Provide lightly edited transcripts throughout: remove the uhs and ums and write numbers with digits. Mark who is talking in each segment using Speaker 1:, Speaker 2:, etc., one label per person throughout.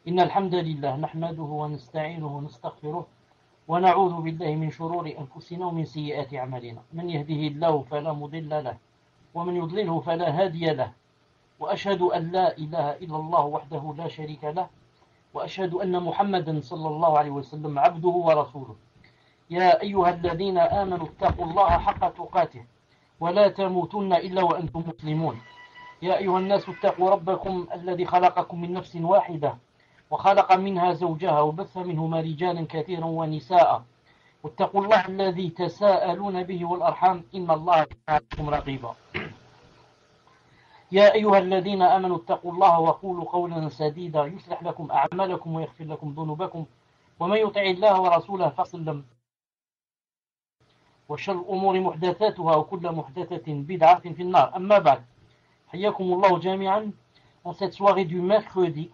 Speaker 1: إن الحمد لله نحمده ونستعينه ونستغفره ونعوذ بالله من شرور أنفسنا ومن سيئات أعمالنا من يهده الله فلا مضل له ومن يضلله فلا هادي له وأشهد أن لا إله إلا الله وحده لا شريك له وأشهد أن محمدا صلى الله عليه وسلم عبده ورسوله يا أيها الذين آمنوا اتقوا الله حق تقاته ولا تموتن إلا وأنتم مسلمون يا أيها الناس اتقوا ربكم الذي خلقكم من نفس واحدة وخلق منها زوجها وبث منهما رجالا كثيرا ونساء واتقوا الله الذي تساءلون به والأرحام إن الله كان عليكم رقيبا يا أيها الذين آمنوا اتقوا الله وقولوا قولا سديدا يصلح لكم أعمالكم ويغفر لكم ذنوبكم ومن يطع الله ورسوله فقد وشر الأمور محدثاتها وكل محدثة بدعة في النار أما بعد حياكم الله جميعا en cette soirée du mercredi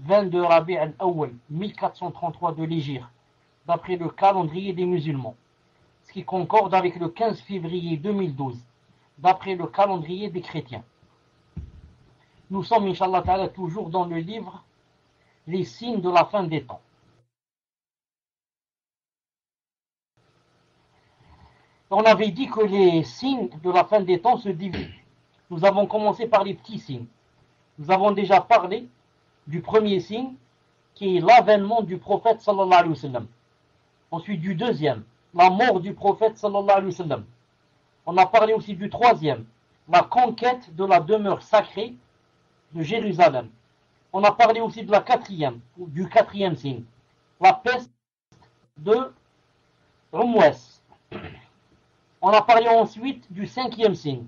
Speaker 1: 22 Rabi' al-Awwal 1433 de l'Hégire d'après le calendrier des musulmans, ce qui concorde avec le 15 février 2012 d'après le calendrier des chrétiens. Nous sommes, Inch'Allah Ta'ala, toujours dans le livre Les signes de la fin des temps. On avait dit que les signes de la fin des temps se divisent. Nous avons commencé par les petits signes. Nous avons déjà parlé du premier signe, qui est l'avènement du prophète sallallahu alayhi wa sallam. Ensuite du deuxième, la mort du prophète sallallahu alayhi wa sallam. On a parlé aussi du troisième, la conquête de la demeure sacrée de Jérusalem. On a parlé aussi de la quatrième, du quatrième signe, la peste de Umwes. On a parlé ensuite du cinquième signe,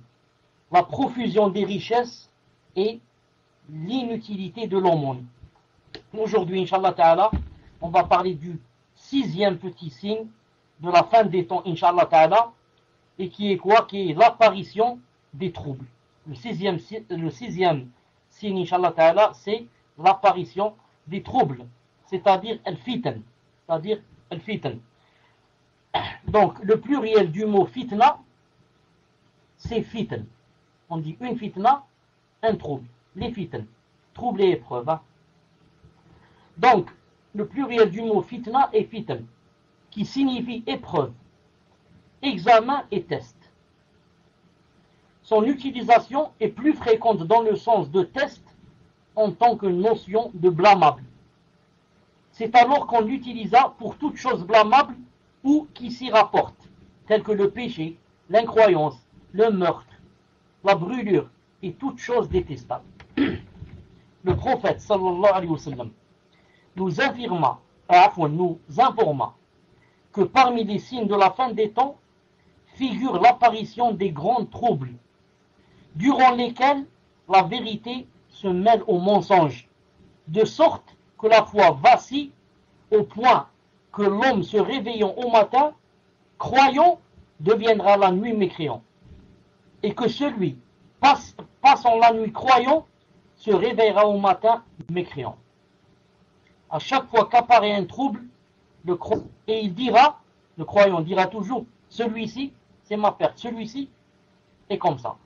Speaker 1: la profusion des richesses et l'inutilité de l'aumône. Aujourd'hui, Inch'Allah Ta'ala, on va parler du sixième petit signe de la fin des temps, Inch'Allah Ta'ala, et qui est quoi? Qui est l'apparition des troubles. Le sixième signe, Inch'Allah Ta'ala, c'est l'apparition des troubles, c'est-à-dire al-fitan, c'est-à-dire al-fitan. Donc, le pluriel du mot fitna, c'est fitan. On dit une fitna, un trouble. Les fitna, troubles et épreuves. Hein. Donc, le pluriel du mot fitna est fitan, qui signifie épreuve, examen et test. Son utilisation est plus fréquente dans le sens de test en tant que notion de blâmable. C'est alors qu'on l'utilisa pour toute chose blâmable ou qui s'y rapporte, telles que le péché, l'incroyance, le meurtre, la brûlure et toute chose détestable. Le prophète sallallahu alayhi wa sallam nous informa que parmi les signes de la fin des temps figure l'apparition des grands troubles, durant lesquels la vérité se mêle au mensonge, de sorte que la foi vacille au point que l'homme se réveillant au matin, croyant, deviendra la nuit mécréant, et que celui passant la nuit croyant se réveillera au matin mécréant. À chaque fois qu'apparaît un trouble, et le croyant dira toujours, celui-ci, c'est ma perte, celui-ci est comme ça.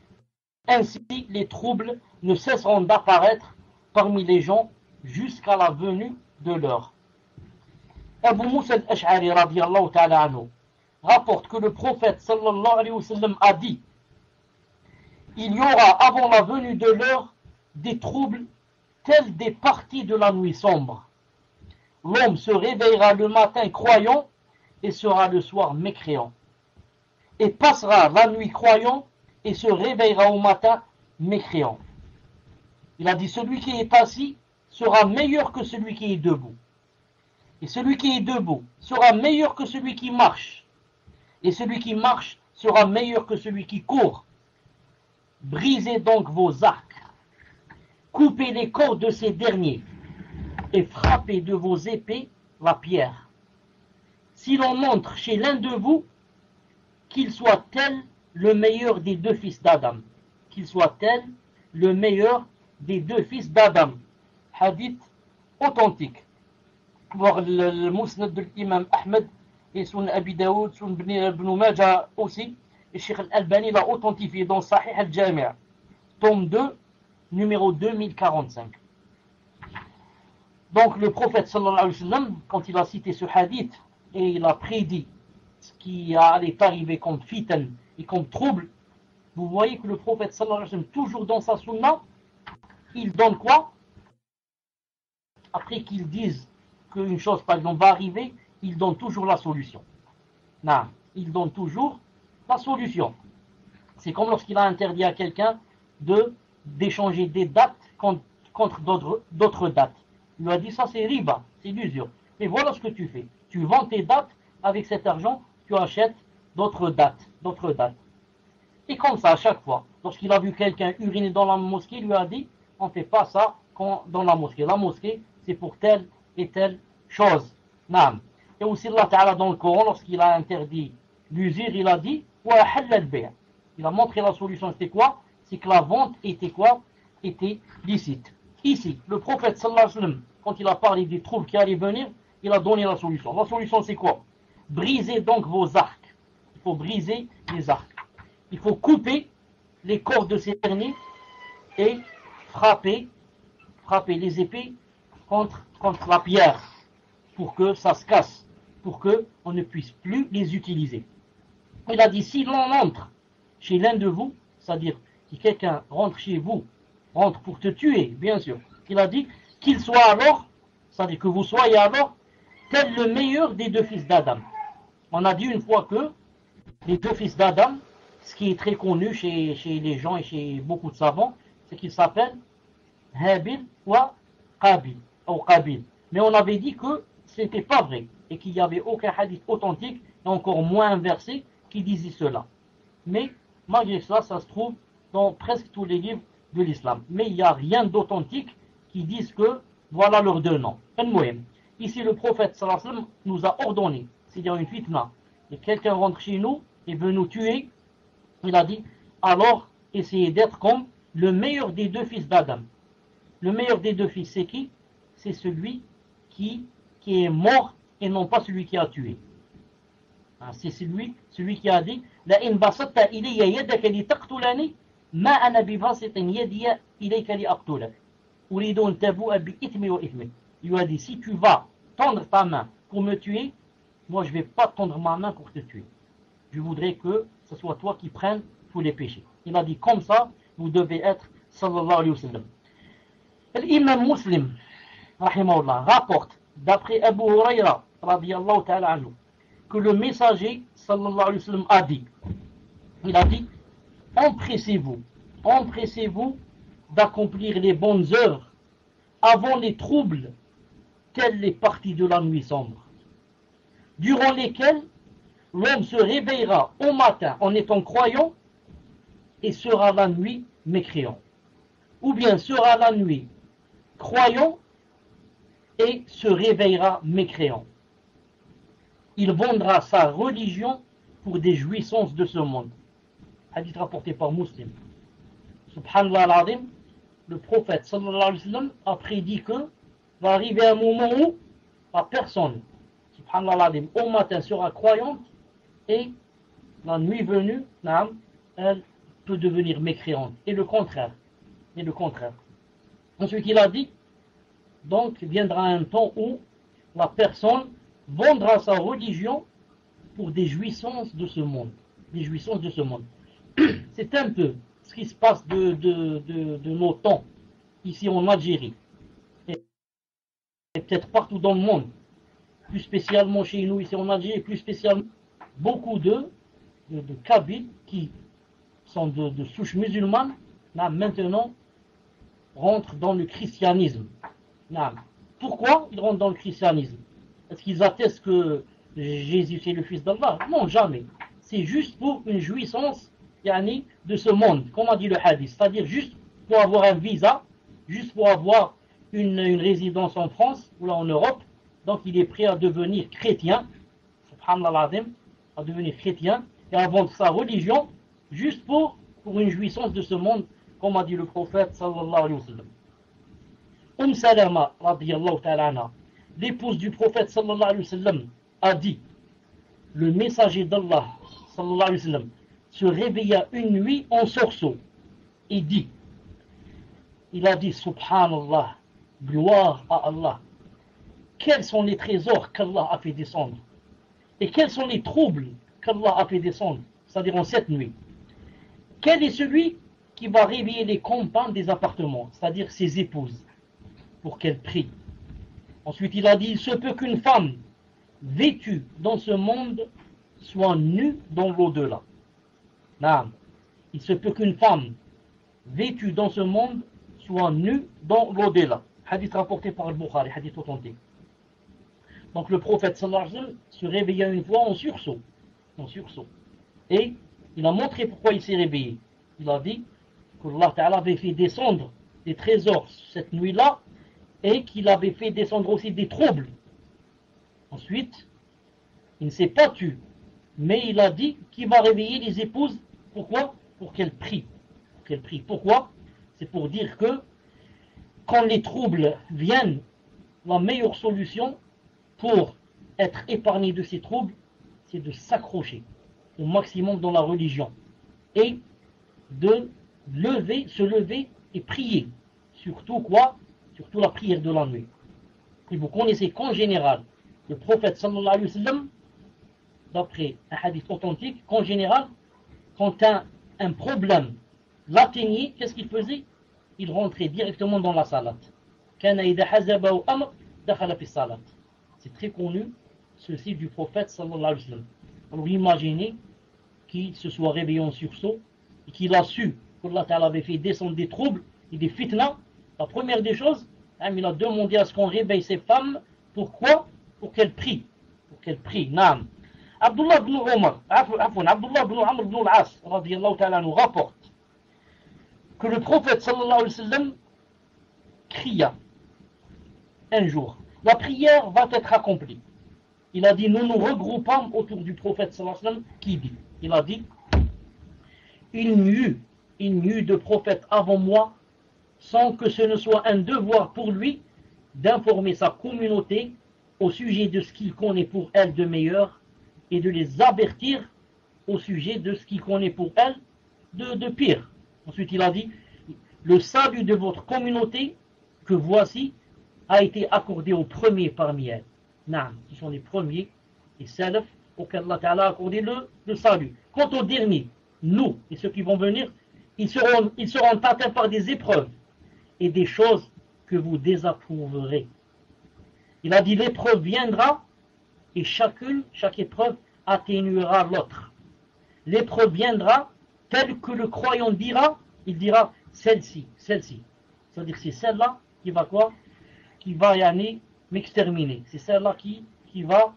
Speaker 1: Ainsi, les troubles ne cesseront d'apparaître parmi les gens jusqu'à la venue de l'heure. Abu Moussa al-Ash'ari radiyallahu ta'ala anhu rapporte que le prophète sallallahu alayhi wa sallam a dit: il y aura avant la venue de l'heure des troubles tels des parties de la nuit sombre. L'homme se réveillera le matin croyant et sera le soir mécréant, et passera la nuit croyant et se réveillera au matin mécréant. Il a dit: celui qui est assis sera meilleur que celui qui est debout, et celui qui est debout sera meilleur que celui qui marche, et celui qui marche sera meilleur que celui qui court. Brisez donc vos arcs, coupez les cordes de ces derniers, et frappez de vos épées la pierre. Si l'on montre chez l'un de vous qu'il soit tel le meilleur des deux fils d'Adam, qu'il soit tel le meilleur des deux fils d'Adam. Hadith authentique. Voir le Musnad de l'imam Ahmed et Sunan Abi Daoud, Sunan Ibn Majah aussi, et Cheikh Al-Albani l'a authentifié dans Sahih Al-Jami', tome 2, numéro 2045. Donc le prophète sallallahu alayhi wa sallam, quand il a cité ce hadith et il a prédit ce qui allait arriver comme fitan et comme trouble, vous voyez que le prophète sallallahu alayhi wa sallam, toujours dans sa sunna, il donne quoi? Après qu'il dise qu'une chose par exemple va arriver, il donne toujours la solution. Non, il donne toujours la solution. C'est comme lorsqu'il a interdit à quelqu'un d'échanger des dates contre d'autres dates. Il lui a dit ça c'est riba, c'est l'usure. Mais voilà ce que tu fais. Tu vends tes dates, avec cet argent, tu achètes d'autres dates. Et comme ça, à chaque fois, lorsqu'il a vu quelqu'un uriner dans la mosquée, il lui a dit, on ne fait pas ça dans la mosquée. La mosquée, c'est pour telle et telle chose. Naam. Et aussi Allah Ta'ala dans le Coran, lorsqu'il a interdit l'usure, il a dit, il a montré la solution, c'était quoi? C'est que la vente était quoi? Était licite. Ici, le prophète sallallahu alayhi wa sallam, quand il a parlé des troubles qui allaient venir, il a donné la solution. La solution c'est quoi? Brisez donc vos arcs. Il faut briser les arcs. Il faut couper les cordes de ces derniers et frapper les épées contre la pierre pour que ça se casse, pour qu'on ne puisse plus les utiliser. Il a dit, si l'on entre chez l'un de vous, c'est-à-dire si quelqu'un rentre chez vous, rentre pour te tuer, bien sûr, il a dit qu'il soit alors, c'est-à-dire que vous soyez alors tel le meilleur des deux fils d'Adam. On a dit une fois que les deux fils d'Adam, ce qui est très connu chez les gens et chez beaucoup de savants, c'est qu'ils s'appellent Habil ou Qabil. Mais on avait dit que ce n'était pas vrai et qu'il n'y avait aucun hadith authentique et encore moins un verset qui disait cela. Mais malgré cela, ça se trouve dans presque tous les livres de l'islam. Mais il n'y a rien d'authentique qui dise que voilà leurs deux noms. Ici, le prophète sallallahu alayhi wa sallam nous a ordonné, c'est-à-dire une fitna, et quelqu'un rentre chez nous et veut nous tuer, il a dit, alors essayez d'être comme le meilleur des deux fils d'Adam. Le meilleur des deux fils, c'est qui? C'est celui qui est mort et non pas celui qui a tué. C'est celui qui a dit, la in basatta ilayya yadaka li taqtulani ma ana bi basitin yadiya ilayka li aqtulak. Uridu an tabu'a bi ithmi wa ithmi. Il lui a dit, si tu vas tendre ta main pour me tuer, moi je ne vais pas tendre ma main pour te tuer. Je voudrais que ce soit toi qui prennes tous les péchés. Il a dit, comme ça, vous devez être, sallallahu alayhi wa sallam. L'imam Muslim, rahimahullah, rapporte, d'après Abu Huraira, radiyallahu ta'ala anhu, que le messager, sallallahu alayhi wa sallam, a dit, il a dit, empressez-vous d'accomplir les bonnes œuvres avant les troubles, tels les parties de la nuit sombre, durant lesquelles l'homme se réveillera au matin en étant croyant et sera la nuit mécréant. Ou bien sera la nuit croyant et se réveillera mécréant. Il vendra sa religion pour des jouissances de ce monde. Hadith rapporté par Muslim. Subhanallah al-Azim, le prophète sallallahu alayhi wa sallam a prédit que va arriver un moment où la personne, subhanallah al-Azim, au matin sera croyante et la nuit venue, elle peut devenir mécréante. Et le contraire. Ensuite, il a dit, donc viendra un temps où la personne vendra sa religion pour des jouissances de ce monde. C'est un peu ce qui se passe de nos temps, ici en Algérie. Et peut-être partout dans le monde. Plus spécialement chez nous, ici en Algérie, plus spécialement, beaucoup de Kabyles qui sont de souche musulmane, maintenant rentrent dans le christianisme. Pourquoi ils rentrent dans le christianisme? Est-ce qu'ils attestent que Jésus est le fils d'Allah? Non, jamais. C'est juste pour une jouissance de ce monde, comme a dit le hadith, c'est-à-dire juste pour avoir un visa, juste pour avoir une résidence en France ou là en Europe. Donc il est prêt à devenir chrétien, subhanallah, à devenir chrétien et à vendre sa religion juste pour une jouissance de ce monde, comme a dit le prophète sallallahu alayhi wa sallam. Salama radiyallahu ta'ala anha, l'épouse du prophète sallallahu alayhi wa sallam, a dit, le messager d'Allah sallallahu alayhi wa sallam se réveilla une nuit en sursaut et dit, il a dit subhanallah, gloire à Allah, quels sont les trésors qu'Allah a fait descendre et quels sont les troubles qu'Allah a fait descendre, c'est-à-dire en cette nuit. Quel est celui qui va réveiller les compagnes des appartements, c'est-à-dire ses épouses, pour qu'elles prient. Ensuite, il a dit, il se peut qu'une femme vêtue dans ce monde soit nue dans l'au-delà. Non. Il se peut qu'une femme vêtue dans ce monde soit nue dans l'au-delà. Hadith rapporté par Al-Bukhari, hadith authentique. Donc le prophète sallallahu alayhi wa sallam se réveilla une fois en sursaut. Et il a montré pourquoi il s'est réveillé. Il a dit qu'Allah Ta'ala avait fait descendre des trésors cette nuit-là et qu'il avait fait descendre aussi des troubles. Ensuite, il ne s'est pas tu, mais il a dit qu'il va réveiller les épouses. Pourquoi? Pour qu'elles prient. Pourquoi? C'est pour dire que quand les troubles viennent, la meilleure solution pour être épargné de ces troubles, c'est de s'accrocher au maximum dans la religion et de se lever et prier. Surtout quoi? Surtout la prière de la nuit. Et vous connaissez qu'en général, le prophète sallallahu alayhi wa sallam, d'après un hadith authentique, qu'en général, quand un problème l'atteignait, qu'est-ce qu'il faisait? Il rentrait directement dans la salat. C'est très connu, ceci du prophète sallallahu alayhi wa sallam. Alors imaginez qu'il se soit réveillé en sursaut et qu'il a su qu'Allah Ta'ala avait fait descendre des troubles et des fitnas. La première des choses, il a demandé à ce qu'on réveille ces femmes. Pourquoi? Pour qu'elles prient. Naam. Abdullah ibn Amr ibn al-As radiyallahu ta'ala nous rapporte que le prophète sallallahu alayhi wa sallam cria un jour. La prière va être accomplie. Il a dit, nous nous regroupons autour du prophète sallallahu alayhi wa sallam qui dit, il a dit, il n'y eut de prophète avant moi sans que ce ne soit un devoir pour lui d'informer sa communauté au sujet de ce qu'il connaît pour elle de meilleur et de les avertir au sujet de ce qu'il connaît pour elle de pire. Ensuite il a dit, le salut de votre communauté que voici a été accordé aux premiers parmi elles. Naam, ce sont les premiers, les salaf auxquels Allah Ta'ala a accordé le salut. Quant aux derniers, nous et ceux qui vont venir, ils seront atteints par des épreuves et des choses que vous désapprouverez. Il a dit, l'épreuve viendra et chaque épreuve atténuera l'autre. L'épreuve viendra telle que le croyant dira, il dira celle-ci. C'est-à-dire c'est celle-là qui va quoi? Qui va m'exterminer. C'est celle-là qui va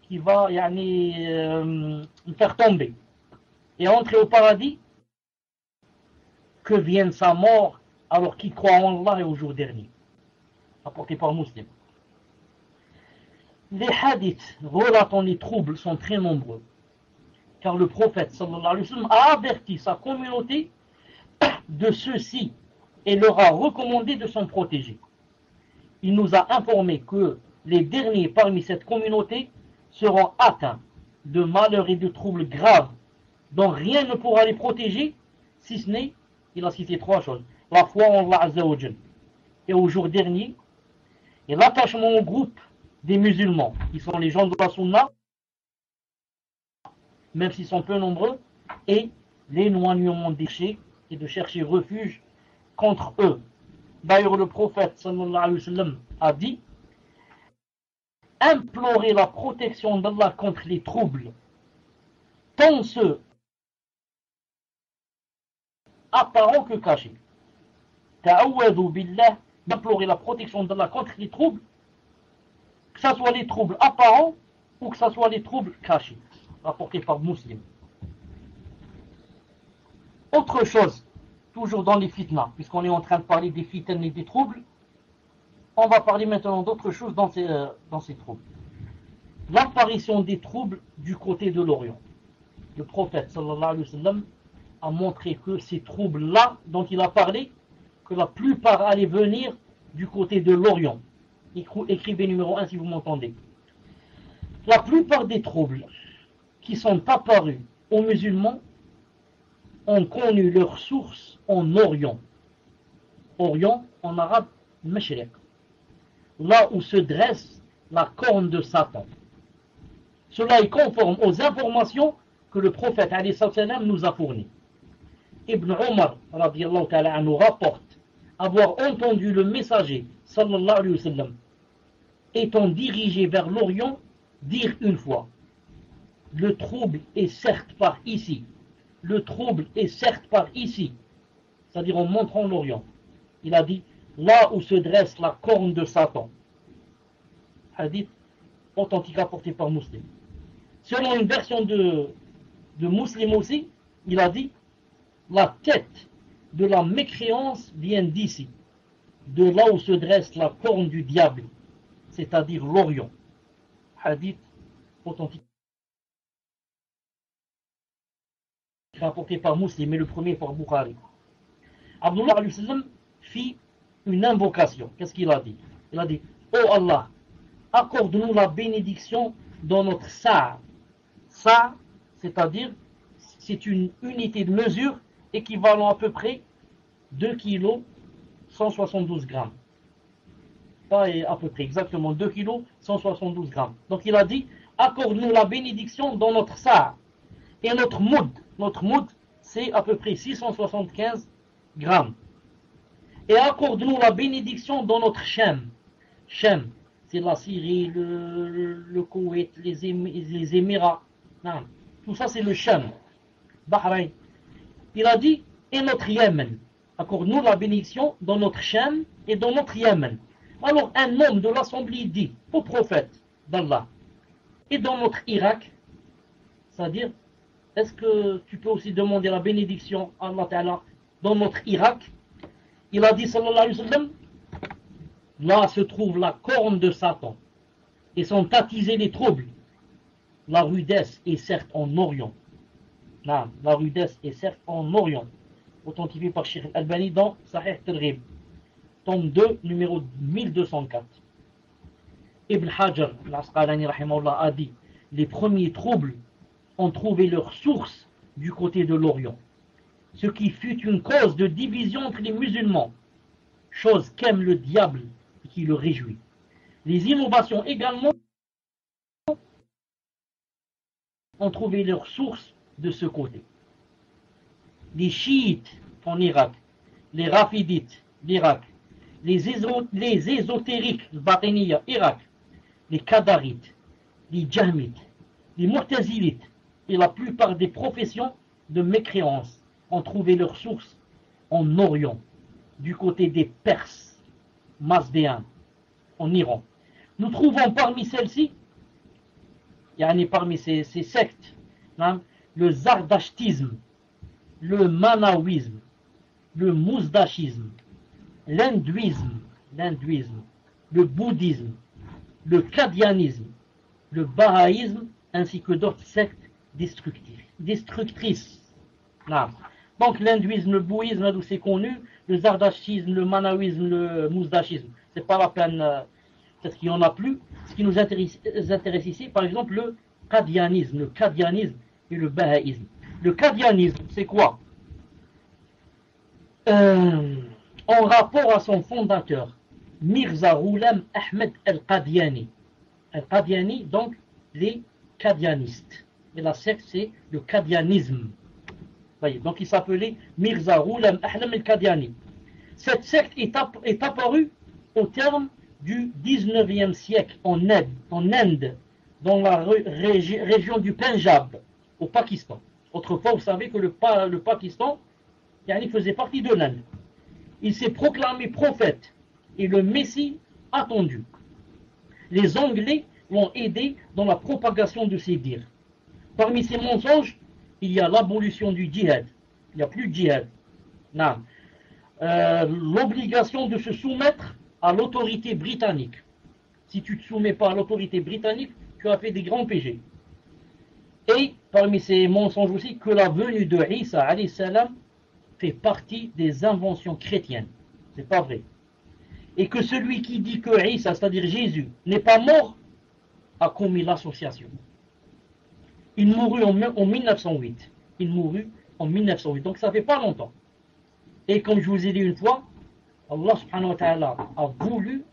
Speaker 1: me faire tomber et entrer au paradis. Que vienne sa mort alors qu'il croit en Allah et au jour dernier. Rapporté par Muslim. Les hadiths relatant les troubles sont très nombreux, car le prophète sallallahu alayhi wa sallam a averti sa communauté de ceux-ci et leur a recommandé de s'en protéger. Il nous a informé que les derniers parmi cette communauté seront atteints de malheurs et de troubles graves dont rien ne pourra les protéger, si ce n'est, il a cité trois choses, la foi en Allah Azza wa Jal et au jour dernier, et l'attachement au groupe des musulmans, qui sont les gens de la Sunna, même s'ils sont peu nombreux, et l'éloignement des péchés et de chercher refuge contre eux. D'ailleurs, le prophète sallallahu alayhi wa sallam a dit, implorer la protection d'Allah contre les troubles, tant ceux apparents que cachés. Ta'awwadhu billah, d'implorer la protection d'Allah contre les troubles, que ce soit les troubles apparents ou que ce soit les troubles cachés. Rapporté par Muslim. Autre chose, toujours dans les fitnas, puisqu'on est en train de parler des fitnes et des troubles, on va parler maintenant d'autres choses dans ces troubles. L'apparition des troubles du côté de l'Orient. Le prophète sallallahu alayhi wa sallam a montré que ces troubles-là dont il a parlé, que la plupart allaient venir du côté de l'Orient. Écrivez numéro 1 si vous m'entendez. La plupart des troubles qui sont apparus aux musulmans ont connu leur source en Orient. Orient, en arabe, Mashriq, là où se dresse la corne de Satan. Cela est conforme aux informations que le prophète alayhi salam nous a fournies. Ibn Omar radiallahu ta'ala nous rapporte avoir entendu le messager sallallahu alayhi wa sallam étant dirigé vers l'Orient dire une fois: le trouble est certes par ici, le trouble est certes par ici, c'est-à-dire en montrant l'Orient. Il a dit: là où se dresse la corne de Satan. Hadith authentique rapporté par Muslim. Selon une version de Muslim aussi, il a dit: la tête de la mécréance vient d'ici, de là où se dresse la corne du diable, c'est-à-dire l'Orient. Hadith authentique rapporté par Muslim et le premier par Bukhari. Abdullah alayhi salam fit une invocation. Qu'est-ce qu'il a dit? Il a dit: oh Allah, accorde-nous la bénédiction dans notre sa'. Sa', c'est-à-dire, c'est une unité de mesure équivalent à peu près 2 kg 172 grammes. Pas à peu près, exactement 2 kg 172 grammes. Donc il a dit: accorde-nous la bénédiction dans notre sa'. Et notre moud, c'est à peu près 675 grammes. Et accorde-nous la bénédiction dans notre shem. Shem, c'est la Syrie, le Koweït, les Émirats. Non, tout ça c'est le shem. Bahreïn. Il a dit: et notre Yémen. Accorde-nous la bénédiction dans notre shem et dans notre Yémen. Alors un homme de l'assemblée dit au prophète d'Allah: et dans notre Irak, c'est-à-dire, est-ce que tu peux aussi demander la bénédiction à Allah Ta'ala dans notre Irak? Il a dit sallallahu alayhi wa sallam: là se trouve la corne de Satan et sont attisés les troubles. La rudesse est certes en Orient. Non, la rudesse est certes en Orient. Authentifié par Cheikh Al-Albani dans Sahih Targhib, tome 2, numéro 1204. Ibn Hajar al-Asqalani rahimahullah a dit: les premiers troubles ont trouvé leur source du côté de l'Orient, ce qui fut une cause de division entre les musulmans, chose qu'aime le diable et qui le réjouit. Les innovations également ont trouvé leur source de ce côté. Les chiites en Irak, les rafidites d'Irak, les ésotériques batiniya Irak, les qadarites, les jahmites, les mu'tazilites et la plupart des professions de mécréance ont trouvé leur source en Orient, du côté des Perses, Mazdéens, en Iran. Nous trouvons parmi celles-ci, parmi ces sectes, le zardashtisme, le manawisme, le mousdachisme, l'hindouisme, le bouddhisme, le qadianisme, le bahaïsme, ainsi que d'autres sectes destructrices. Donc l'hindouisme, le bouddhisme, c'est connu, le zardashtisme, le manawisme, le mousdachisme, c'est pas la peine, peut-être qu'il n'y en a plus. Ce qui nous intéresse ici, par exemple, le qadianisme et le bahaïsme. Le qadianisme, c'est quoi? En rapport à son fondateur, Mirza Ghulam Ahmed al-Qadiani. Al-Qadiani, donc les qadianistes. Et la secte, c'est le qadianisme. Voyez, donc il s'appelait Mirza Ghulam Ahmed al-Qadiani. Cette secte est apparue au terme du 19e siècle en Inde, dans la région du Punjab, au Pakistan. Autrefois, vous savez que le Pakistan faisait partie de l'Inde. Il s'est proclamé prophète et le Messie attendu. Les Anglais l'ont aidé dans la propagation de ses dires. Parmi ces mensonges, il y a l'abolition du djihad. Il n'y a plus de djihad. L'obligation de se soumettre à l'autorité britannique. Si tu ne te soumets pas à l'autorité britannique, tu as fait des grands péchés. Et parmi ces mensonges aussi, que la venue de Isa alayhi salam fait partie des inventions chrétiennes. C'est pas vrai. Et que celui qui dit que Isa, c'est-à-dire Jésus, n'est pas mort, a commis l'association. Il mourut en 1908. Il mourut en 1908. Donc ça fait pas longtemps. Et comme je vous ai dit une fois, Allah subhanahu wa ta'ala a voulu,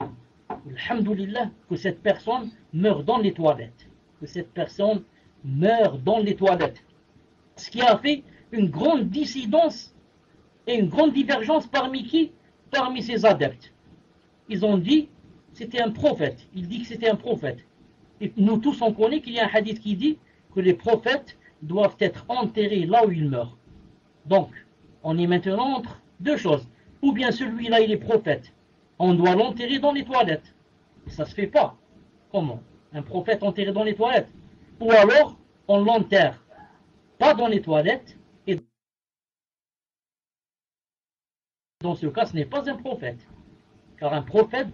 Speaker 1: alhamdulillah, que cette personne meure dans les toilettes. Que cette personne meure dans les toilettes. Ce qui a fait une grande dissidence et une grande divergence parmi qui? Parmi ses adeptes. Ils ont dit c'était un prophète. Il dit que c'était un prophète. Et nous tous on connaît qu'il y a un hadith qui dit que les prophètes doivent être enterrés là où ils meurent. Donc, on est maintenant entre deux choses. Ou bien celui-là il est prophète, on doit l'enterrer dans les toilettes. Ça se fait pas. Comment? Un prophète enterré dans les toilettes? Ou alors on l'enterre pas dans les toilettes, et dans ce cas ce n'est pas un prophète. Car un prophète,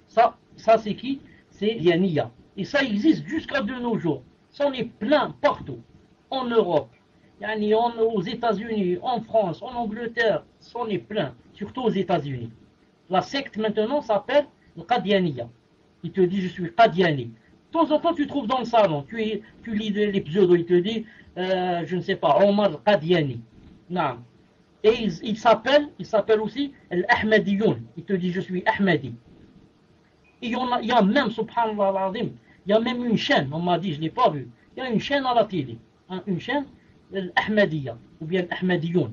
Speaker 1: ça c'est qui? C'est Yaniya. Et ça existe jusqu'à de nos jours. Ça en est plein partout. En Europe, aux États-Unis, en France, en Angleterre, ça en est plein. Surtout aux États-Unis. La secte maintenant s'appelle le Qadianiya. Il te dit je suis Qadiani. De temps en temps tu trouves dans le salon, tu lis les pseudos, il te dit je ne sais pas, Omar Qadiani. Non. Et il s'appelle aussi l'Ahmadiyoun. Il te dit je suis Ahmadi. Et il y a même, subhanallah al-azim, il y a même une chaîne, on m'a dit, je ne l'ai pas vu, il y a une chaîne à la télé, une chaîne, l'Ahmadiyya, ou bien l'Ahmadiyoun.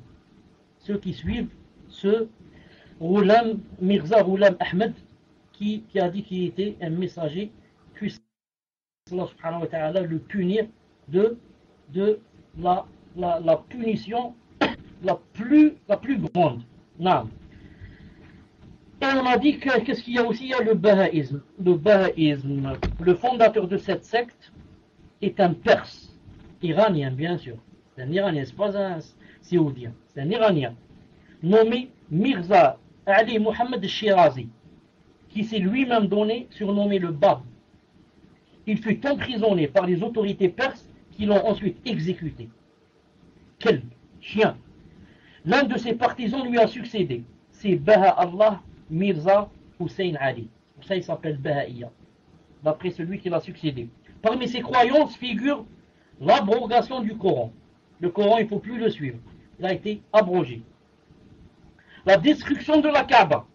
Speaker 1: Ceux qui suivent ce Mirza Ghulam Ahmed, qui a dit qu'il était un messager, puisse Allah subhanahu wa ta'ala le punir de la punition la plus grande. Non. Et on a dit qu'est-ce qu'il y a aussi? Il y a le bahaïsme. Le bahaïsme, le fondateur de cette secte est un Perse, iranien bien sûr. C'est un iranien, c'est pas un saoudien, c'est un iranien, nommé Mirza Ali Mohammed Shirazi, qui s'est lui-même surnommé le Bab. Il fut emprisonné par les autorités perses qui l'ont ensuite exécuté. Quel chien! L'un de ses partisans lui a succédé, c'est Baha Allah Mirza Hussein Ali. Pour ça il s'appelle Bahaïya, d'après celui qui l'a succédé. Parmi ses croyances figure l'abrogation du Coran. Le Coran, il ne faut plus le suivre. Il a été abrogé. La destruction de la Kaaba.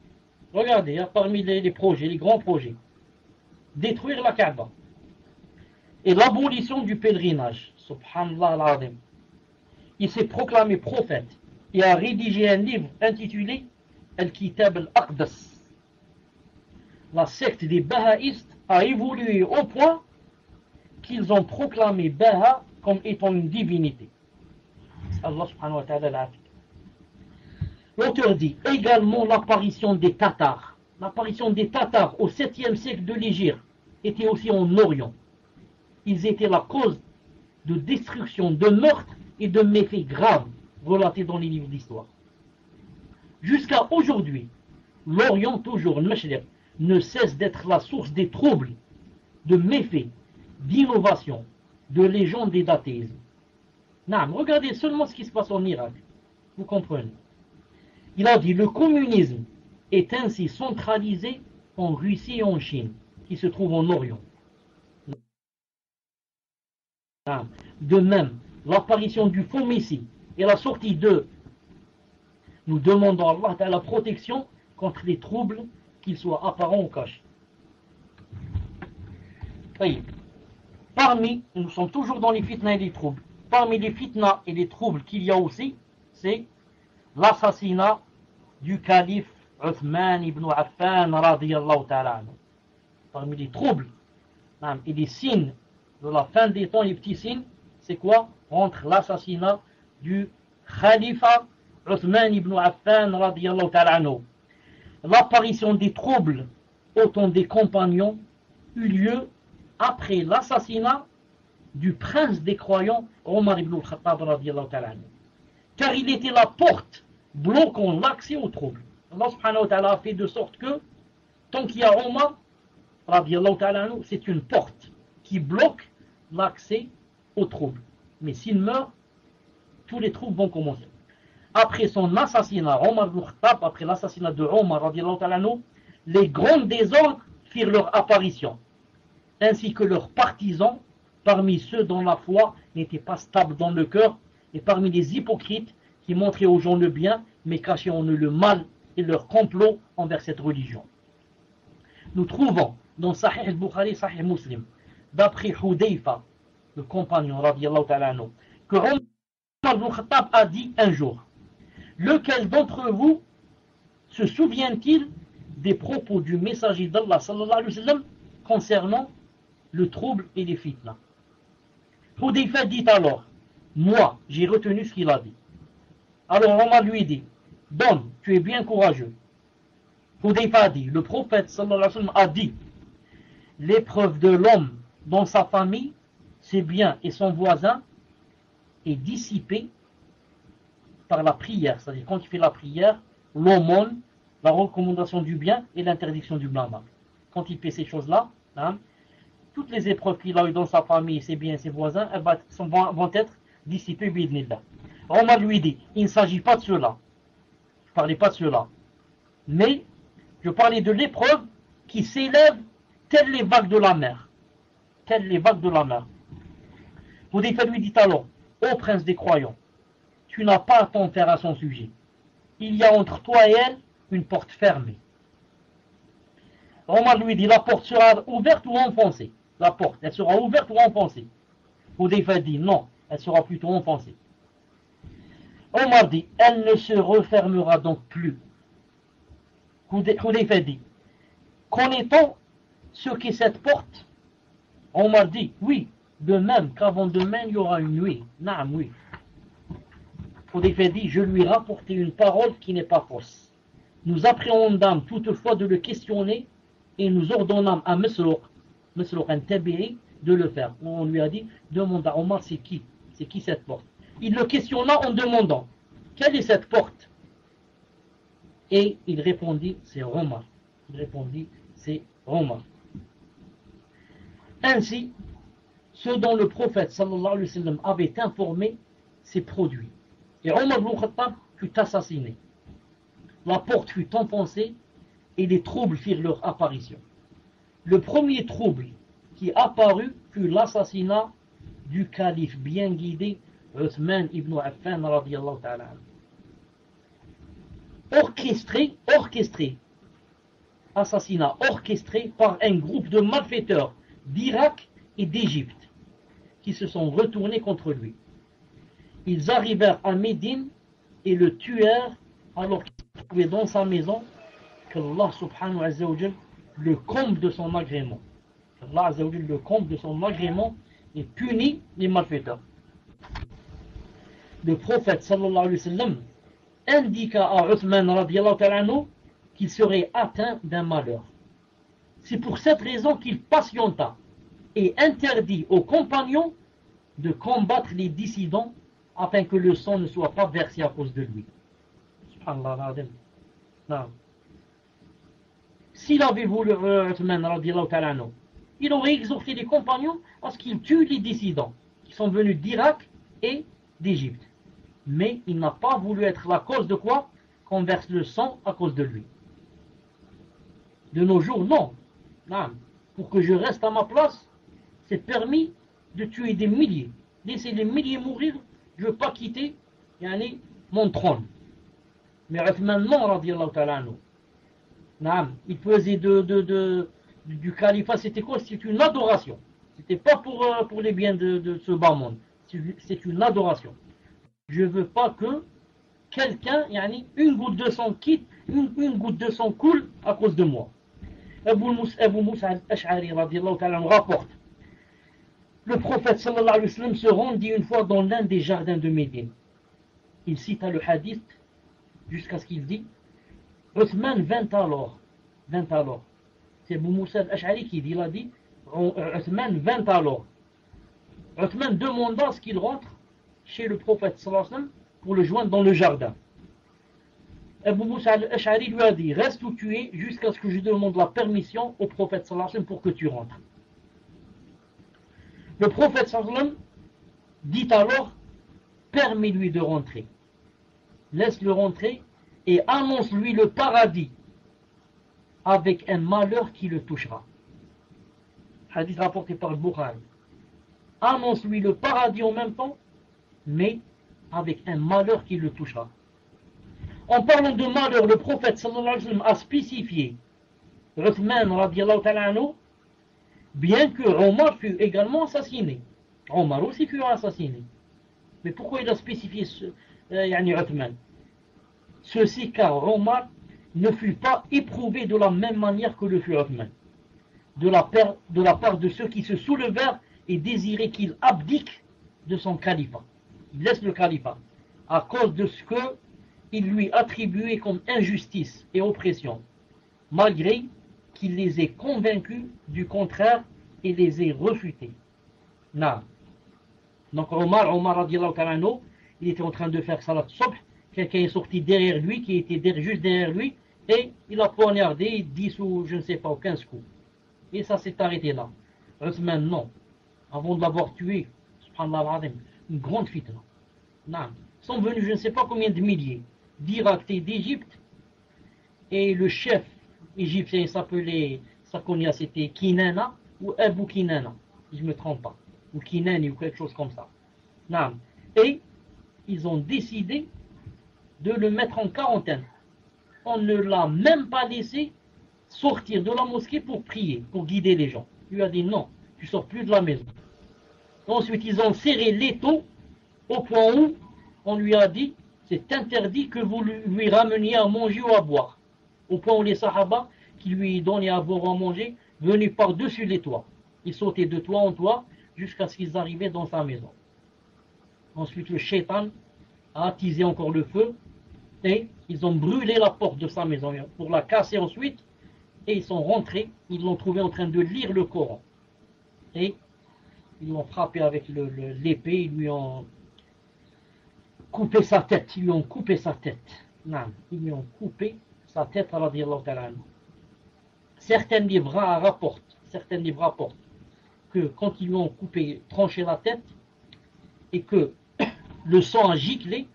Speaker 1: Regardez, hein, parmi les projets, les grands projets. Détruire la Kaaba. Et l'abolition du pèlerinage. Subhanallah al-Azim. Il s'est proclamé prophète et a rédigé un livre intitulé Al-Kitab al-Aqdas. La secte des Bahaïstes a évolué au point qu'ils ont proclamé Baha comme étant une divinité. Allah subhanahu wa ta'ala l'a fait. L'auteur dit également l'apparition des Tatars. L'apparition des Tatars au 7e siècle de l'Hégire était aussi en Orient. Ils étaient la cause de destruction, de meurtres et de méfaits graves relatés dans les livres d'histoire. Jusqu'à aujourd'hui, l'Orient, toujours, le Mashriq, ne cesse d'être la source des troubles, de méfaits, d'innovations, de légendes et d'athéisme. Regardez seulement ce qui se passe en Irak. Vous comprenez. Il a dit le communisme est ainsi centralisé en Russie et en Chine, qui se trouvent en Orient. De même, l'apparition du faux Messie et la sortie d'eux, nous demandons à Allah la protection contre les troubles, qu'ils soient apparents ou cachés. Parmi, nous sommes toujours dans les fitnas et les troubles, parmi les fitnas et les troubles qu'il y a aussi, c'est l'assassinat du calife Uthman ibn Affan radiyallahu ta'ala anhu. Parmi les troubles et les signes de la fin des temps, les petits signes, c'est quoi? Entre l'assassinat du khalifa Uthman ibn Affan radiyallahu ta'ala anhu. L'apparition des troubles au temps des compagnons eut lieu après l'assassinat du prince des croyants Omar ibn al-Khattab radiyallahu ta'ala anhu. Car il était la porte bloquant l'accès aux troubles. Allah subhanahu wa ta'ala a fait de sorte que tant qu'il y a Omar radiyallahu ta'ala anhu, c'est une porte qui bloque l'accès aux troubles. Mais s'il meurt, tous les troubles vont commencer. Après son assassinat, Omar ibn Khattab, après l'assassinat de Omar radiyallahu ta'ala anhu, les grands désordres firent leur apparition, ainsi que leurs partisans, parmi ceux dont la foi n'était pas stable dans le cœur, et parmi les hypocrites qui montraient aux gens le bien mais cachés en eux le mal et leur complot envers cette religion. Nous trouvons dans Sahih al-Bukhari, Sahih Muslim, d'après Hudayfa, le compagnon, radiyallahu ta'ala anhu, que Omar ibn Khattab a dit un jour: lequel d'entre vous se souvient-il des propos du messager d'Allah sallallahu alayhi wa sallam concernant le trouble et les fitnas? Hudayfa dit alors: moi, j'ai retenu ce qu'il a dit. Alors Omar lui dit: donne, tu es bien courageux. Hudayfa a dit: le prophète sallallahu alayhi wa sallam a dit: l'épreuve de l'homme dans sa famille, ses biens et son voisin est dissipée par la prière. C'est-à-dire quand il fait la prière, l'aumône, la recommandation du bien et l'interdiction du mal. Quand il fait ces choses-là, hein, toutes les épreuves qu'il a eues dans sa famille, ses biens et ses voisins, elles vont être dissipées, bi'idhnillah. Omar lui dit: il ne s'agit pas de cela. Je ne parlais pas de cela. Mais je parlais de l'épreuve qui s'élève telles les vagues de la mer. Telles les vagues de la mer. Hudayfa lui dit alors: ô prince des croyants, tu n'as pas à t'en faire à son sujet. Il y a entre toi et elle une porte fermée. Omar lui dit: la porte sera ouverte ou enfoncée? La porte, elle sera ouverte ou enfoncée? Hudayfa dit: non, elle sera plutôt enfoncée. Omar dit: elle ne se refermera donc plus. Hudayfa dit: connaît-on ce qu'est cette porte? Omar dit: oui, de même qu'avant demain il y aura une nuit. Naam, oui. Hudayfa dit: je lui rapportai une parole qui n'est pas fausse. Nous appréhendâmes toutefois de le questionner et nous ordonnâmes à Masruq al-Tabi'i de le faire. On lui a dit: demande à Omar, c'est qui cette porte? Il le questionna en demandant: quelle est cette porte? Et il répondit: c'est Omar. Il répondit: c'est Omar. Ainsi, ce dont le prophète sallallahu alayhi wa sallam avait informé s'est produit. Et Omar ibn Khattab fut assassiné. La porte fut enfoncée et les troubles firent leur apparition. Le premier trouble qui apparut fut l'assassinat du calife bien guidé Uthman ibn Affan radiyallahu ta'ala anhu. Orchestré, assassinat orchestré par un groupe de malfaiteurs d'Irak et d'Égypte qui se sont retournés contre lui. Ils arrivèrent à Médine et le tuèrent alors qu'il se trouvait dans sa maison, qu'Allah subhanahu wa ta'ala le comble de son agrément. Allah azza wa jalla le comble de son agrément et punit les malfaiteurs. Le prophète sallallahu alayhi wa sallam indiqua à Uthman radiyallahu ta'ala anhu qu'il serait atteint d'un malheur. C'est pour cette raison qu'il patienta et interdit aux compagnons de combattre les dissidents afin que le sang ne soit pas versé à cause de lui. Subhanallah. Non. S'il avait voulu Uthman radiyallahu ta'ala anhu, il aurait exhorté les compagnons à ce qu'ils tuent les dissidents qui sont venus d'Irak et d'Égypte. Mais il n'a pas voulu être la cause de quoi? Qu'on verse le sang à cause de lui. De nos jours, non. Non. Pour que je reste à ma place, c'est permis de tuer des milliers. Laisser les milliers mourir, je ne veux pas quitter mon trône. Mais Uthman, non, radiyallahu ta'ala anhu. Non. Il faisait du califat, c'était quoi? C'est une adoration. C'était pas pour les biens de ce bas monde. C'est une adoration. Je ne veux pas que quelqu'un, une goutte de sang quitte, une goutte de sang coule à cause de moi. Abu Moussa al-Ash'ari radiyallahu ta'ala rapporte: le prophète sallallahu alayhi wa sallam se rendit une fois dans l'un des jardins de Médine. Il cita le hadith jusqu'à ce qu'il dit: Uthman vint alors. C'est Abu Moussa al-Ash'ari qui dit, il a dit: Uthman vint alors. Uthman demanda à ce qu'il rentre chez le prophète sallallahu alayhi wa sallam pour le joindre dans le jardin. Abu Moussa al-Ash'ari lui a dit: reste où tu es jusqu'à ce que je demande la permission au prophète sallallahu alayhi wa sallam pour que tu rentres. Le prophète sallallahu alayhi wa sallam dit alors: permets-lui de rentrer. Laisse-le rentrer et annonce-lui le paradis avec un malheur qui le touchera. Hadith rapporté par le Bukhari. Annonce-lui le paradis en même temps, mais avec un malheur qui le touchera. En parlant de malheur, le prophète sallallahu alayhi wa sallam a spécifié Uthman radiallahu ta'ala anhu, bien que Omar fut également assassiné. Omar aussi fut assassiné. Mais pourquoi il a spécifié Uthman? Ceci car Omar ne fut pas éprouvé de la même manière que le fut Uthman. De la part de ceux qui se soulevèrent et désiraient qu'il abdique de son califat. Il laisse le califat à cause de ce qu'il lui attribuait comme injustice et oppression, malgré qu'il les ait convaincus du contraire et les ait refutés. Non. Donc Omar radiallahu ta'ala anhu, il était en train de faire salat subh, quelqu'un est sorti derrière lui, qui était juste derrière lui, et il a poignardé 10 ou je ne sais pas, 15 coups. Et ça s'est arrêté là. Uthman, non. Avant de l'avoir tué, subhanallah, une grande fitna. Non. Ils sont venus je ne sais pas combien de milliers d'Irak et d'Égypte, et le chef égyptien il s'appelait, c'était Kinana ou Abu Kinana, si je ne me trompe pas, ou Kinani ou quelque chose comme ça. Non. Et ils ont décidé de le mettre en quarantaine. On ne l'a même pas laissé sortir de la mosquée pour prier, pour guider les gens. Il lui a dit non, tu sors plus de la maison. Ensuite, ils ont serré l'étau au point où on lui a dit c'est interdit que vous lui rameniez à manger ou à boire. Au point où les sahaba qui lui donnaient à boire ou à manger venaient par-dessus les toits. Ils sautaient de toit en toit jusqu'à ce qu'ils arrivaient dans sa maison. Ensuite, le shaitan a attisé encore le feu et ils ont brûlé la porte de sa maison pour la casser ensuite. Et ils sont rentrés, ils l'ont trouvé en train de lire le Coran. Et ils l'ont frappé avec l'épée, ils lui ont coupé sa tête. Non, ils lui ont coupé sa tête, radiyallahu ta'ala anhu. Certains livres rapportent que quand ils lui ont tranché la tête, et que le sang a giclé,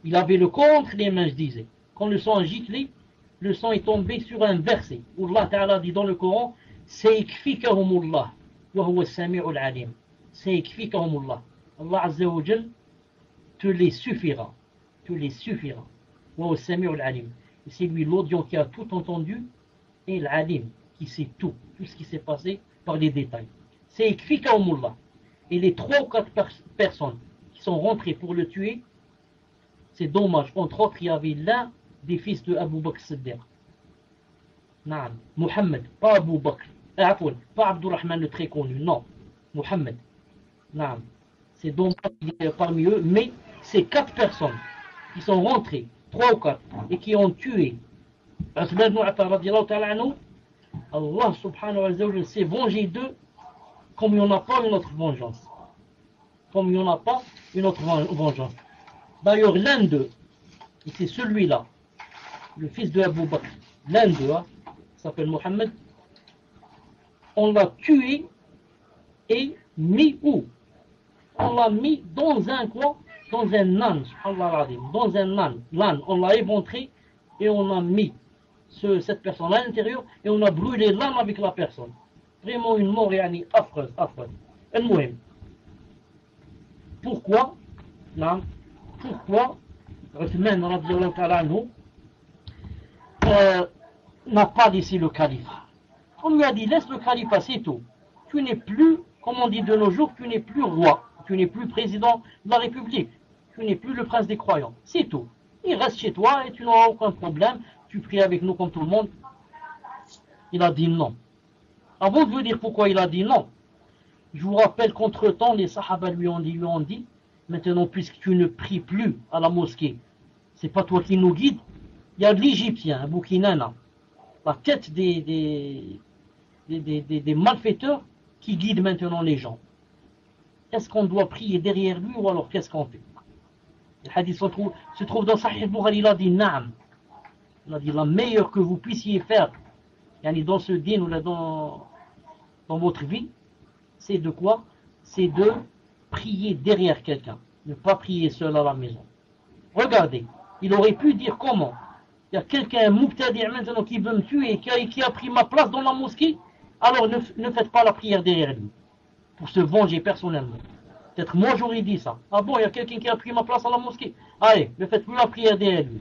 Speaker 1: il avait le corps entre les mains, je disais. Quand le sang a giclé, le sang est tombé sur un verset où Allah Ta'ala dit dans le Coran Saykfikahumullah wa huwa as-sami'ul 'alim. Saykfikahumullah. Allah Azza wa Jal te les suffira. Wa huwa as-sami'ul 'alim. Et c'est lui l'audient qui a tout entendu et l'Alim qui sait tout ce qui s'est passé par les détails. Saykfikahumullah. Et les 3 ou 4 personnes qui sont rentrées pour le tuer, c'est dommage. Entre autres, il y avait l'un des fils de Abu Bakr Siddiq. Naam, Muhammad, pas Abu Bakr. Pas Abdurrahman le très connu, non. Muhammad. Naam. C'est donc parmi eux, mais ces 4 personnes qui sont rentrées, 3 ou 4, et qui ont tué Uthman ibn Affan radiyallahu ta'ala anhu, Allah subhanahu wa ta'ala s'est vengé d'eux comme il n'y en a pas une autre vengeance. D'ailleurs, l'un d'eux, et c'est celui-là, le fils de Abu Bakr, l'un d'eux, s'appelle Mohammed, on l'a tué et mis où? On l'a mis dans un coin, dans un âne, dans un âne, on l'a éventré et on a mis cette personne à l'intérieur et on a brûlé l'âne avec la personne. Vraiment une mort affreuse. Pourquoi Uthman radiallahu ta'ala anhu n'a pas laissé le califat? On lui a dit laisse le califat, c'est tout. Tu n'es plus, comme on dit de nos jours, tu n'es plus roi, tu n'es plus président de la République, tu n'es plus le prince des croyants, c'est tout. Il reste chez toi et tu n'auras aucun problème, tu pries avec nous comme tout le monde. Il a dit non. Avant de vous dire pourquoi il a dit non, je vous rappelle qu'entre-temps, les sahaba lui ont dit, maintenant puisque tu ne pries plus à la mosquée, c'est pas toi qui nous guide, il y a l'Égyptien, Abu Kinana, la tête des malfaiteurs qui guide maintenant les gens. Est-ce qu'on doit prier derrière lui ou alors qu'est-ce qu'on fait? Le hadith se trouve dans Sahih Bukhari, il a dit Naam. Il a dit la meilleure que vous puissiez faire dans ce din ou dans votre vie, c'est de quoi? C'est de prier derrière quelqu'un, ne pas prier seul à la maison. Regardez, il aurait pu dire comment? Il y a quelqu'un, un mubtadi' maintenant qui veut me tuer, qui a pris ma place dans la mosquée, alors ne faites pas la prière derrière lui, pour se venger personnellement. Peut-être moi j'aurais dit ça. Ah bon, il y a quelqu'un qui a pris ma place à la mosquée. Allez, ne faites plus la prière derrière lui.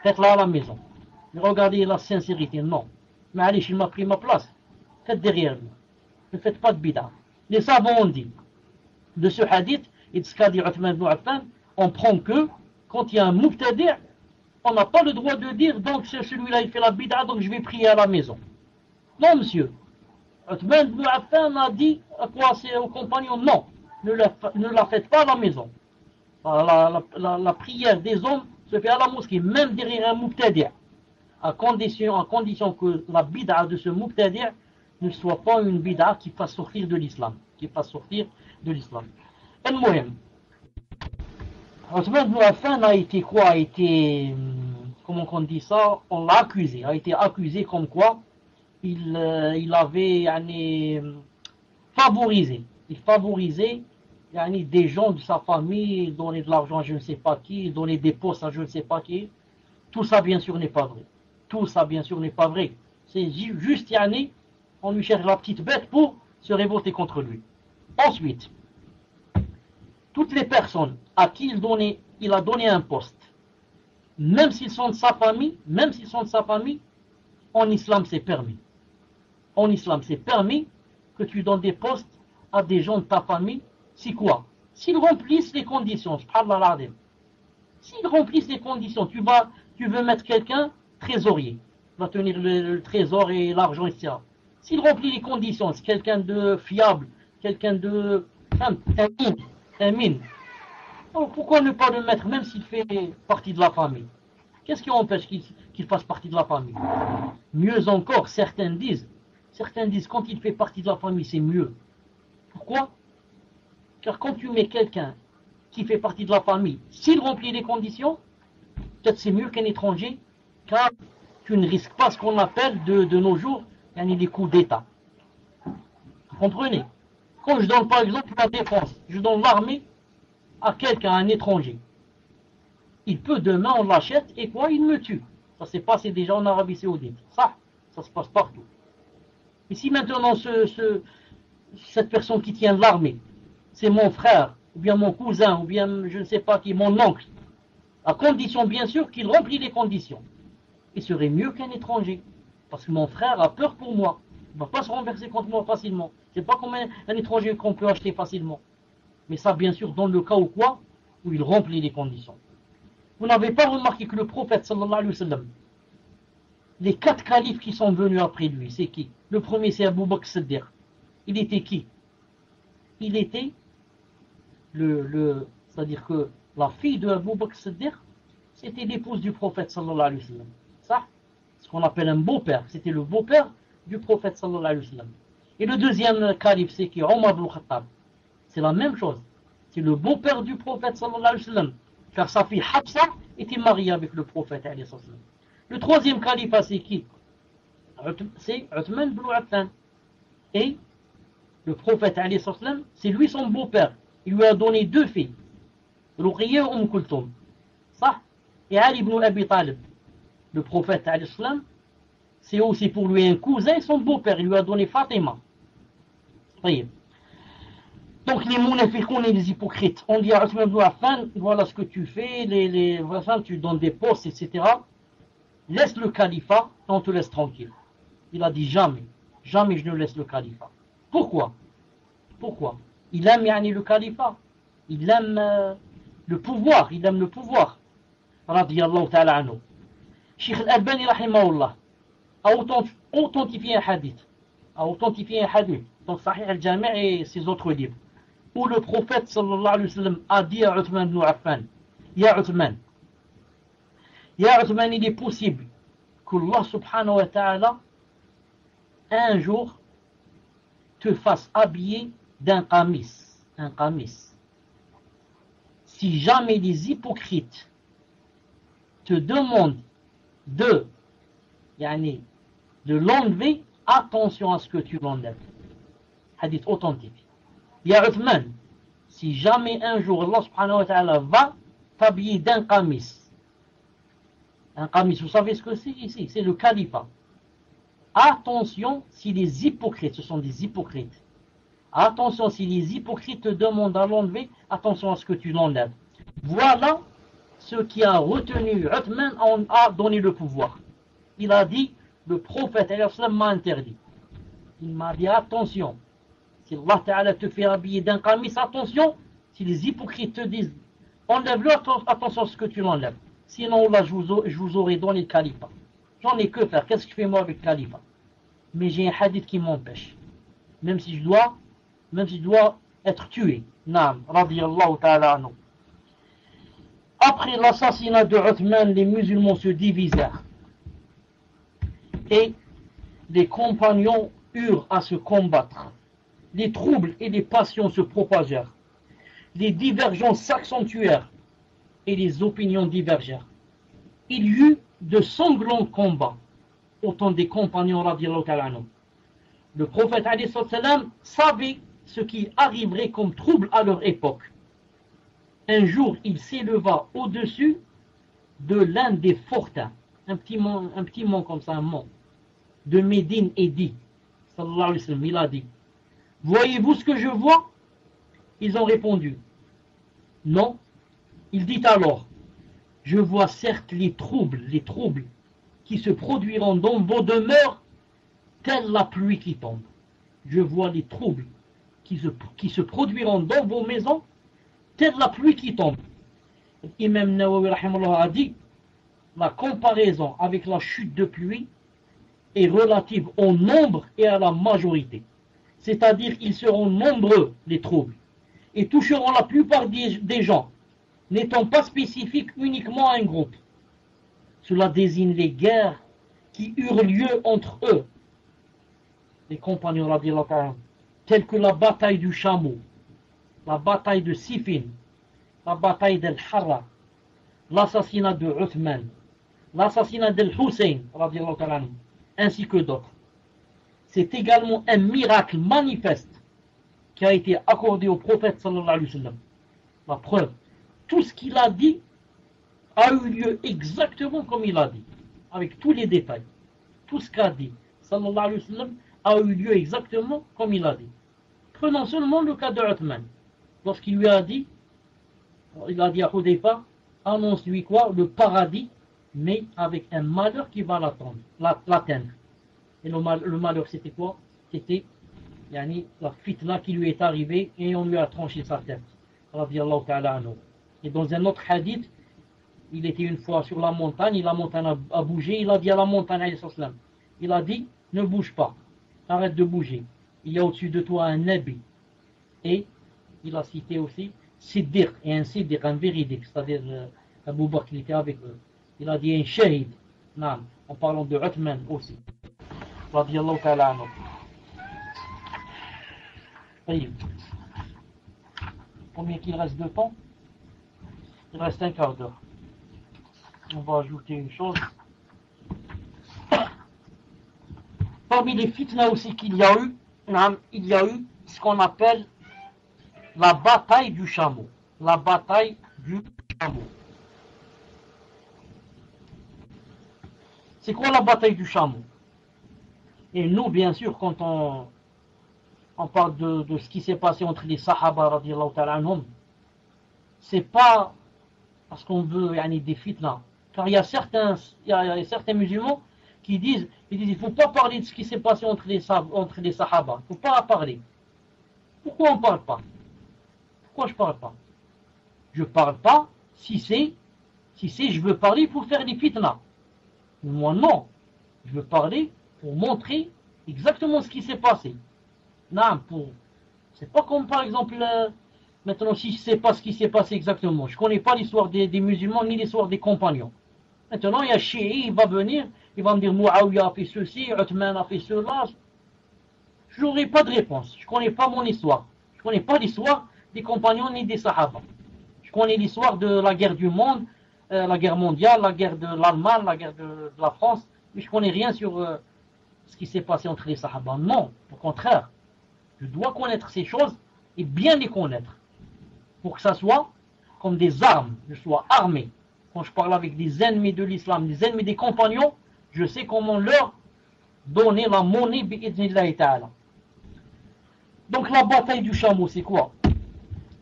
Speaker 1: Faites-la à la maison. Mais regardez la sincérité, non. Mais allez, il m'a pris ma place. Faites derrière lui. Ne faites pas de bid'a. Les savants ont dit, de ce hadith, et de ce qu'a dit Uthman ibn Affan, on prend que, quand il y a un mubtadi', on n'a pas le droit de dire, donc celui-là il fait la bid'a, donc je vais prier à la maison. Non, monsieur. Uthman ibn Affan a dit à quoi c'est aux compagnons, non, ne la faites pas à la maison. La prière des hommes se fait à la mosquée, même derrière un mubtadi', à condition que la bid'a de ce mubtadi' ne soit pas une bid'a qui fasse sortir de l'islam. المهم Othman ibn Affan a été quoi? Comment on dit ça? On l'a accusé. A été accusé comme quoi il avait favorisé. Il favorisait des gens de sa famille, il donnait de l'argent à je ne sais pas qui, il donnait des postes à je ne sais pas qui. Tout ça, bien sûr, n'est pas vrai. Tout ça, bien sûr, n'est pas vrai. C'est juste, on lui cherche la petite bête pour se révolter contre lui. Ensuite, toutes les personnes à qui il a donné un poste, même s'ils sont de sa famille, en islam, c'est permis. En islam, c'est permis que tu donnes des postes à des gens de ta famille. C'est quoi? S'ils remplissent les conditions, s'ils remplissent les conditions, tu veux mettre quelqu'un trésorier, va tenir le trésor et l'argent, etc. S'il remplit les conditions, c'est quelqu'un de fiable, quelqu'un de un mine. Alors pourquoi ne pas le mettre, même s'il fait partie de la famille? Qu'est-ce qui empêche qu'il fasse partie de la famille? Mieux encore, certains disent, quand il fait partie de la famille, c'est mieux. Pourquoi? Car quand tu mets quelqu'un qui fait partie de la famille, s'il remplit les conditions, peut-être c'est mieux qu'un étranger, car tu ne risques pas ce qu'on appelle de nos jours des coups d'État. Vous comprenez? Quand je donne par exemple la défense, je donne l'armée à quelqu'un, à un étranger, il peut demain on l'achète et quoi, il me tue. Ça s'est passé déjà en Arabie Saoudite. Ça se passe partout. Et si maintenant cette personne qui tient l'armée, c'est mon frère, ou bien mon cousin, ou bien je ne sais pas qui, mon oncle, à condition bien sûr qu'il remplit les conditions, il serait mieux qu'un étranger. Parce que mon frère a peur pour moi. Il ne va pas se renverser contre moi facilement. C'est pas comme un étranger qu'on peut acheter facilement. Mais ça, bien sûr, dans le cas où quoi? Où il remplit les conditions. Vous n'avez pas remarqué que le prophète, sallallahu alayhi wa sallam, les 4 califes qui sont venus après lui, c'est qui? Le premier, c'est Abu Bakr Siddiq. Il était qui? Il était c'est-à-dire que la fille de Abu Bakr Siddiq, c'était l'épouse du prophète, sallallahu alayhi wa sallam. Ça? Ce qu'on appelle un beau-père. C'était le beau-père du prophète sallallahu alayhi wa sallam. Et le deuxième calife, c'est qui? Omar ibn Khattab. C'est la même chose. C'est le beau-père du prophète sallallahu alayhi wa sallam. Car sa fille Hafsa était mariée avec le prophète alayhi wa sallam. Le troisième calife, c'est qui? C'est Uthman ibn Affan. Et le prophète alayhi wa sallam, c'est lui son beau-père. Il lui a donné 2 filles. Ruqayya et Kulthum. Ça? Et Ali ibn Abi Talib. Le prophète, c'est aussi pour lui un cousin et son beau-père. Il lui a donné Fatima. Donc les munafiqoun et les hypocrites, on dit à Uthman ibn Affan, voilà ce que tu fais, voilà, tu donnes des postes, etc. Laisse le califat, on te laisse tranquille. Il a dit jamais je ne laisse le califat. Pourquoi? Il aime le califat. Il aime le pouvoir. Radiyallahu ta'ala anhu. Cheikh Al-Albani rahimahullah a authentifié un hadith dans Sahih Al-Jami' et ses autres livres où le prophète sallallahu alayhi wa sallam a dit à Uthman ibn Affan, Ya Uthman, il est possible qu'Allah subhanahu wa ta'ala un jour te fasse habiller d'un qamis. Si jamais les hypocrites te demandent de l'enlever, attention à ce que tu l'enlèves. Hadith authentique. Ya Uthman, si jamais un jour Allah subhanahu wa ta'ala va t'habiller d'un qamis. Un qamis, vous savez ce que c'est ici? C'est le califat. Attention si les hypocrites, ce sont des hypocrites. Attention si les hypocrites te demandent à l'enlever, attention à ce que tu l'enlèves. Voilà ce qui a retenu Uthman a donné le pouvoir. Il a dit, le prophète m'a interdit. Il m'a dit, attention, si Allah Ta'ala te fait habiller d'un qamis, attention, si les hypocrites te disent, enlève-le, attention à ce que tu l'enlèves. Sinon, là, je vous aurais donné le califat. J'en ai que faire, qu'est-ce que je fais moi avec le califat? Mais j'ai un hadith qui m'empêche. Même si je dois être tué. Naam, radiyallahu ta'ala anhu. Après l'assassinat de Uthman, les musulmans se divisèrent. Et les compagnons eurent à se combattre. Les troubles et les passions se propagèrent. Les divergences s'accentuèrent et les opinions divergèrent. Il y eut de sanglants combats au temps des compagnons radiyallahu ta'ala anhu. Le prophète alayhi salam savait ce qui arriverait comme trouble à leur époque. Un jour, il s'éleva au-dessus de l'un des fortins, un petit mont comme ça, un mont, de Médine, et dit, sallallahu alayhi wa sallam, il a dit, voyez-vous ce que je vois? Ils ont répondu, non. Il dit alors, je vois certes les troubles qui se produiront dans vos demeures, telle la pluie qui tombe. Je vois les troubles qui se produiront dans vos maisons, telle la pluie qui tombe. Imam Nawawi rahimahullah a dit, la comparaison avec la chute de pluie est relative au nombre et à la majorité. C'est-à-dire qu'ils seront nombreux, les troubles, et toucheront la plupart des gens, n'étant pas spécifiques uniquement à un groupe. Cela désigne les guerres qui eurent lieu entre eux, les compagnons radiyallahu anhum, telles que la bataille du Chameau, la bataille de Siffin, la bataille d'Al-Harra, l'assassinat de Uthman, l'assassinat d'Al-Hussein, ainsi que d'autres. C'est également un miracle manifeste qui a été accordé au prophète sallallahu alayhi wa sallam. La preuve, tout ce qu'il a dit a eu lieu exactement comme il a dit, avec tous les détails. Tout ce qu'a dit sallallahu alayhi wa sallam a eu lieu exactement comme il a dit. Prenons seulement le cas de Uthman. Lorsqu'il lui a dit, il a dit à Hudayfa, annonce-lui quoi? Le paradis, mais avec un malheur qui va l'atteindre. Et le malheur, c'était quoi? C'était la fitna qui lui est arrivée et on lui a tranché sa tête. Radiyallahu ta'ala anhu. Et dans un autre hadith, il était une fois sur la montagne, et la montagne a bougé, il a dit à la montagne, il a dit, ne bouge pas, arrête de bouger. Il y a au-dessus de toi un nabi. Et il a cité aussi Siddiq, et un Siddiq, un véridique, c'est-à-dire Abu Bakr, il était avec eux. Il a dit un shahid, en parlant de Uthman aussi. Radiyallahu ta'ala anhu. Combien qu'il reste de temps? Il reste un quart d'heure. On va ajouter une chose. Parmi les fitna aussi qu'il y a eu, il y a eu ce qu'on appelle la bataille du chameau. La bataille du chameau. C'est quoi la bataille du chameau? Et nous, bien sûr, quand on parle de ce qui s'est passé entre les Sahaba, radiyallahu ta'ala anhum, c'est pas parce qu'on veut des fitna. Car il y a certains musulmans qui disent il ne faut pas parler de ce qui s'est passé entre les Sahaba. Il ne faut pas en parler. Pourquoi on ne parle pas? Pourquoi je ne parle pas? Je ne parle pas si c'est je veux parler pour faire des fitna. Moi non. Je veux parler pour montrer exactement ce qui s'est passé. Non, c'est pas comme par exemple maintenant si je ne sais pas ce qui s'est passé exactement. Je ne connais pas l'histoire des musulmans ni l'histoire des compagnons. Maintenant il y a Chi'i, il va venir, il va me dire Muawiyah a fait ceci, Uthman a fait cela. Je n'aurai pas de réponse. Je ne connais pas mon histoire. Je ne connais pas l'histoire des compagnons ni des Sahaba. Je connais l'histoire de la guerre du monde, la guerre mondiale, la guerre de l'Allemagne, la guerre de la France, mais je ne connais rien sur ce qui s'est passé entre les Sahaba. Non, au contraire. Je dois connaître ces choses et bien les connaître. Pour que ça soit comme des armes, je sois armé. Quand je parle avec des ennemis de l'islam, des ennemis des compagnons, je sais comment leur donner la monnaie bi'idnillahi ta'ala. Donc la bataille du chameau, c'est quoi?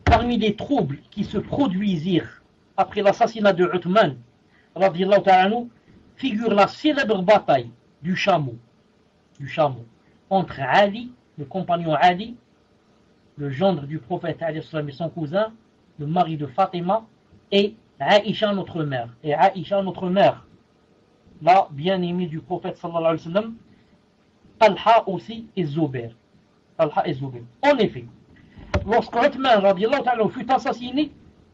Speaker 1: Parmi les troubles qui se produisirent après l'assassinat de Uthman, radiyallahu ta'ala anhu, figure la célèbre bataille du chameau, entre Ali, le compagnon Ali, le gendre du prophète et son cousin, le mari de Fatima, et Aïcha notre mère. Et Aïcha notre mère, la bien-aimée du prophète sallallahu alayhi wa sallam, Talha aussi et Zubair. En effet, lorsque Uthman radiyallahu ta'ala fut assassiné,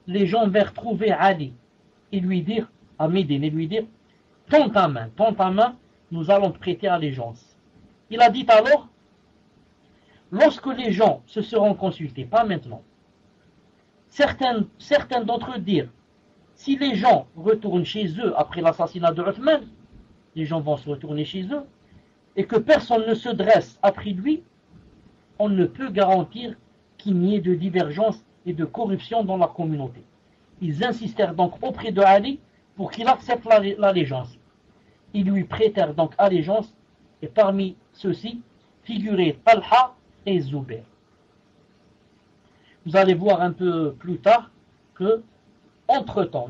Speaker 1: les gens vinrent trouver Ali et lui dire, à Médine, et lui dire, tends ta main, nous allons te prêter allégeance. Il a dit alors, lorsque les gens se seront consultés, pas maintenant, certains d'entre eux dirent, si les gens retournent chez eux après l'assassinat de Uthman, les gens vont se retourner chez eux, et que personne ne se dresse après lui, on ne peut garantir qu'il n'y ait de divergence et de corruption dans la communauté. Ils insistèrent donc auprès de Ali pour qu'il accepte l'allégeance. Ils lui prêtèrent donc allégeance, et parmi ceux-ci figuraient Talha et Zubair. Vous allez voir un peu plus tard que, entre-temps,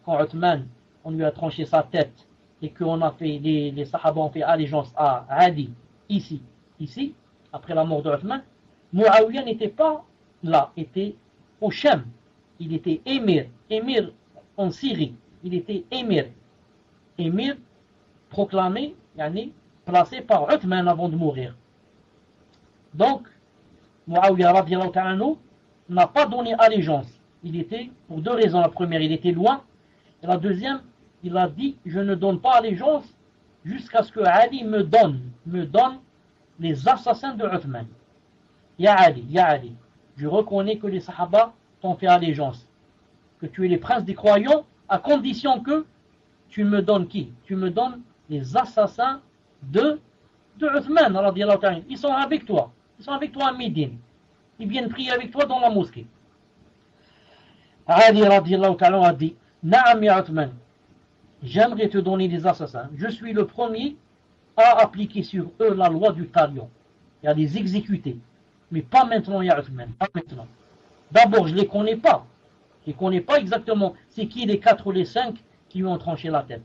Speaker 1: quand Uthman, on lui a tranché sa tête et que les Sahaba ont fait allégeance à Ali, ici, après la mort de Uthman, Muawiyah n'était pas là, était au Sham. Il était émir en Syrie. Il était émir proclamé, placé par Uthman avant de mourir. Donc, Muawiyah radiyallahu ta'ala anhu n'a pas donné allégeance. Il était, pour deux raisons. La première, il était loin. Et la deuxième, il a dit, je ne donne pas allégeance jusqu'à ce que Ali me donne les assassins de Uthman. Ya Ali, je reconnais que les Sahaba t'ont fait allégeance, que tu es les princes des croyants, à condition que tu me donnes qui? Tu me donnes les assassins de Uthman, radiyallahu ta'ala. Ils sont avec toi à Médine. Ils viennent prier avec toi dans la mosquée. Ali radiyallahu ta'ala a dit, Na'am ya Uthman, j'aimerais te donner des assassins. Je suis le premier à appliquer sur eux la loi du talion et à les exécuter. Mais pas maintenant, ya Uthman, pas maintenant. D'abord, je ne les connais pas. Je ne connais pas exactement c'est qui les 4 ou les 5 qui lui ont tranché la tête.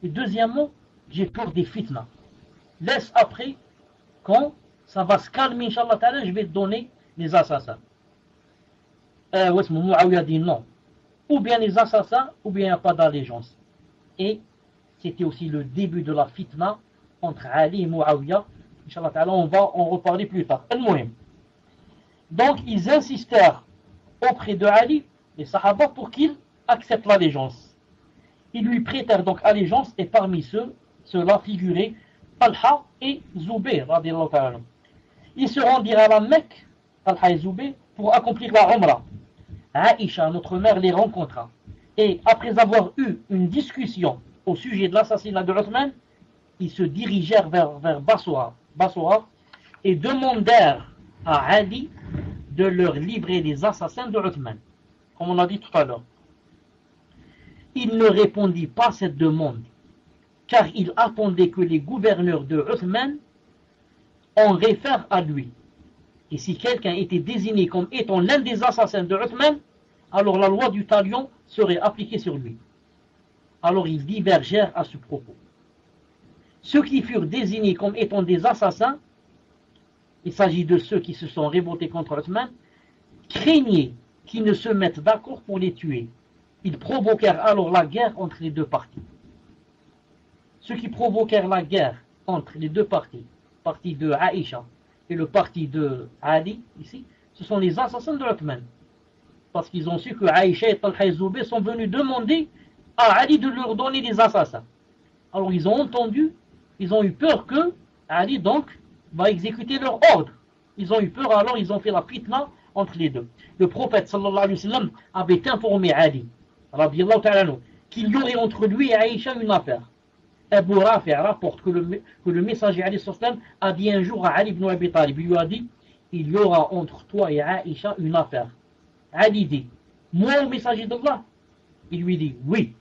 Speaker 1: Et deuxièmement, j'ai peur des fitna. Laisse après, quand ça va se calmer, Inch'Allah ta'ala, je vais te donner les assassins. Muawiyah dit non. Ou bien les assassins, ou bien il n'y a pas d'allégeance. Et c'était aussi le début de la fitna entre Ali et Muawiyah. Inch'Allah ta'ala, on va en reparler plus tard. Donc, ils insistèrent auprès de Ali, les Sahaba, pour qu'il accepte l'allégeance. Ils lui prêtèrent donc allégeance, et parmi ceux-là figuraient Talha et Zubair, radiyallahu ta'ala. Ils se rendirent à la Mecque, Talha et Zubair, pour accomplir la Umrah. Aïcha, notre mère, les rencontra. Et après avoir eu une discussion au sujet de l'assassinat de Uthman, ils se dirigèrent vers Basora, et demandèrent à Ali de leur livrer les assassins de Uthman, comme on a dit tout à l'heure. Il ne répondit pas à cette demande, car il attendait que les gouverneurs de Uthman en réfèrent à lui. Et si quelqu'un était désigné comme étant l'un des assassins de Uthman, alors la loi du talion serait appliquée sur lui. Alors ils divergèrent à ce propos. Ceux qui furent désignés comme étant des assassins, il s'agit de ceux qui se sont révoltés contre Uthman, craignaient qu'ils ne se mettent d'accord pour les tuer. Ils provoquèrent alors la guerre entre les deux parties. Ceux qui provoquèrent la guerre entre les deux parties, le parti de Aïcha et le parti de Ali, ici, ce sont les assassins de Uthman. Parce qu'ils ont su que Aïcha et Talha et Zubayr sont venus demander à Ali de leur donner des assassins. Alors ils ont entendu, ils ont eu peur que Ali donc va exécuter leur ordre. Ils ont eu peur, alors ils ont fait la fitna entre les deux. Le prophète sallallahu alayhi wa sallam avait informé Ali qu'il y aurait entre lui et Aïcha une affaire. Abu Rafi' rapporte que le messager alayhi sallam a dit un jour à Ali ibn Abi Talib, il lui a dit, il y aura entre toi et Aïcha une affaire. Ali dit, moi au messager d'Allah? Il lui dit, oui.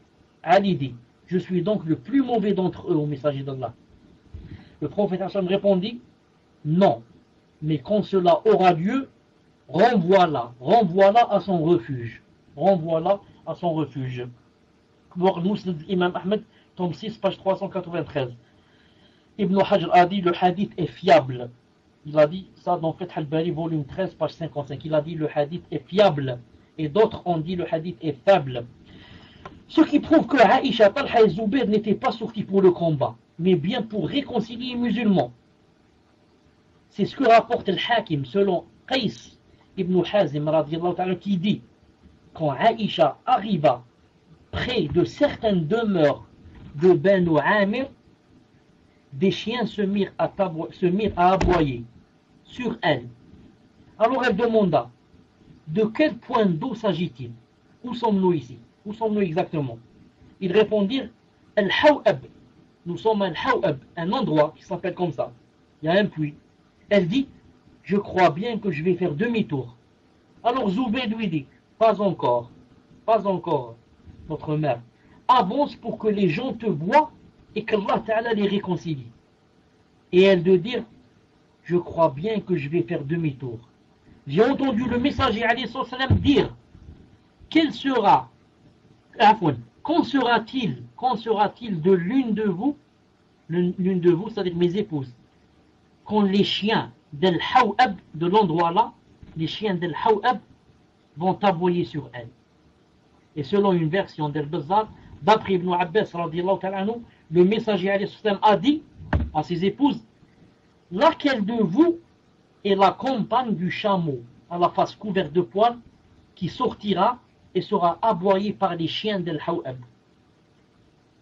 Speaker 1: Ali dit, je suis donc le plus mauvais d'entre eux au messager d'Allah. Le prophète Hassan répondit, non, mais quand cela aura lieu, renvoie-la à son refuge. Renvoie-la à son refuge. Pour Muslim Imam Ahmed, tome 6, page 393. Ibn Hajar a dit le hadith est fiable. Il a dit ça dans Fath al-Bari, volume 13, page 55. Il a dit le hadith est fiable. Et d'autres ont dit le hadith est faible. Ce qui prouve que Aïcha, Talha et Zubair n'étaient pas sortis pour le combat, mais bien pour réconcilier les musulmans. C'est ce que rapporte Al-Hakim selon Qais ibn Hazim qui dit quand Aïcha arriva près de certaines demeures de Banu Amir, des chiens se mirent à aboyer sur elle. Alors elle demanda de quel point d'eau s'agit-il? Où sommes-nous ici? Où sommes-nous exactement? Ils répondirent Al-Hawab. Nous sommes à Al-Hawab, un endroit qui s'appelle comme ça. Il y a un puits. Elle dit je crois bien que je vais faire demi-tour. Alors Zubayr lui dit pas encore, notre mère. Avance pour que les gens te voient et qu'Allah Ta'ala les réconcilie. Et elle de dire je crois bien que je vais faire demi-tour. J'ai entendu le messager alayhi salam dire qu'en sera-t-il de l'une de vous, c'est-à-dire mes épouses, quand les chiens d'Al-Hawab, de l'endroit là, les chiens d'Al-Hawab vont aboyer sur elle. Et selon une version d'Al-Bazzar, d'après Ibn Abbas, le messager alayhi salam a dit à ses épouses laquelle de vous est la compagne du chameau à la face couverte de poils qui sortira et sera aboyé par les chiens d'Al-Hawab.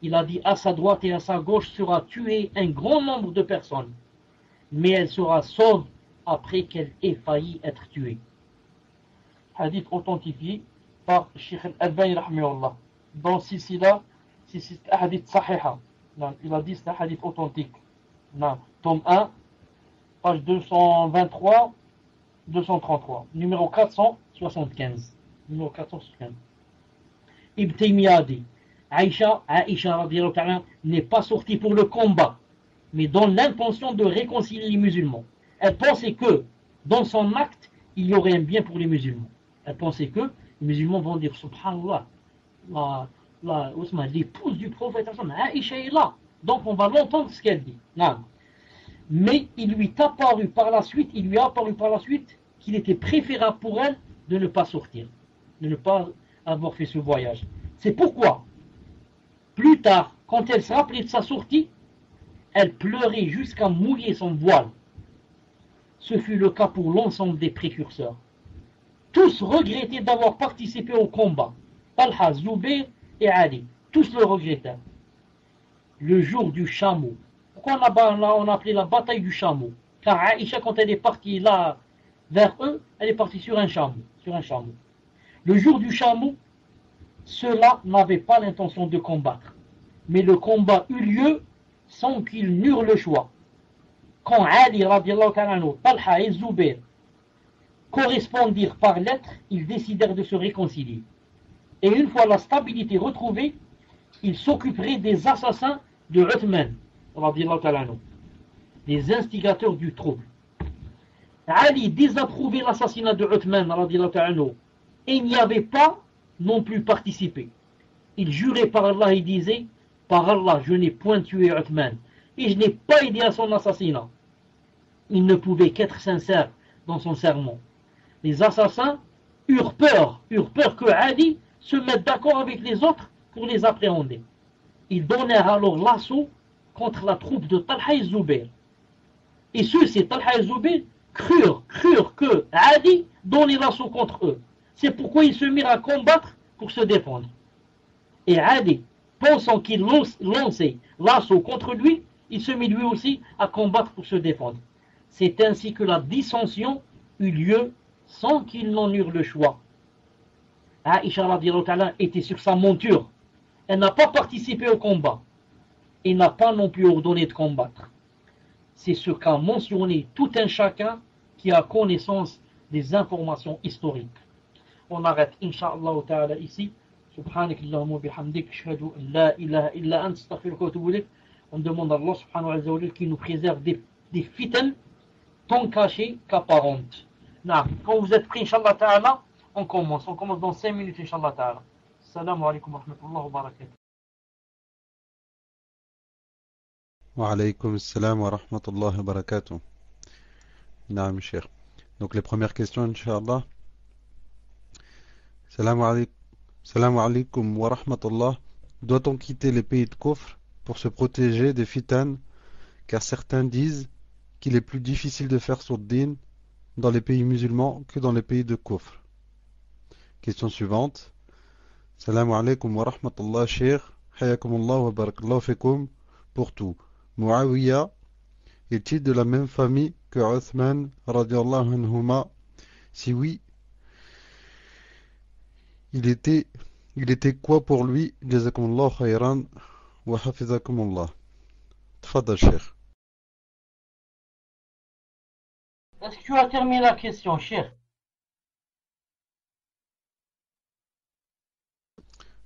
Speaker 1: Il a dit à sa droite et à sa gauche sera tué un grand nombre de personnes, mais elle sera sauve après qu'elle ait failli être tuée. Hadith authentifié par Sheikh Al-Albani rahimahullah. Dans Sisila, c'est un hadith sahiha. Il a dit c'est un hadith authentique. Tome 1, page 223, 233, numéro 475. Ibn Taymiyyah dit Aïcha n'est pas sortie pour le combat, mais dans l'intention de réconcilier les musulmans. Elle pensait que dans son acte, il y aurait un bien pour les musulmans. Elle pensait que les musulmans vont dire Subhanallah, l'épouse du prophète, Aïcha est là. Donc on va l'entendre ce qu'elle dit. Non. Mais il lui a apparu par la suite qu'il était préférable pour elle de ne pas sortir, de ne pas avoir fait ce voyage. C'est pourquoi, plus tard, quand elle se rappelait de sa sortie, elle pleurait jusqu'à mouiller son voile. Ce fut le cas pour l'ensemble des précurseurs. Tous regrettaient d'avoir participé au combat. Talha, Zubayr et Ali, tous le regrettaient. Le jour du chameau. Pourquoi on a appelé la bataille du chameau? Car Aïcha, quand elle est partie là vers eux, elle est partie sur un chameau. Le jour du chameau, ceux-là n'avaient pas l'intention de combattre. Mais le combat eut lieu sans qu'ils n'eurent le choix. Quand Ali, Talha et Zubayr correspondirent par lettre, ils décidèrent de se réconcilier. Et une fois la stabilité retrouvée, ils s'occuperaient des assassins de Uthman, des instigateurs du trouble. Ali désapprouvait l'assassinat de Uthman et n'y avait pas non plus participé. Il jurait par Allah et disait par Allah, je n'ai point tué Uthman et je n'ai pas aidé à son assassinat. Il ne pouvait qu'être sincère dans son sermon. Les assassins eurent peur que Ali se mette d'accord avec les autres pour les appréhender. Ils donnèrent alors l'assaut contre la troupe de Talha et Zubayr. Et ceux-ci, Talha et Zubayr, crurent que Ali donnait l'assaut contre eux. C'est pourquoi ils se mirent à combattre pour se défendre. Et Ali, pensant qu'il lançait l'assaut contre lui, il se mit lui aussi à combattre pour se défendre. C'est ainsi que la dissension eut lieu sans qu'ils n'en eurent le choix. Aïcha était sur sa monture. Elle n'a pas participé au combat et n'a pas non plus ordonné de combattre. C'est ce qu'a mentionné tout un chacun qui a connaissance des informations historiques. On arrête, Inch'Allah ta'ala, ici. Subhanak Allahumma bihamdik, ashhadu an la ilaha illa ant, astaghfiruka wa atubu ilayk. On demande à Allah subhanahu wa ta'ala qui nous préserve des fitans tant cachées qu'apparentes. Quand vous êtes prêts, Inch'Allah ta'ala, on commence dans 5 minutes, Inch'Allah ta'ala. Assalamu alaikum wa rahmatullahi wa barakatuh.
Speaker 2: Wa alaykum assalam wa rahmatullahi wa barakatuh. Naam, cher. Donc les premières questions, Inch'Allah. Salam alaikum wa rahmatullah. Doit-on quitter les pays de Kufr pour se protéger des fitanes, car certains disent qu'il est plus difficile de faire son din dans les pays musulmans que dans les pays de Kufr. Question suivante. Salam alaikum wa rahmatullah, cher. Hayakumullah wa barakallahu fikum pour tout. Muawiyah est-il de la même famille que Uthman radiallahu anhuma? Si oui, il était quoi pour lui? Jazakumullah khayran wa hafizakumullah. Tfadal, cher.
Speaker 1: Est-ce que tu as terminé la question, cher?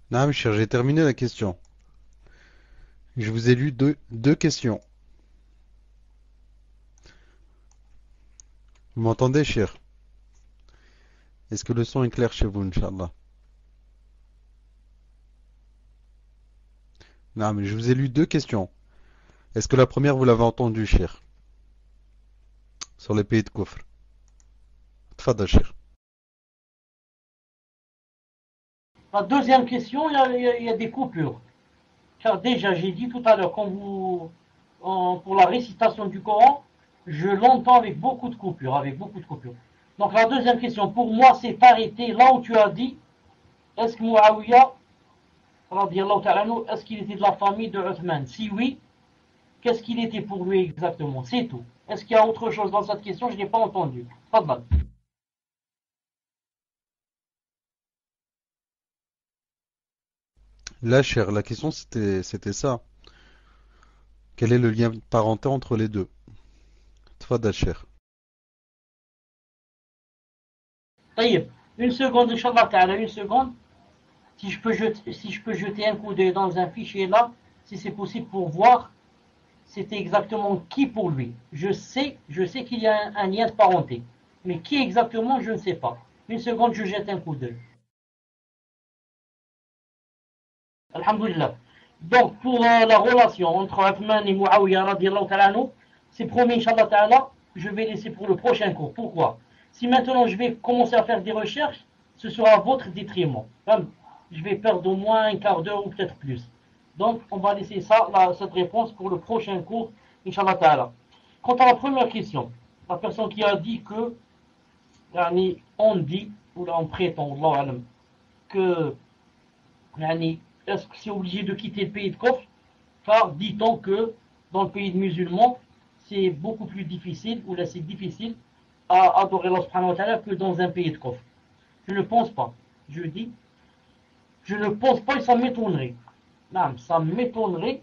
Speaker 2: Naam, cher, j'ai terminé la question. Je vous ai lu deux questions. Vous m'entendez, cher? Est-ce que le son est clair chez vous, Inch'Allah? Non, mais je vous ai lu deux questions. Est-ce que la première, vous l'avez entendue, cher? Sur les pays de Kufr. Tfadal, cher.
Speaker 1: La deuxième question, il y a des coupures. Car déjà, j'ai dit tout à l'heure, pour la récitation du Coran, je l'entends avec beaucoup de coupures, Donc la deuxième question, pour moi, c'est arrêté là où tu as dit, est-ce que Muawiyah, est-ce qu'il était de la famille de Uthman? Si oui, qu'est-ce qu'il était pour lui exactement? C'est tout. Est-ce qu'il y a autre chose dans cette question? Je n'ai pas entendu. Fadal.
Speaker 2: Là, cher, la question c'était ça. Quel est le lien parental entre les deux? Tfadal, cher.
Speaker 1: Taïb, une seconde, Inch'Allah Ta'ala, une seconde. Si je peux jeter un coup d'œil dans un fichier là, si c'est possible pour voir, c'était exactement qui pour lui. Je sais qu'il y a un lien de parenté. Mais qui exactement, je ne sais pas. Une seconde, je jette un coup d'œil. Alhamdulillah. Donc, pour la relation entre Uthman et Muawiyah, radiallahu ta'ala anhu, c'est promis, Inch'Allah ta'ala, je vais laisser pour le prochain cours. Pourquoi? Si maintenant je vais commencer à faire des recherches, ce sera à votre détriment. Je vais perdre au moins un quart d'heure ou peut-être plus. Donc, on va laisser cette réponse pour le prochain cours, Inch'Allah ta'ala. Quant à la première question, la personne qui a dit que, on dit, ou là on prétend, Allah alam, que, est-ce que c'est obligé de quitter le pays de Kufr? Car dit-on que dans le pays de musulmans, c'est beaucoup plus difficile, ou là c'est difficile à adorer Allah subhanahu wa ta'ala que dans un pays de Kufr. Je ne pense pas. Je dis, je ne pense pas et ça m'étonnerait. Non, ça m'étonnerait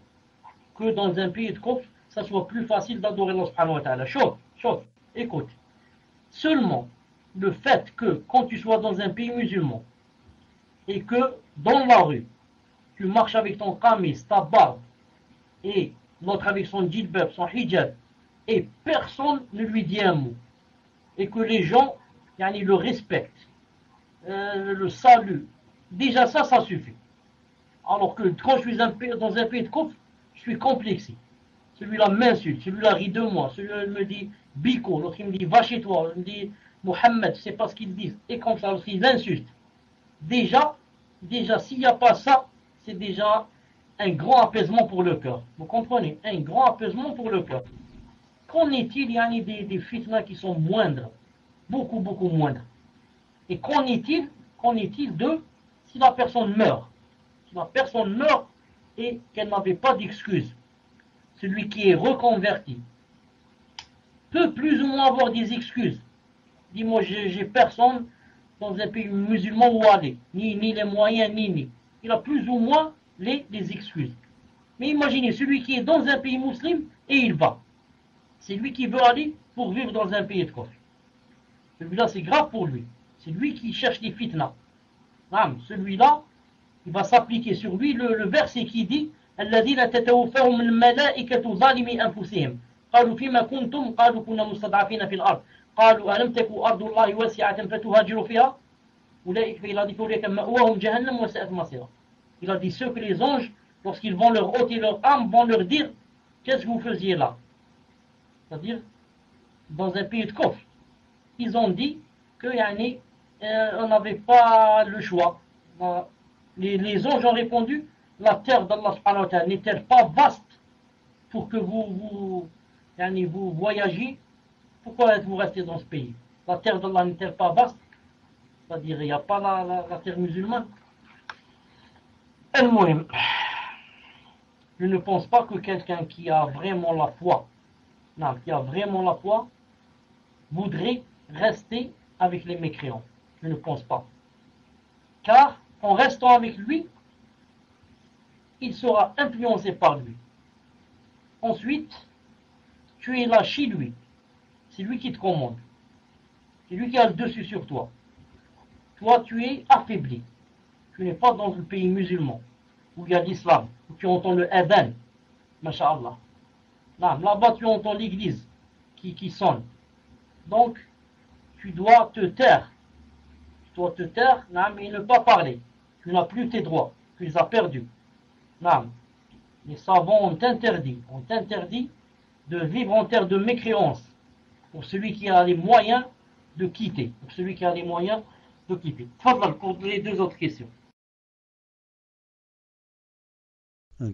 Speaker 1: que dans un pays de Kufr, ça soit plus facile d'adorer Allah subhanahu wa ta'ala. Chauffe, écoute. Seulement, le fait que quand tu sois dans un pays musulman et que dans la rue, tu marches avec ton qamis, ta barbe, et l'autre avec son djilbab, son hijab, et personne ne lui dit un mot, et que les gens le respectent, le saluent, déjà ça suffit. Alors que quand je suis dans un pays de Kufr, je suis complexé. Celui-là m'insulte, celui-là rit de moi, celui-là me dit Biko, l'autre il me dit va chez toi, il me dit Mohammed, je sais pas ce qu'ils disent, et comme ça, l'autre il insulte. Déjà, s'il n'y a pas ça, c'est déjà un grand apaisement pour le cœur. Vous comprenez? Un grand apaisement pour le cœur. Qu'en est-il? Il y a des fitnas qui sont moindres, beaucoup moindres. Et qu'en est-il de si la personne meurt? Si la personne meurt et qu'elle n'avait pas d'excuse, celui qui est reconverti peut plus ou moins avoir des excuses. Dis-moi, j'ai personne dans un pays musulman où aller, ni les moyens, ni. Il a plus ou moins les excuses. Mais imaginez, celui qui est dans un pays musulman et il va. C'est lui qui veut aller pour vivre dans un pays de Kufr. Celui-là, c'est grave pour lui. C'est lui qui cherche les fitnas. Celui-là, il va s'appliquer sur lui le verset qui dit الذين تتوفاهم الملائكة ظالمي أنفسهم قالوا فيما كنتم قالوا كنا مستضعفين في الأرض قالوا ألم تكن أرض الله واسعة فتهاجروا فيها il a dit il a dit ceux que les anges, lorsqu'ils vont leur ôter leur âme, vont leur dire qu'est-ce que vous faisiez là, c'est-à-dire dans un pays de coffre. Ils ont dit que on n'avait pas le choix. Les anges ont répondu, la terre d'Allah subhanahu wa ta'ala n'est-elle pas vaste pour que vous voyagiez? Pourquoi êtes-vous resté dans ce pays? La terre d'Allah n'est-elle pas vaste? C'est-à-dire, il n'y a pas la terre musulmane. Je ne pense pas que quelqu'un qui a vraiment la foi, voudrait rester avec les mécréants. Je ne pense pas. Car, en restant avec lui, il sera influencé par lui. Ensuite, tu es là chez lui. C'est lui qui te commande. C'est lui qui a le dessus sur toi. Toi, tu es affaibli. Tu n'es pas dans le pays musulman, où il y a l'islam, où tu entends le adhan, masha'Allah. Là-bas, tu entends l'église qui sonne. Donc, tu dois te taire. Mais ne pas parler. Tu n'as plus tes droits. Tu les as perdus. Les savants ont interdit de vivre en terre de mécréance pour celui qui a les moyens de quitter. Tfadal, pour les deux autres questions.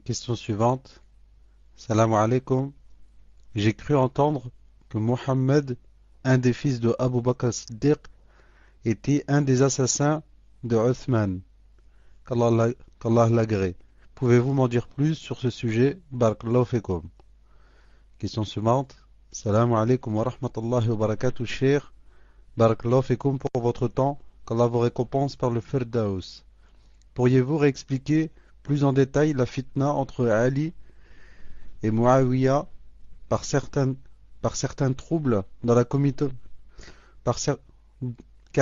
Speaker 2: Question suivante. Salam alaikum. J'ai cru entendre que Mohammed, un des fils de Abu Bakr Siddiq, était un des assassins de Uthman. Qu'Allah l'agrée. Pouvez-vous m'en dire plus sur ce sujet? Barakallahu fikum. Question suivante. Salam alaikum wa rahmatullahi wa barakatuh, cheikh. Barakallahu fikum pour votre temps. Qu'Allah vous récompense par le Firdaus. Pourriez-vous réexpliquer plus en détail la fitna entre Ali et Muawiyah par certains troubles dans la communauté, car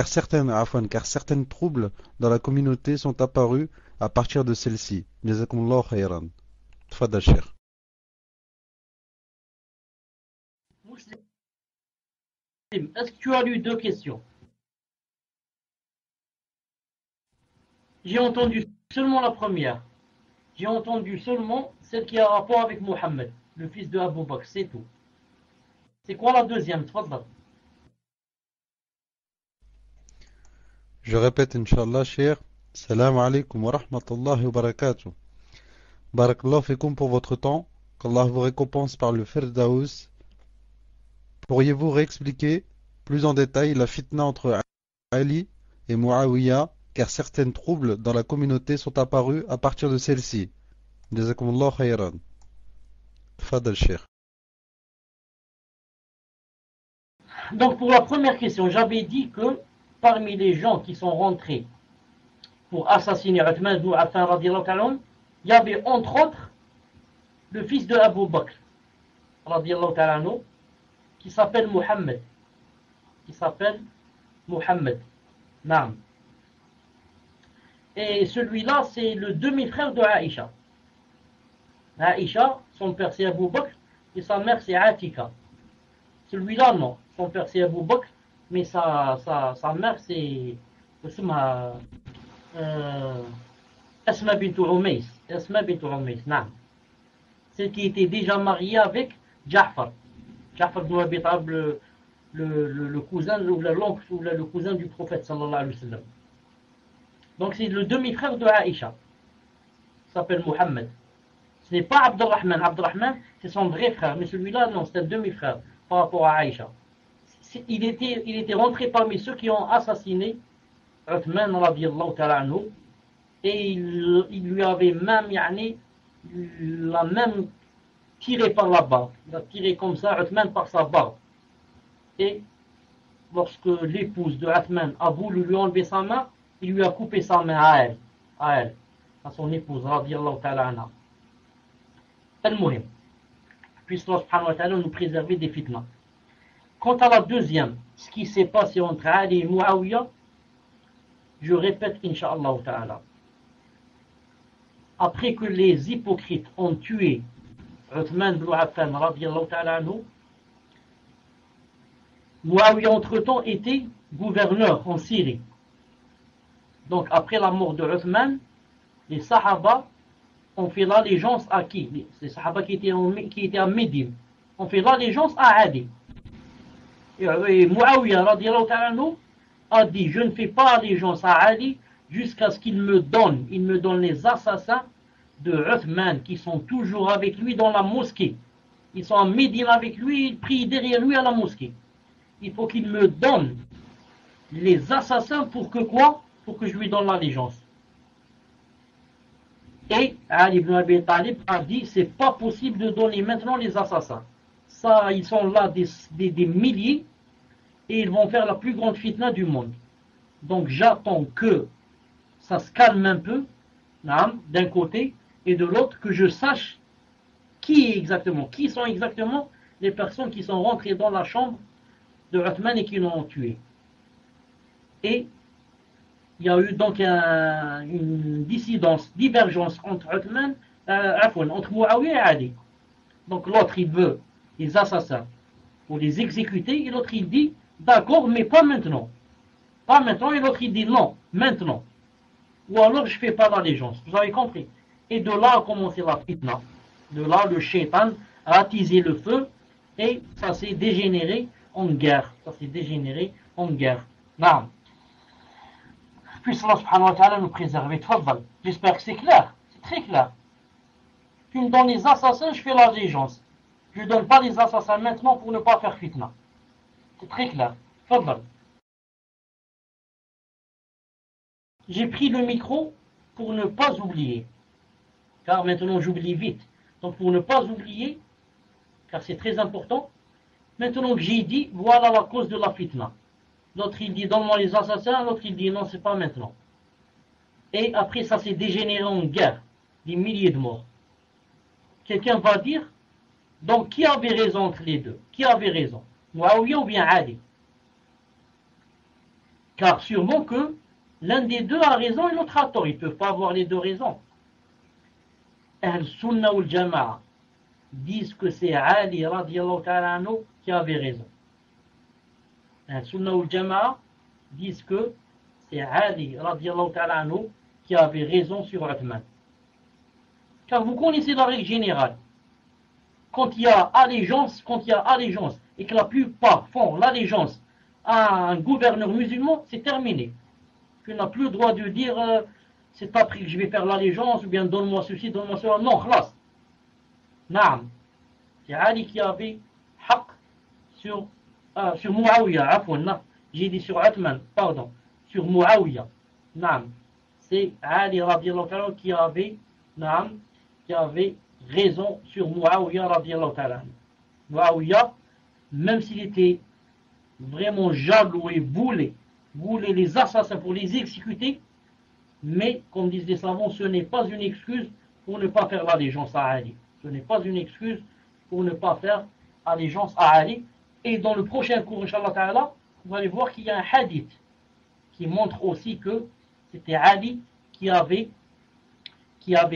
Speaker 2: certains troubles dans la communauté sont apparus à partir de celle-ci. Jazakumullahu khayran. Tfadal cheikh.
Speaker 1: Est-ce que tu as lu deux questions? J'ai entendu seulement la première. J'ai entendu seulement celle qui a rapport avec Mohammed, le fils de Abu Bakr, c'est tout. C'est quoi la deuxième? Tfadal.
Speaker 2: Je répète, Inch'Allah, cheikh. Salam alaikum wa rahmatullahi wa barakatuh. Barakallahu fikum pour votre temps. Qu'Allah vous récompense par le Firdaus. Pourriez-vous réexpliquer plus en détail la fitna entre Ali et Muawiyah, car certains troubles dans la communauté sont apparus à partir de celle-ci? Jazakumullahu khayran. Tfadal cheikh.
Speaker 1: Donc pour la première question, j'avais dit que parmi les gens qui sont rentrés pour assassiner Uthman ibn Affan radiyallahu ta'ala, il y avait entre autres le fils de Abu Bakr radiyallahu ta'ala, qui s'appelle Mohammed. Naam. Et celui-là, c'est le demi-frère de Aïcha. Aïcha, son père c'est Abu Bakr et sa mère c'est Atika. Celui-là, non. Son père c'est Abu Bakr, mais sa mère c'est Asma bint Umays. Naam. Celle qui était déjà mariée avec Ja'far. Ja'far ibn Abi Talib, le cousin ou l'oncle ou le cousin du prophète sallallahu alayhi wa sallam. Donc c'est le demi-frère de Aïcha. Il s'appelle Mohammed. Ce n'est pas Abdurrahman. Abdurrahman, c'est son vrai frère. Mais celui-là, non, c'est un demi-frère par rapport à Aïcha. Il était rentré parmi ceux qui ont assassiné Uthman radiyallahu ta'ala anhu. Et il lui avait même, il a même tiré par la barbe. Il a tiré comme ça Uthman par sa barbe. Et lorsque l'épouse de Uthman a voulu lui enlever sa main, il lui a coupé sa main à elle, à son épouse, radiyallahu ta'ala anha. Al-Muhim. Puisse Allah subhanahu wa ta'ala nous préserver des fitnas. Quant à la deuxième, ce qui s'est passé entre Ali et Muawiyah, je répète, Inch'Allah ta'ala. Après que les hypocrites ont tué Uthman ibn Affan, radiyallahu ta'ala anhu, Muawiyah entre-temps était gouverneur en Syrie. Donc après la mort de Uthman, les Sahaba ont fait l'allégeance à qui? Les Sahaba qui étaient à Médine ont fait l'allégeance à Ali. Et Muawiyah radiallahu ta'ala anhu a dit, je ne fais pas allégeance à Ali jusqu'à ce qu'il me donne les assassins de Uthman qui sont toujours avec lui dans la mosquée. Ils sont à Médine avec lui, ils prient derrière lui à la mosquée. Il faut qu'il me donne les assassins pour que quoi? Pour que je lui donne l'allégeance. Et Ali ibn Abi Talib a dit, c'est pas possible de donner maintenant les assassins. Ça, ils sont là des milliers et ils vont faire la plus grande fitna du monde. Donc j'attends que ça se calme un peu, d'un côté, et de l'autre, que je sache qui sont exactement les personnes qui sont rentrées dans la chambre de Uthman et qui l'ont tué. Et il y a eu donc une divergence entre Uthman, entre Muawiyah et Ali. Donc l'autre il veut les assassins pour les exécuter, et l'autre il dit d'accord, mais pas maintenant. Pas maintenant, et l'autre il dit non, maintenant. Ou alors je fais pas l'allégeance. Vous avez compris? Et de là a commencé la fitna. De là, le shaitan a attisé le feu et ça s'est dégénéré en guerre. Naam. Puisse Allah subhanahu wa ta'ala nous préserver. Tfaddal. J'espère que c'est clair. C'est très clair. Tu me donnes les assassins, je fais l'allégeance. Je ne donne pas les assassins maintenant pour ne pas faire fitna. C'est très clair. Tfaddal. J'ai pris le micro pour ne pas oublier. Car maintenant j'oublie vite. Donc pour ne pas oublier, car c'est très important, maintenant que j'ai dit, voilà la cause de la fitna. L'autre il dit, donne-moi les assassins, l'autre il dit, non, c'est pas maintenant. Et après ça s'est dégénéré en guerre, des milliers de morts. Quelqu'un va dire, donc qui avait raison entre les deux? Qui avait raison? Muawiyah ou bien Ali? Car sûrement que l'un des deux a raison et l'autre a tort. Ils ne peuvent pas avoir les deux raisons. Al-Sunnah ou Al-Jama'a disent que c'est Ali radiallahu ta'ala anhu qui avait raison. Al-Sunnah ou Al-Jama'a disent que c'est Ali radiallahu ta'ala anhu qui avait raison sur Uthman. Car vous connaissez la règle générale. Quand il y a allégeance et que la plupart font l'allégeance à un gouverneur musulman, c'est terminé. Tu n'as plus le droit de dire c'est après que je vais faire l'allégeance ou bien donne-moi ceci, donne-moi cela. Non, khlas. Naam. C'est Ali qui avait haq sur Muawiyah. J'ai dit sur Uthman, pardon. Sur Muawiyah. Naam. C'est Ali radiallahu ta'ala qui avait raison sur Muawiyah radiallahu ta'ala. Muawiyah, même s'il était vraiment jaloux et voulait les assassins pour les exécuter, mais comme disent les savants, ce n'est pas une excuse pour ne pas faire l'allégeance à Ali. Ce n'est pas une excuse pour ne pas faire allégeance à Ali. Et dans le prochain cours, Inch'Allah Ta'ala, vous allez voir qu'il y a un hadith qui montre aussi que c'était Ali qui avait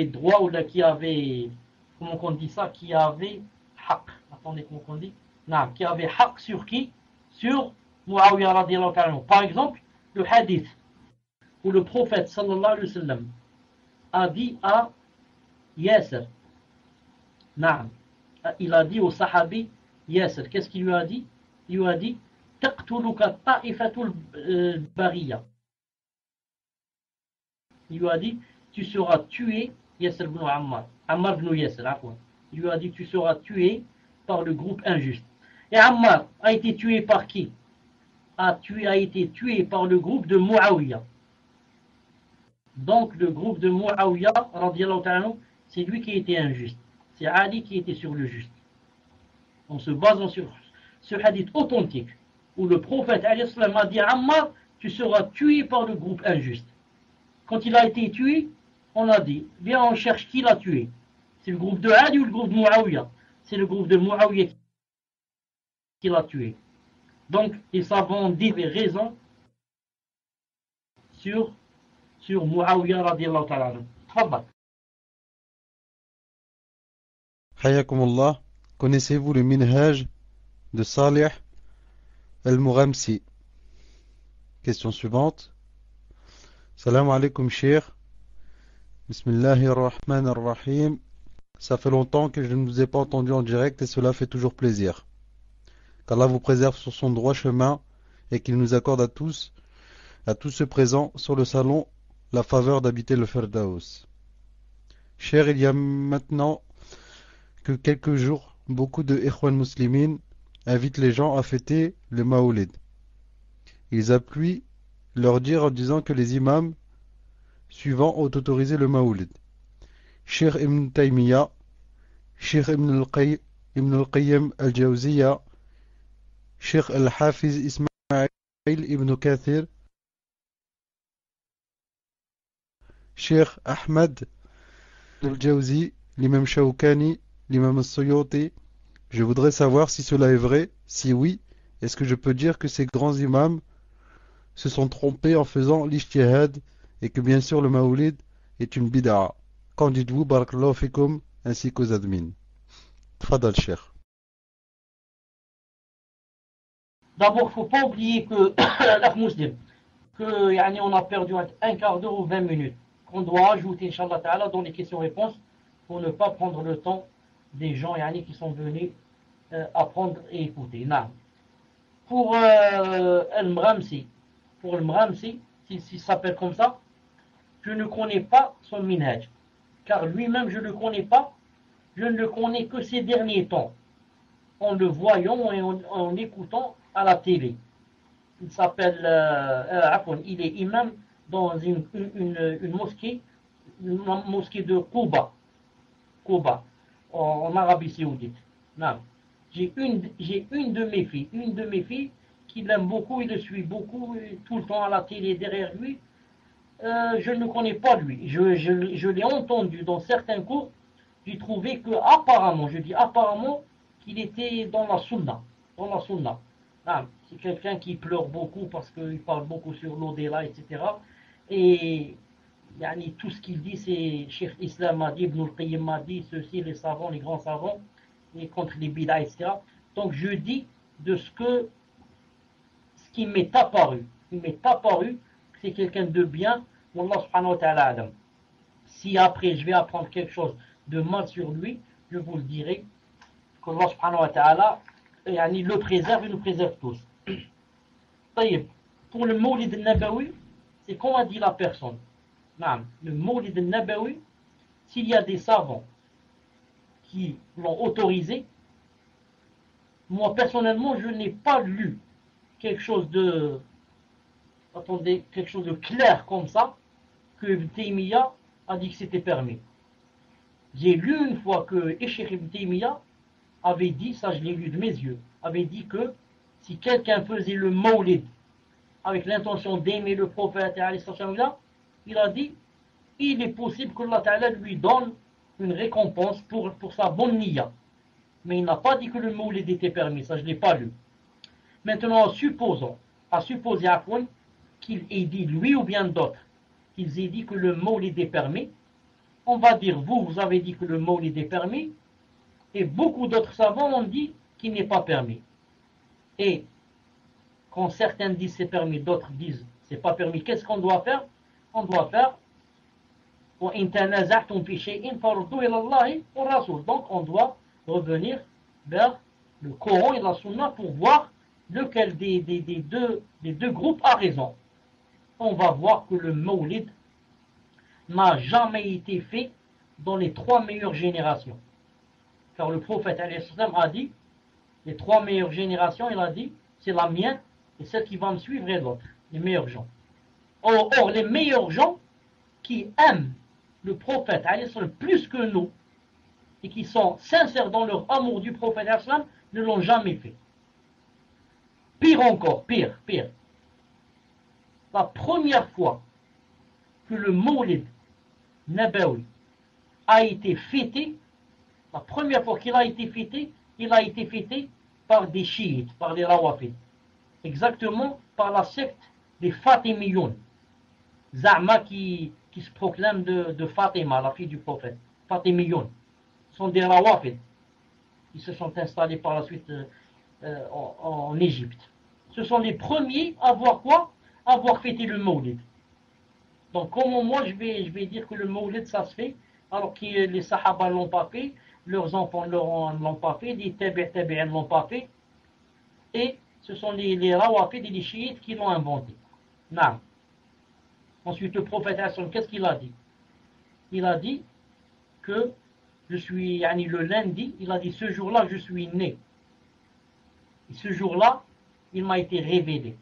Speaker 1: droit, ou là, qui avait, comment on dit ça, qui avait haq. Attendez, comment on dit? Non, qui avait haq sur qui? Sur Muawiyah radiallahu ta'ala. Par exemple, le hadith où le prophète sallallahu alayhi wa sallam a dit à Yasser, il a dit au sahabi Yasser, qu'est-ce qu'il lui a dit? Il lui a dit taqtuluka ta'ifatul bariya. Il lui a dit tu seras tué, Yasser ibn Ammar ibn Yasser, il lui a dit tu seras tué par le groupe injuste. Et Ammar a été tué par qui? A été tué par le groupe de Muawiyah. Donc le groupe de Muawiyah, radiallahu ta'ala, c'est lui qui était injuste. C'est Ali qui était sur le juste. En se basant sur ce hadith authentique, où le prophète alayhi salam a dit Ammar, tu seras tué par le groupe injuste. Quand il a été tué, on a dit, viens on cherche qui l'a tué. C'est le groupe de Ali ou le groupe de Muawiyah? C'est le groupe de Muawiyah qui l'a tué. Donc, les savants disent raison sur Muawiyah radiallahu ta'ala. Tfaddal.
Speaker 2: Hayakumullah, connaissez-vous le minhaj de Salih al-Mughamsi? Question suivante. Salam alaikum, cher. Bismillahirrahmanirrahim. Ça fait longtemps que je ne vous ai pas entendu en direct et cela fait toujours plaisir. Qu'Allah vous préserve sur son droit chemin et qu'il nous accorde à tous ceux présents sur le salon, la faveur d'habiter le Firdaus. Cher, il y a maintenant que quelques jours, beaucoup de Ikhwan Muslimin invitent les gens à fêter le Maoulid. Ils appuient leur dire en disant que les imams suivants ont autorisé le Maoulid. Cheikh Ibn Taymiyyah, Cheikh Ibn al-Qayyim al-Jawziyya, Cheikh al-Hafiz Ismail Ibn Kathir, Cheikh Ahmad al-Jawzi, l'imam Shawkani, l'imam al-Suyuti. Je voudrais savoir si cela est vrai. Si oui, est-ce que je peux dire que ces grands imams se sont trompés en faisant l'ijtihad et que bien sûr le Maoulid est une bid'a? Qu'en dites-vous, barakallahu fikum, ainsi qu'aux admins? Tfadal, Cheikh.
Speaker 1: D'abord, il ne faut pas oublier que, l'Akh Muslim, que yani, on a perdu un quart d'heure ou 20 minutes, qu'on doit ajouter, Inch'Allah Ta'ala, dans les questions-réponses, pour ne pas prendre le temps des gens yani, qui sont venus apprendre et écouter. Non. Pour Al-Mramsi, s'il s'appelle comme ça, je ne connais pas son minhaj, car lui-même je ne le connais pas, je ne le connais que ces derniers temps, en le voyant et en l'écoutant à la télé. Il s'appelle, il est imam dans une mosquée, de Quba, en Arabie Saoudite. Non. J'ai une de mes filles qui l'aime beaucoup, il le suit beaucoup, tout le temps à la télé derrière lui. Je ne le connais pas lui. Je l'ai entendu dans certains cours. J'ai trouvé que apparemment, je dis apparemment, qu'il était dans la sunna. Ah, c'est quelqu'un qui pleure beaucoup parce qu'il parle beaucoup sur l'au-delà, etc. Et yani, tout ce qu'il dit, c'est Cheikh Islam m'a dit, Ibn al-Qayyim m'a dit, ceci, les savants, les grands savants, et contre les bid'a, etc. Donc je dis de ce qui m'est apparu. Il m'est apparu que c'est quelqu'un de bien, Wallah subhanahu wa ta'ala adam. Si après je vais apprendre quelque chose de mal sur lui, je vous le dirai, qu'Allah subhanahu wa ta'ala le préserve et nous préserve tous. Pour le Mawlid al-Nabawi, c'est comme a dit la personne. Le Mawlid al-Nabawi, s'il y a des savants qui l'ont autorisé, moi personnellement je n'ai pas lu quelque chose de clair comme ça, que Ibn Taymiyyah a dit que c'était permis. J'ai lu une fois que Cheikh Ibn Taymiyyah avait dit, ça je l'ai lu de mes yeux, avait dit que si quelqu'un faisait le Mawlid avec l'intention d'aimer le prophète, il a dit, il est possible que Allah lui donne une récompense pour sa bonne niya. Mais il n'a pas dit que le Mawlid était permis, ça je ne l'ai pas lu. Maintenant, à supposer qu'il ait dit, lui ou bien d'autres, qu'ils aient dit que le Mawlid est permis, on va dire, vous avez dit que le Mawlid est permis, et beaucoup d'autres savants ont dit qu'il n'est pas permis. Et quand certains disent c'est permis, d'autres disent c'est pas permis, qu'est-ce qu'on doit faire? On doit faire donc on doit revenir vers le Coran et la Sunna pour voir lequel des deux groupes a raison. On va voir que le Mawlid n'a jamais été fait dans les 3 meilleures générations. Car le prophète a dit, les 3 meilleures générations, il a dit, c'est la mienne et celle qui va me suivre et l'autre, les meilleurs gens. Or, les meilleurs gens qui aiment le prophète plus que nous et qui sont sincères dans leur amour du prophète ne l'ont jamais fait. Pire encore, pire. La première fois que le Mawlid Nabawi a été fêté, la première fois qu'il a été fêté, il a été fêté par des chiites, par les Rawafid. Exactement par la secte des Fatimiyoun. Za'ma qui se proclame de Fatima, la fille du prophète. Fatimiyoun. Ce sont des Rawafid. Ils se sont installés par la suite en Égypte. Ce sont les premiers à voir quoi? À voir fêter le Mawlid. Donc comment moi je vais dire que le Mawlid ça se fait alors que les Sahaba ne l'ont pas fait, leurs enfants ne l'ont pas fait, les tabi'in ne l'ont pas fait, et ce sont les Rawafid et les chiites qui l'ont inventé. Non. Ensuite le prophète Hassan, qu'est-ce qu'il a dit? Il a dit que je suis, le lundi, il a dit ce jour-là je suis né. Et ce jour-là, il m'a été révélé.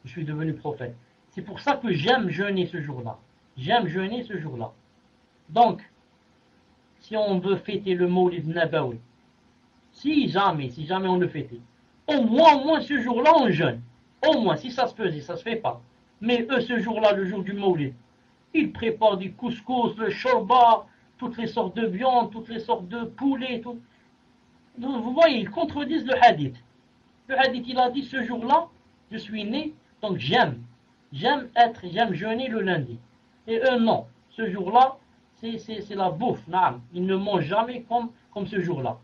Speaker 1: Je suis devenu prophète. C'est pour ça que j'aime jeûner ce jour-là. J'aime jeûner ce jour-là. Donc, si on veut fêter le Mawlid Nabawi, si jamais on le fêtait, au moins ce jour-là on jeûne. Au moins, si ça se faisait, ça se fait pas. Mais eux, ce jour-là, le jour du Mawlid, ils préparent du couscous, le shorba, toutes les sortes de viande, toutes les sortes de poulet, tout. Donc, vous voyez, ils contredisent le hadith. Le hadith, il a dit ce jour-là, je suis né, donc j'aime jeûner le lundi. Et eux, non. Ce jour-là, c'est la bouffe. Naam. Ils ne mangent jamais comme ce jour-là.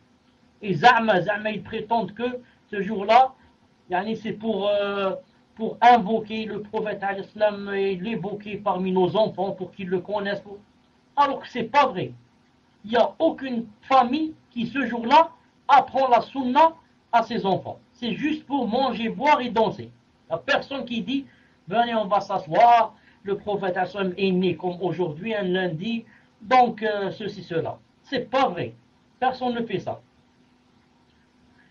Speaker 1: Et Za'ma, ils prétendent que ce jour-là, c'est pour invoquer le prophète al-Islam et l'évoquer parmi nos enfants pour qu'ils le connaissent. Alors que c'est pas vrai. Il n'y a aucune famille qui, ce jour-là, apprend la sunna à ses enfants. C'est juste pour manger, boire et danser. Il n'y a personne qui dit, venez, on va s'asseoir, le prophète al-Islam est né comme aujourd'hui, un lundi, donc ceci, cela. C'est pas vrai. Personne ne fait ça.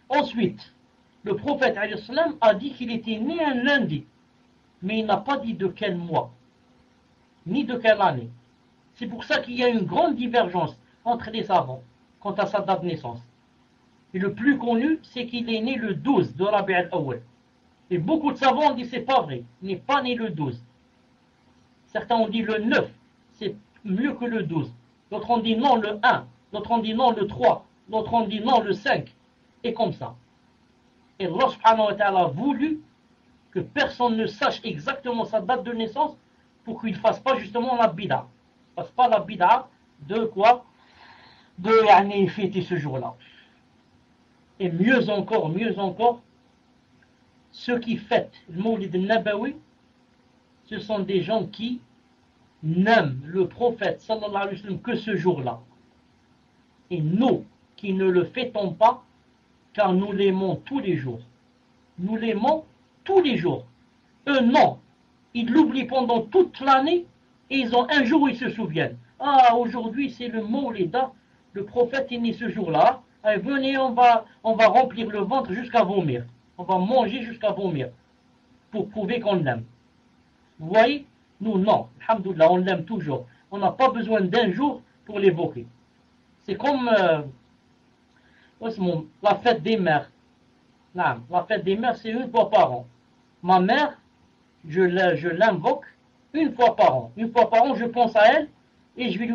Speaker 1: Ensuite, le prophète al-Islam a dit qu'il était né un lundi, mais il n'a pas dit de quel mois, ni de quelle année. C'est pour ça qu'il y a une grande divergence entre les savants quant à sa date de naissance. Et le plus connu, c'est qu'il est né le 12 de Rabi' al-Awwal. Et beaucoup de savants ont dit c'est pas vrai, il n'est pas né le 12. Certains ont dit le 9, c'est mieux que le 12. D'autres ont dit non le 1, d'autres ont dit non le 3, d'autres ont dit non le 5. Et comme ça. Et Allah subhanahu wa ta'ala a voulu que personne ne sache exactement sa date de naissance pour qu'il ne fasse pas justement la bid'a. Il ne fasse pas la bid'a de quoi? De fêter ce jour-là. Et mieux encore, ceux qui fêtent le Mawlid al-Nabawi, ce sont des gens qui n'aiment le prophète sallallahu alayhi wa sallam que ce jour-là. Et nous, qui ne le fêtons pas, car nous l'aimons tous les jours. Nous l'aimons tous les jours. Eux, non. Ils l'oublient pendant toute l'année et ils ont un jour où ils se souviennent. Ah, aujourd'hui, c'est le Mawlida. Le prophète est né ce jour-là. Allez, venez, on va remplir le ventre jusqu'à vomir. On va manger jusqu'à vomir pour prouver qu'on l'aime. Vous voyez? Nous, non. Alhamdoulilah, on l'aime toujours. On n'a pas besoin d'un jour pour l'évoquer. C'est comme la fête des mères. Non, la fête des mères, c'est une fois par an. Ma mère, je l'invoque une fois par an. Une fois par an, je pense à elle et je vais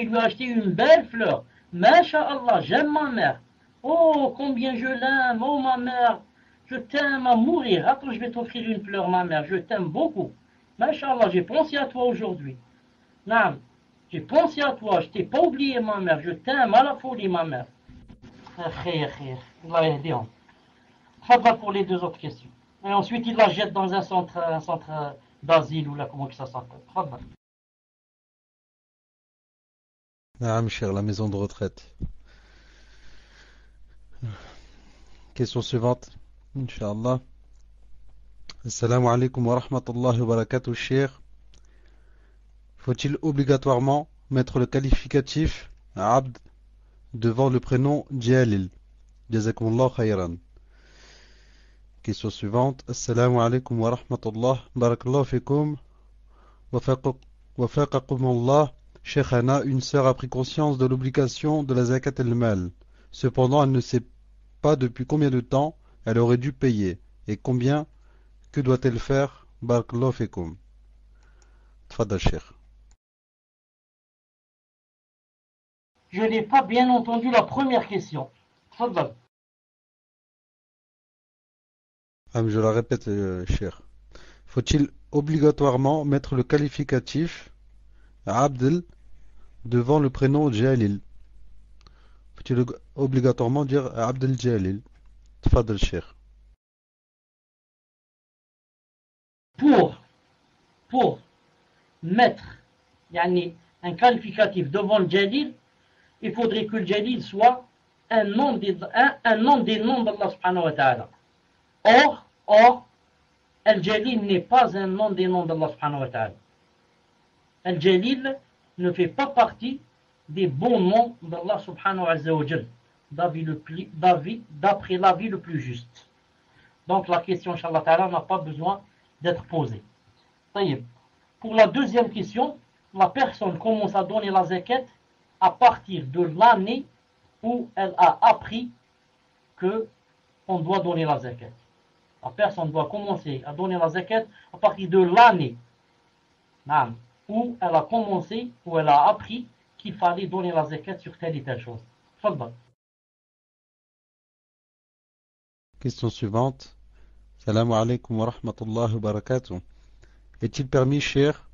Speaker 1: lui acheter une belle fleur. Masha'Allah, j'aime ma mère. Oh, combien je l'aime. Oh, ma mère, je t'aime à mourir. Attends, je vais t'offrir une fleur, ma mère. Je t'aime beaucoup. Masha'Allah, j'ai pensé à toi aujourd'hui. Non, j'ai pensé à toi. Je t'ai pas oublié, ma mère. Je t'aime à la folie, ma mère. Khayr. Allah yahdihum. Fadla pour les deux autres questions. Et ensuite, il la jette dans un centre d'asile ou là, comment que ça s'appelle. Fadla.
Speaker 2: Naam, cher, la maison de retraite. Question suivante, Inch'Allah. Assalamu alaikum wa rahmatullahi wa barakatuh, cher. Faut-il obligatoirement mettre le qualificatif Abd devant le prénom Jalil? Jazakumullah khayran. Question suivante. Assalamu alaikum wa rahmatullah. Barakallahu fikum. Wafaqakumullah. Cheikhana, une sœur a pris conscience de l'obligation de la zakat al-mal. Cependant, elle ne sait pas depuis combien de temps elle aurait dû payer. Et combien, que doit-elle faire? Barakallahu fikum. Tfadal, Cheikh.
Speaker 1: Je n'ai pas bien entendu la première question. Tfadal.
Speaker 2: Je la répète, cher. Faut-il obligatoirement mettre le qualificatif Abdel devant le prénom Jalil? Faut-il obligatoirement dire Abdel Jalil? Tfadal, cher.
Speaker 1: Pour mettre un qualificatif devant le Jalil, il faudrait que le Jalil soit un nom des noms d'Allah subhanahu wa ta'ala. Or, Al-Jalil n'est pas un nom des noms d'Allah subhanahu wa ta'ala. Al-Jalil ne fait pas partie des bons noms d'Allah subhanahu wa jal, d'après l'avis le plus juste. Donc la question, Inch'Allah ta'ala, n'a pas besoin d'être posée. Pour la deuxième question, la personne commence à donner la zakat à partir de l'année où elle a appris qu'on doit donner la zakat. La personne doit commencer à donner la zakat à partir de l'année où elle a commencé, où elle a appris qu'il fallait donner la zakat sur telle et telle chose. Tfadal.
Speaker 2: Question suivante. Salam alaikum wa rahmatullahi wa barakatuh. Est-il permis, cher,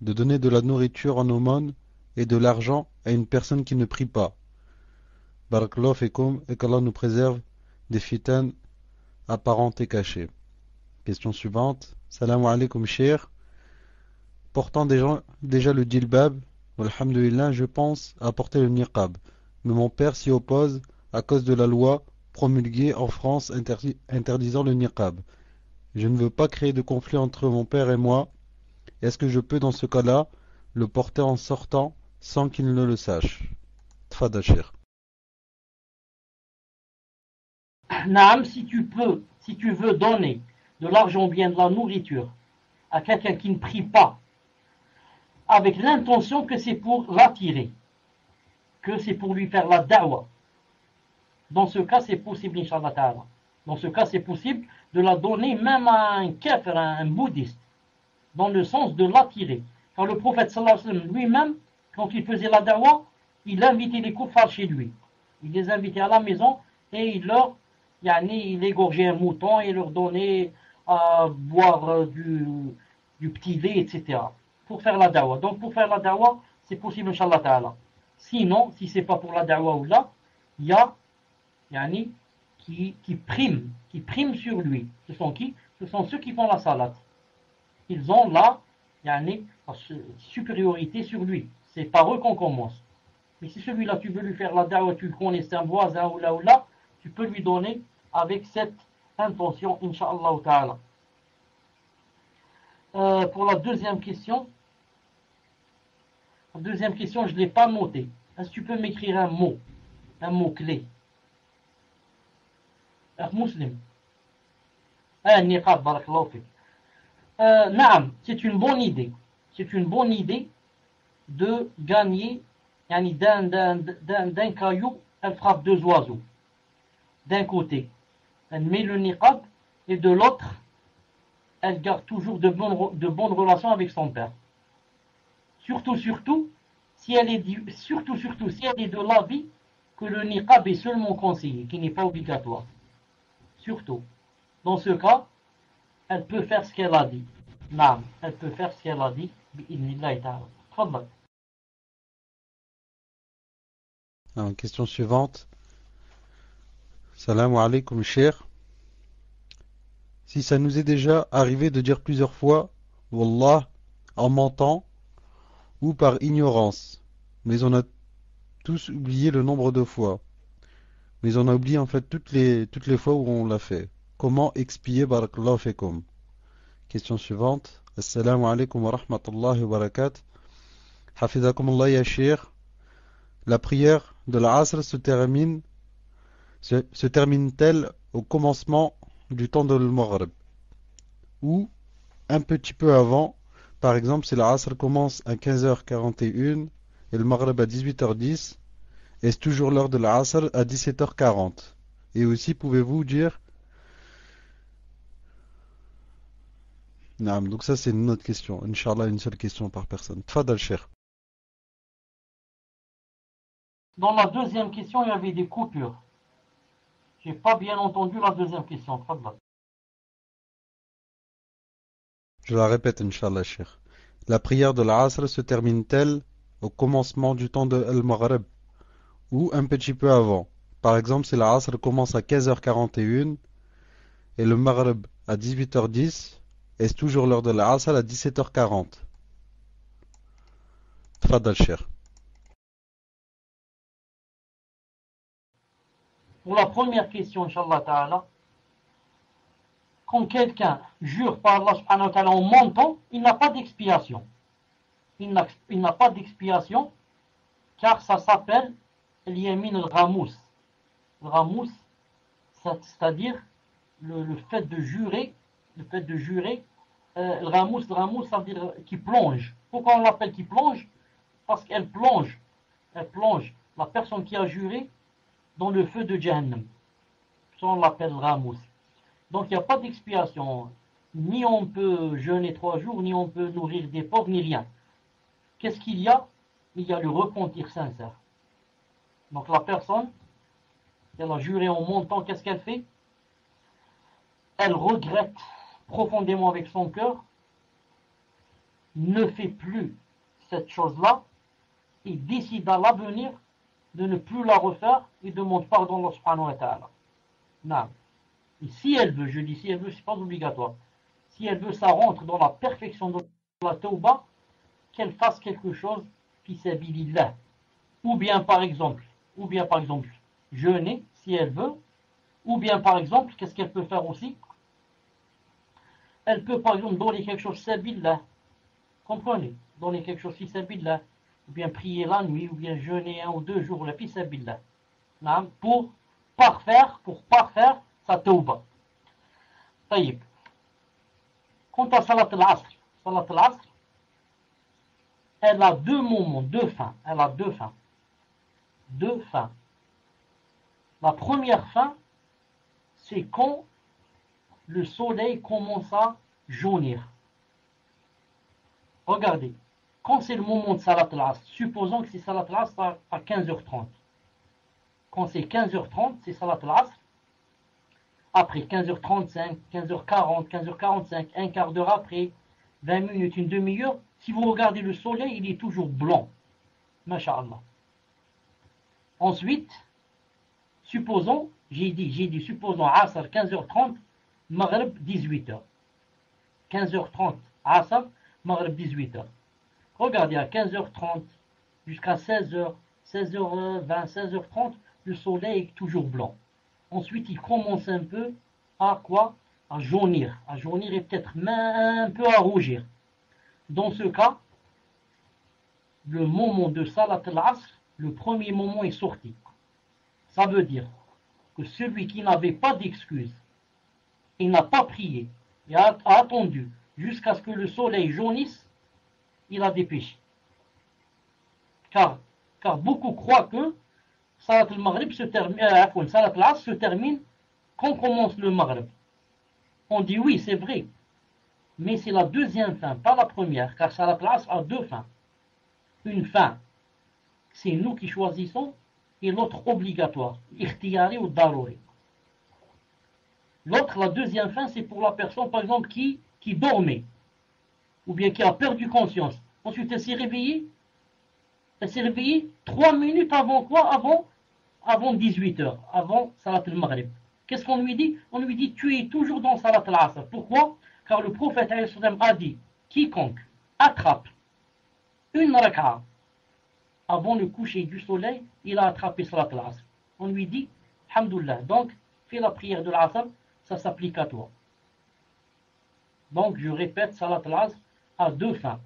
Speaker 2: de donner de la nourriture en aumône et de l'argent à une personne qui ne prie pas? Barakallahu fikum, et qu'Allah nous préserve des fitanes apparentes et cachées. Question suivante. Salam alaikum, cher. Portant déjà le djilbab, alhamdulillah, je pense à porter le niqab. Mais mon père s'y oppose à cause de la loi promulguée en France interdisant le niqab. Je ne veux pas créer de conflit entre mon père et moi. Est-ce que je peux dans ce cas-là le porter en sortant sans qu'il ne le sache? Tfadal cher.
Speaker 1: Naam, si tu veux donner de l'argent ou bien de la nourriture à quelqu'un qui ne prie pas, avec l'intention que c'est pour l'attirer, que c'est pour lui faire la da'wa, dans ce cas c'est possible, Inch'Allah ta'ala. Dans ce cas c'est possible de la donner même à un kafir, à un bouddhiste, dans le sens de l'attirer. Car le prophète sallallahu alayhi wa sallam lui-même, quand il faisait la da'wa, il invitait les kuffars chez lui. Il les invitait à la maison et il égorgeait un mouton et leur donnait à boire du petit lait, etc. Pour faire la da'wa. Donc pour faire la da'wa, c'est possible, Inch'Allah ta'ala. Sinon, si c'est pas pour la da'wa ou là, il y a qui priment sur lui. Ce sont qui? Ce sont ceux qui font la salat. Ils ont la supériorité sur lui. C'est par eux qu'on commence. Mais si celui-là, tu veux lui faire la da'wa, tu le connais, c'est un voisin ou là, tu peux lui donner avec cette intention, Inch'Allah ta'ala. Pour la deuxième question, je ne l'ai pas noté. Est-ce que tu peux m'écrire un mot clé? Muslim. Niqab, barakallahu fik. Naam, c'est une bonne idée. C'est une bonne idée de gagner d'un caillou, elle frappe deux oiseaux. D'un côté, elle met le niqab et de l'autre, elle garde toujours de bonnes relations avec son père. Surtout si elle est de l'avis que le niqab est seulement conseillé, qui n'est pas obligatoire. Surtout. Dans ce cas, elle peut faire ce qu'elle a dit. Naam, elle peut faire ce qu'elle a dit. Bi'idhnillahi ta'ala. Tfadal.
Speaker 2: Alors, question suivante. Salam alaikum, cher. Si ça nous est déjà arrivé de dire plusieurs fois Wallah en mentant ou par ignorance, mais on a tous oublié le nombre de fois. Mais on a oublié en fait toutes les fois où on l'a fait. Comment expier barakallahu fikum? Question suivante. Assalamu alaikum wa rahmatullahi wa barakatuh. Hafizakumullah ya sheikh. La prière de l'Asr se termine-t-elle au commencement du temps de l'Maghrib ou un petit peu avant? Par exemple, si l'Asr commence à 15h41 et le Maghrib à 18h10, est-ce toujours l'heure de l'Asr à 17h40? Et aussi, pouvez-vous dire... Non, donc ça c'est une autre question. Inch'Allah, une seule question par personne. Tfadal Cheikh.
Speaker 1: Dans la deuxième question, il y avait des coupures. J'ai pas bien entendu la deuxième question. Tfadal.
Speaker 2: Je la répète, Inch'Allah, Cheikh. La prière de l'Asr se termine-t-elle au commencement du temps de Al-Maghrib ou un petit peu avant? Par exemple, si l'Asr commence à 15h41 et le Maghrib à 18h10, est-ce toujours l'heure de l'Asr à 17h40? Tfadal Cheikh.
Speaker 1: Pour la première question, Inch'Allah Ta'ala, quand quelqu'un jure par Allah subhanahu wa ta'ala en mentant, il n'a pas d'expiation. Il n'a pas d'expiation, car ça s'appelle l'yamin al-ghamous. Le ghamous, c'est-à-dire le fait de jurer, le ghamous, ça veut dire qui plonge. Pourquoi on l'appelle qui plonge? Parce qu'elle plonge la personne qui a juré dans le feu de Jahannam. Ça on l'appelle ghamous. Donc il n'y a pas d'expiation. Ni on peut jeûner 3 jours, ni on peut nourrir des pauvres, ni rien. Qu'est-ce qu'il y a? Il y a le repentir sincère. Donc la personne, elle a juré en mentant, qu'est-ce qu'elle fait? Elle regrette profondément avec son cœur, ne fait plus cette chose-là, et décide à l'avenir de ne plus la refaire et demande pardon à Allah subhanahu wa ta'ala. Non. Et si elle veut, je dis si elle veut, c'est pas obligatoire. Si elle veut, ça rentre dans la perfection de la tauba, qu'elle fasse quelque chose fi sabilillah. Ou bien par exemple, jeûner, si elle veut. Ou bien par exemple, qu'est-ce qu'elle peut faire aussi? Elle peut par exemple donner quelque chose fi sabilillah. Comprenez? Donner quelque chose fi sabilillah. Ou bien prier la nuit, ou bien jeûner 1 ou 2 jours, la fi sabilillah. Pour parfaire sa tauba. طيب. Quant à Salat al-Asr, elle a 2 moments, 2 fins. Elle a 2 fins. 2 fins. La première fin, c'est quand le soleil commence à jaunir. Regardez, quand c'est le moment de Salat al-Asr, supposons que c'est Salat al-Asr à 15h30. Quand c'est 15h30, c'est Salat al-Asr. Après 15h35, 15h40, 15h45, un quart d'heure après, 20 minutes, une demi-heure, si vous regardez le soleil, il est toujours blanc. Masha'Allah. Ensuite, supposons, supposons Asr 15h30, Maghrib 18h. 15h30, Asr, Maghrib 18h. Regardez à 15h30 jusqu'à 16h, 16h20, 16h30, le soleil est toujours blanc. Ensuite, il commence un peu à quoi? À jaunir. À jaunir et peut-être même un peu à rougir. Dans ce cas, le moment de Salat al-Asr, le premier moment est sorti. Ça veut dire que celui qui n'avait pas d'excuse, il n'a pas prié, et a attendu jusqu'à ce que le soleil jaunisse, il a des péchés. Car beaucoup croient que Salat al-Maghrib Salat al-Asr se termine quand commence le Maghrib. On dit oui, c'est vrai. Mais c'est la deuxième fin, pas la première, car Salat al-Asr a 2 fins. Une fin, c'est nous qui choisissons, et l'autre obligatoire, ikhtiyari ou daruri. L'autre, la deuxième fin, c'est pour la personne, par exemple, qui dormait, ou bien qui a perdu conscience. Ensuite, elle s'est réveillée. Elle s'est réveillée 3 minutes avant quoi? Avant 18h, avant Salat al-Maghrib. Qu'est-ce qu'on lui dit? On lui dit, tu es toujours dans Salat al-Asr. Pourquoi? Car le prophète a dit, quiconque attrape une rak'a avant le coucher du soleil, il a attrapé Salat al-Asr. On lui dit, Alhamdoulilah, donc, fais la prière de l'Asr, ça s'applique à toi. Donc, je répète, Salat al-Asr a 2 fins.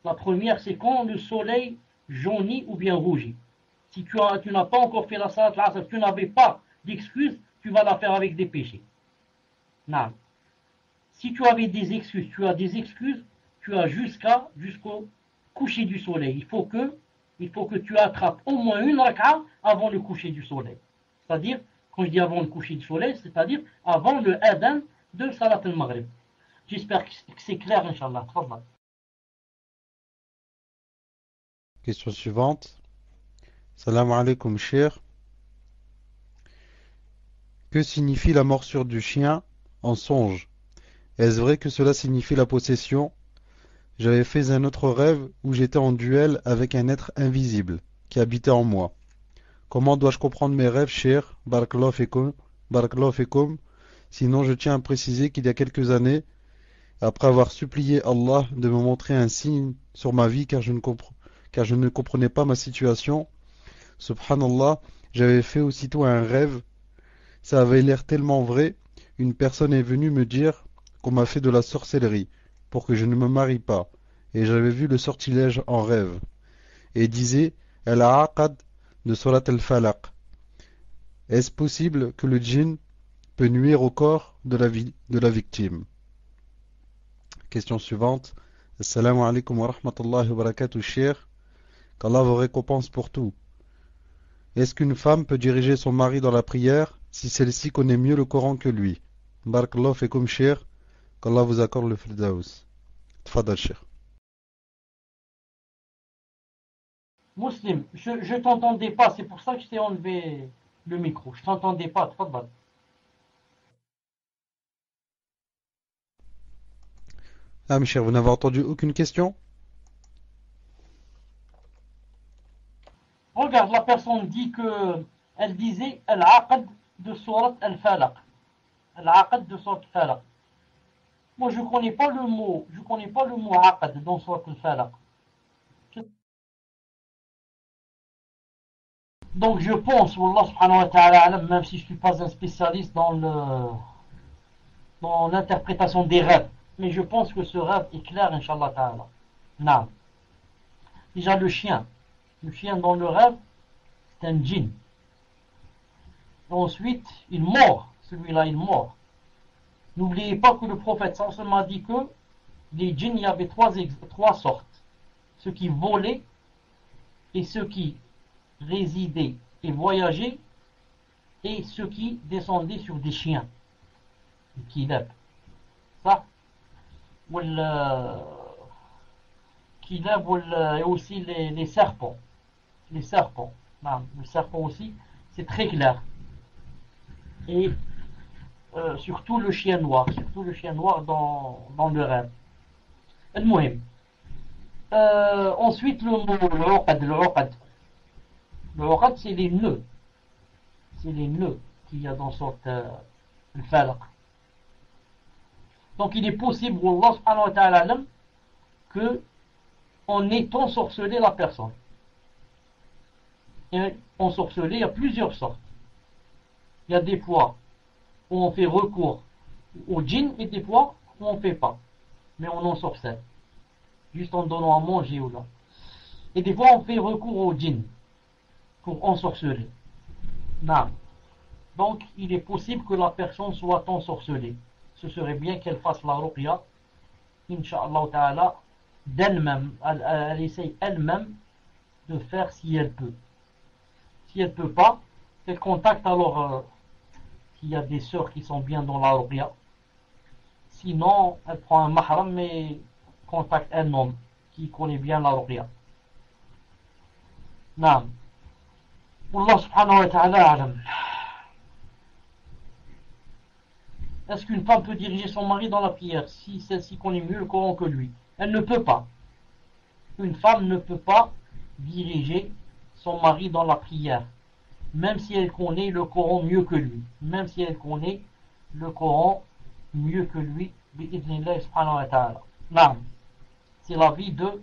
Speaker 1: La première, c'est quand le soleil jaunit ou bien rougit. Si tu n'as pas encore fait la Salat al-Asr, tu n'avais pas d'excuses, tu vas la faire avec des péchés. Non. Si tu avais des excuses, tu as des excuses, tu as jusqu'au coucher du soleil. Il faut que tu attrapes au moins une rak'a avant le coucher du soleil. C'est-à-dire, quand je dis avant le coucher du soleil, c'est-à-dire avant le adhan de Salat al-Maghrib. J'espère que c'est clair, Inch'Allah.
Speaker 2: Question suivante. Salam alaikum, cher. Que signifie la morsure du chien en songe? Est-ce vrai que cela signifie la possession? J'avais fait un autre rêve où j'étais en duel avec un être invisible qui habitait en moi. Comment dois-je comprendre mes rêves, cher? Barakallahu fekoum. Barakallahu fekoum. Sinon, je tiens à préciser qu'il y a quelques années, après avoir supplié Allah de me montrer un signe sur ma vie car je car je ne comprenais pas ma situation. Subhanallah, j'avais fait aussitôt un rêve. Ça avait l'air tellement vrai. Une personne est venue me dire qu'on m'a fait de la sorcellerie pour que je ne me marie pas. Et j'avais vu le sortilège en rêve. Et disait Al-Aqad de Surat Al-Falaq. Est-ce possible que le djinn peut nuire au corps de la victime? Question suivante. Assalamu alaikum wa rahmatullahi wa barakatuh, cher. Qu'Allah vous récompense pour tout. Est-ce qu'une femme peut diriger son mari dans la prière si celle-ci connaît mieux le Coran que lui? Barakallahu fikum, cher. Qu'Allah vous accorde le firdaus. Tfadal, cher.
Speaker 1: Muslim, je t'entendais pas, c'est pour ça que je t'ai enlevé le micro. Je t'entendais pas, tfadal.
Speaker 2: Ah, mes chers, vous n'avez entendu aucune question?
Speaker 1: Regarde, la personne dit que elle disait Al-Aqad de Surat Al-Falaq. Al-Aqad de Surat Al-Falaq. Moi, je connais pas le mot Aqad dans Surat Al-Falaq. Donc je pense, Wallah subhanahu wa ta'ala, même si je ne suis pas un spécialiste dans l'interprétation des rêves, mais je pense que ce rêve est clair, Inch'Allah ta'ala. Non. Déjà le chien dans le rêve, c'est un djinn. Ensuite, il mord, celui-là il mord. N'oubliez pas que le prophète sallallahu a dit que les djinns, il y avait trois sortes. Ceux qui volaient et ceux qui résidaient et voyageaient et ceux qui descendaient sur des chiens. Qui lèvent. Ça. Qui lèvent et aussi les serpents. Les serpents. Non, le serpent aussi, c'est très clair. Et surtout le chien noir dans le rêve. المهم. Ensuite le mot le uqad c'est les nœuds qu'il y a dans sorte le falaq. Donc il est possible, Wallah subhanahu wa ta'ala, que on ait ensorcelé la personne. Et ensorcelé, il y a plusieurs sortes. Il y a des fois où on fait recours au djinn et des fois où on ne fait pas. Mais on ensorcelle. Juste en donnant à manger ou là. Et des fois on fait recours au djinn pour ensorceler. Non. Donc il est possible que la personne soit ensorcelée. Ce serait bien qu'elle fasse la ruqya, Inch'Allah ta'ala, d'elle-même. Elle essaye elle-même de faire si elle peut. Si elle ne peut pas, elle contacte alors s'il y a des sœurs qui sont bien dans la ruqya. Sinon, elle prend un mahram et contacte un homme qui connaît bien la ruqya. Naam. Allah subhanahu wa ta'ala alam. Est-ce qu'une femme peut diriger son mari dans la prière si celle-ci connaît mieux le Coran que lui? Elle ne peut pas. Une femme ne peut pas diriger son mari dans la prière, même si elle connaît le Coran mieux que lui. Même si elle connaît le Coran mieux que lui, bi'idhnillah subhanahu wa ta'ala. Naam. C'est l'avis de,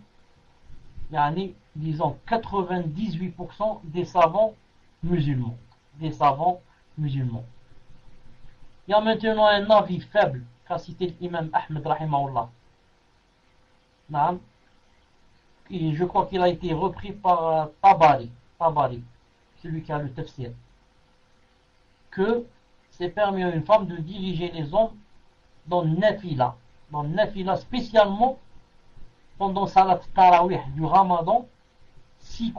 Speaker 1: disons, 98% des savants musulmans. Des savants musulmans. Il y a maintenant un avis faible qu'a cité l'imam Ahmed rahimahullah. Naam. Et je crois qu'il a été repris par Tabari, celui qui a le tafsir, que c'est permis à une femme de diriger les hommes dans Nafila spécialement pendant Salat Tarawih du Ramadan, s'il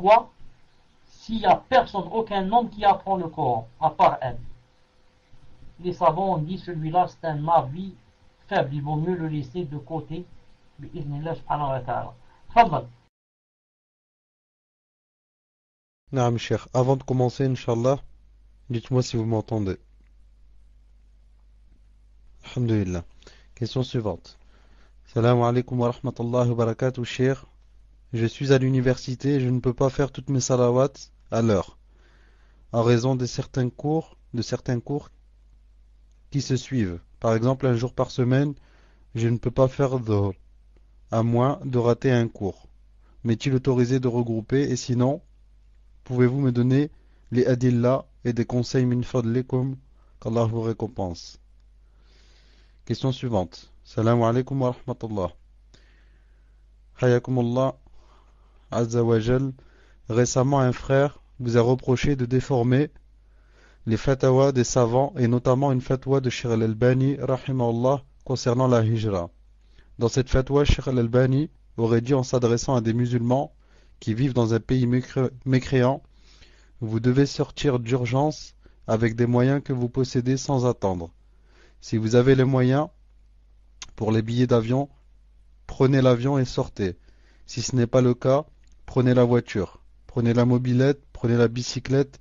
Speaker 1: n'y a personne, aucun homme qui apprend le Coran, à part elle. Les savants ont dit celui-là c'est un avis faible, il vaut mieux le laisser de côté. Bi'idhnillah subhanahu wa ta'ala. Fadal.
Speaker 2: Naam, cher. Avant de commencer, Inch'Allah, dites-moi si vous m'entendez. Alhamdulillah. Question suivante. Salam alaikum wa rahmatullahi wa barakatuh, cher. Je suis à l'université et je ne peux pas faire toutes mes salawats à l'heure, en raison de certains cours qui se suivent. Par exemple, un jour par semaine, je ne peux pas faire dhuhr, à moins de rater un cours. m'est-il autorisé de regrouper? Et sinon, pouvez-vous me donner les adillas et des conseils min fadlikum, qu'Allah vous récompense? Question suivante. Salam alaikum wa rahmatullah. Hayakumullah azza wa jal. Récemment, un frère vous a reproché de déformer les fatwas des savants et notamment une fatwa de Cheikh al-Albani rahimahullah concernant la hijra. Dans cette fatwa, Cheikh al-Albani aurait dit en s'adressant à des musulmans qui vivent dans un pays mécréant: vous devez sortir d'urgence avec des moyens que vous possédez sans attendre. Si vous avez les moyens pour les billets d'avion, prenez l'avion et sortez. Si ce n'est pas le cas, prenez la voiture, prenez la mobilette, prenez la bicyclette,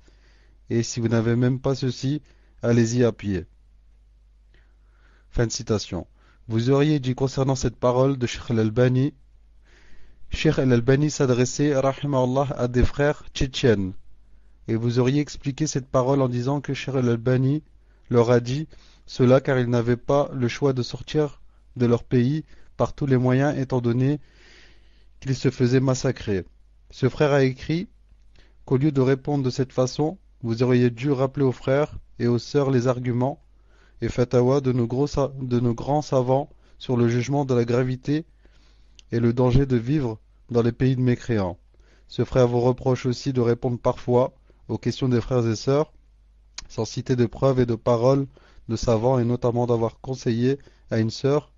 Speaker 2: et si vous n'avez même pas ceci, allez-y à pied. Fin de citation. Vous auriez dit concernant cette parole de Cheikh al-Albani: Cheikh al-Albani s'adressait, rahimahullah, à des frères tchétchènes, et vous auriez expliqué cette parole en disant que Cheikh al-Albani leur a dit cela car ils n'avaient pas le choix de sortir de leur pays par tous les moyens étant donné qu'ils se faisaient massacrer. Ce frère a écrit qu'au lieu de répondre de cette façon, vous auriez dû rappeler aux frères et aux sœurs les arguments et fatwa de nos grands savants sur le jugement de la gravité et le danger de vivre dans les pays de mécréants. Ce frère vous reproche aussi de répondre parfois aux questions des frères et sœurs sans citer de preuves et de paroles de savants et notamment d'avoir conseillé à une sœur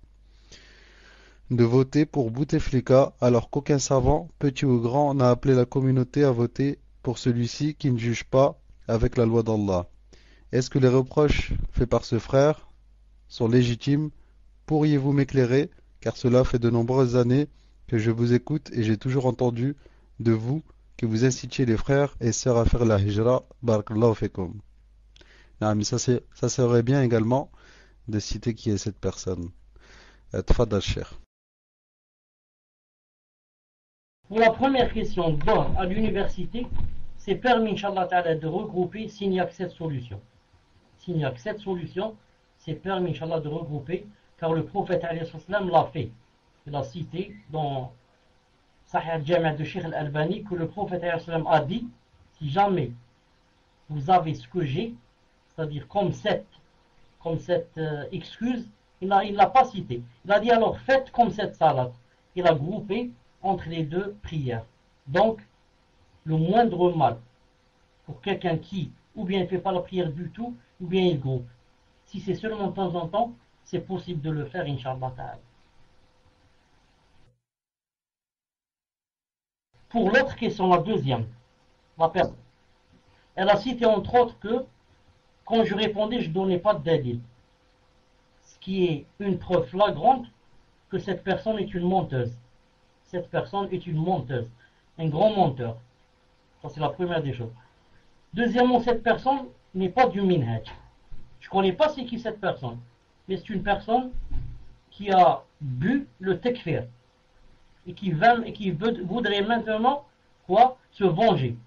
Speaker 2: de voter pour Bouteflika alors qu'aucun savant, petit ou grand, n'a appelé la communauté à voter pour celui-ci qui ne juge pas avec la loi d'Allah. Est-ce que les reproches faits par ce frère sont légitimes? Pourriez-vous m'éclairer? Car cela fait de nombreuses années que je vous écoute et j'ai toujours entendu de vous que vous incitiez les frères et sœurs à faire la hijra. Barakallahu fikum. Ah, mais ça serait bien également de citer qui est cette personne. Tfadal Cheikh.
Speaker 1: Pour la première question, à l'université, c'est permis, Inch'Allah Ta'ala, de regrouper s'il n'y a que cette solution. S'il n'y a que cette solution, c'est permis, Inch'Allah, de regrouper, car le prophète l'a fait. Il a cité dans Sahih al-Jami' de Cheikh al-Albani que le prophète a dit: si jamais vous avez ce que j'ai, c'est-à-dire comme cette excuse, il ne l'a pas cité. Il a dit alors faites comme cette salade. Il a groupé entre les deux prières. Donc, le moindre mal pour quelqu'un qui, ou bien il ne fait pas la prière du tout, ou bien il groupe. Si c'est seulement de temps en temps, c'est possible de le faire, Inch'Allah Ta'ala. Pour l'autre question, la deuxième, la personne, elle a cité entre autres que quand je répondais, je ne donnais pas de dalil. Ce qui est une preuve flagrante que cette personne est une menteuse. Cette personne est une menteuse, un grand menteur. Ça, c'est la première des choses. Deuxièmement, cette personne n'est pas du minhaj. Je ne connais pas c'est qui cette personne, mais c'est une personne qui a bu le takfir et qui voudrait maintenant quoi, se venger.